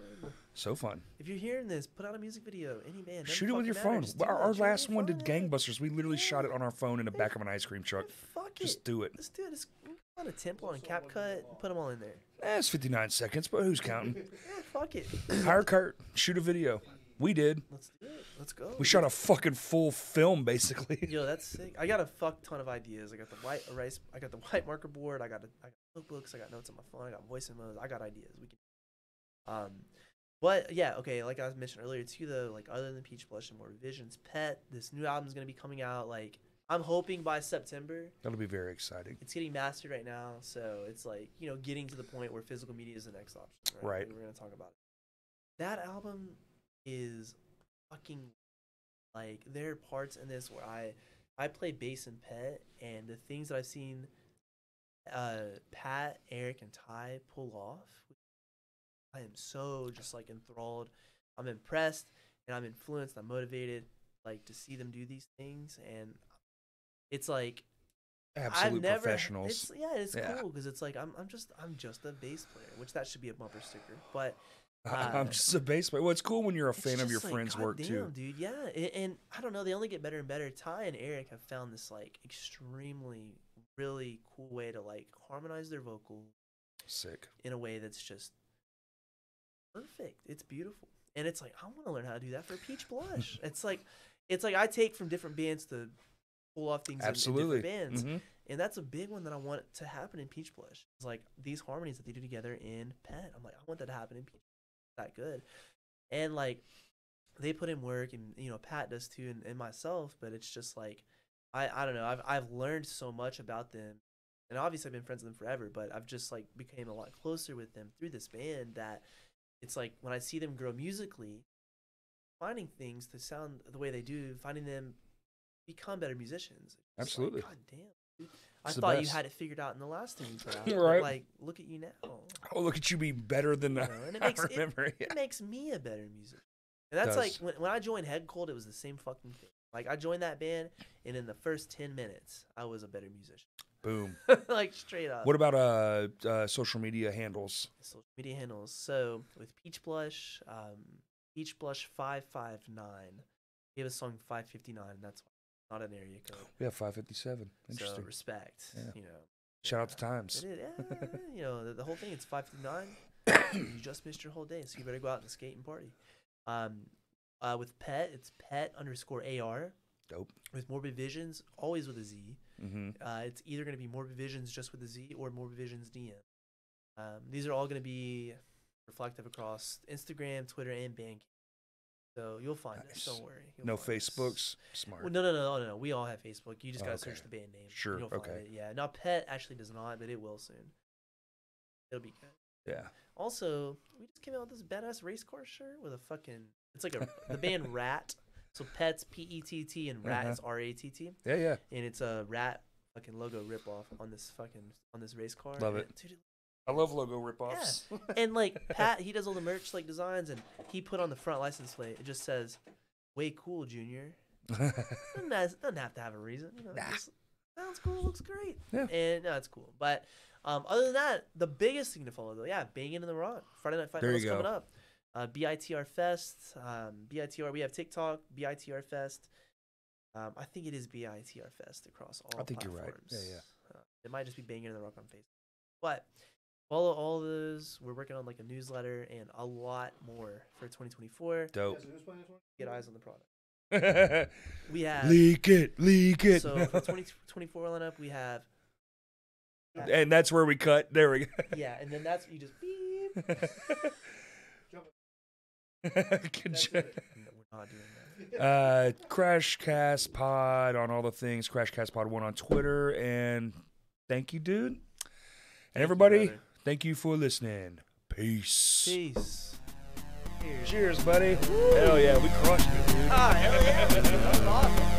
So fun. If you're hearing this, put out a music video. Any band. Shoot it with your phone. Our last one did gangbusters. We literally shot it on our phone in the back of an ice cream truck. Fuck it. Just do it. Let's do it. Let's on a Temple and CapCut. Put them all in there. It's 59 seconds, but who's counting? Yeah, fuck it. Hire Kurt. Shoot a video. We did. Let's do it. Let's go. We shot a fucking full film, basically. Yo, that's sick. I got a fuck ton of ideas. I got the white erase. I got the white marker board. I got notebooks. I got notes on my phone. I got voice memos. I got ideas. We can. But yeah, okay. Like I mentioned earlier too, though. Like other than Peach Blush and Morbid Visionz, Pett. This new album is gonna be coming out. Like I'm hoping by September. That'll be very exciting. It's getting mastered right now, so it's like getting to the point where physical media is the next option. Right. We're gonna talk about it. That album is fucking like there are parts in this where I play bass in Pett, and the things that I've seen Pat, Eric, and Ty pull off, I am so just like enthralled. I'm impressed and I'm influenced. I'm motivated like to see them do these things, and it's like absolute professionals. It's cool because it's like I'm just a bass player, which that should be a bumper sticker, but. I'm just a bass player. Well, it's cool when you're a fan of your friends' work too. Dude, yeah, and I don't know, they only get better and better. Ty and Eric have found this like extremely, really cool way to like harmonize their vocals. Sick. In a way that's just perfect. It's beautiful, and it's like I want to learn how to do that for Peach Blush. it's like I take from different bands to pull off things in different bands, and that's a big one that I want to happen in Peach Blush. It's like these harmonies that they do together in Pett. I'm like I want that to happen in Peach. That good, and like they put in work, and Pat does too, and myself, but it's just like I don't know, I've learned so much about them, and obviously I've been friends with them forever, but I've just like became a lot closer with them through this band, that it's like when I see them grow musically, finding things to sound the way they do, finding them become better musicians. Absolutely. Like, God damn, dude. I thought you had it figured out in the last thing you put out. Right. But, like, look at you now. Oh, look at you being better than and it remember. It makes me a better musician. And that's like, when I joined Head Cold, it was the same fucking thing. Like, I joined that band, and in the first 10 minutes, I was a better musician. Boom. Like, straight up. What about social media handles? Social media handles. So, with Peach Blush 559, we have a song 559, and that's not an area code. We have 557. Interesting. So respect, Shout out to Times. It is, the whole thing. It's 5:59. You just missed your whole day, so you better go out and skate and party. With Pett, it's Pett_AR. Dope. With Morbid Visionz, always with a Z. Mm-hmm. It's either going to be Morbid Visionz just with a Z or Morbid Visionz DM. These are all going to be reflective across Instagram, Twitter, and Bandcamp. So you'll find us. Don't worry. No Facebooks. Smart. Well, no. We all have Facebook. You just gotta search the band name. Sure. You'll find it. Yeah. Now Pett actually does not, but it will soon. It'll be good. Yeah. Also, we just came out with this badass race car shirt with a fucking. It's like the band Rat. So Pett's P-E-T-T and Rat is R-A-T-T. Yeah. And it's a Rat fucking logo ripoff on this race car. Love it. Dude, I love logo ripoffs. Yeah. And like Pat, he does all the merch like designs, and he put on the front license plate. It just says, "Way cool, Junior." doesn't have to have a reason. Just sounds cool, looks great. Yeah. And no, it's cool. But other than that, the biggest thing to follow though, Banging in the Rock. Friday Night Fight Night's coming up. B.I.T.R Fest. B.I.T.R. We have TikTok. B.I.T.R Fest. I think it is B.I.T.R Fest across all platforms. You're right. Yeah. It might just be Banging in the Rock on Facebook, but. Follow all those. We're working on like a newsletter and a lot more for 2024. Dope. Get eyes on the product. We have leak it. So for 2024 lineup, we have. And that's where we cut. There we go. Yeah, and then that's you just beep. We're not doing that. Crashcast Pod on all the things. Crashcast Pod 1 on Twitter, and thank you, dude. And everybody, thank you for listening. Peace. Cheers. Cheers, buddy. Woo. Hell yeah, we crushed it, dude. Hell yeah. That was awesome.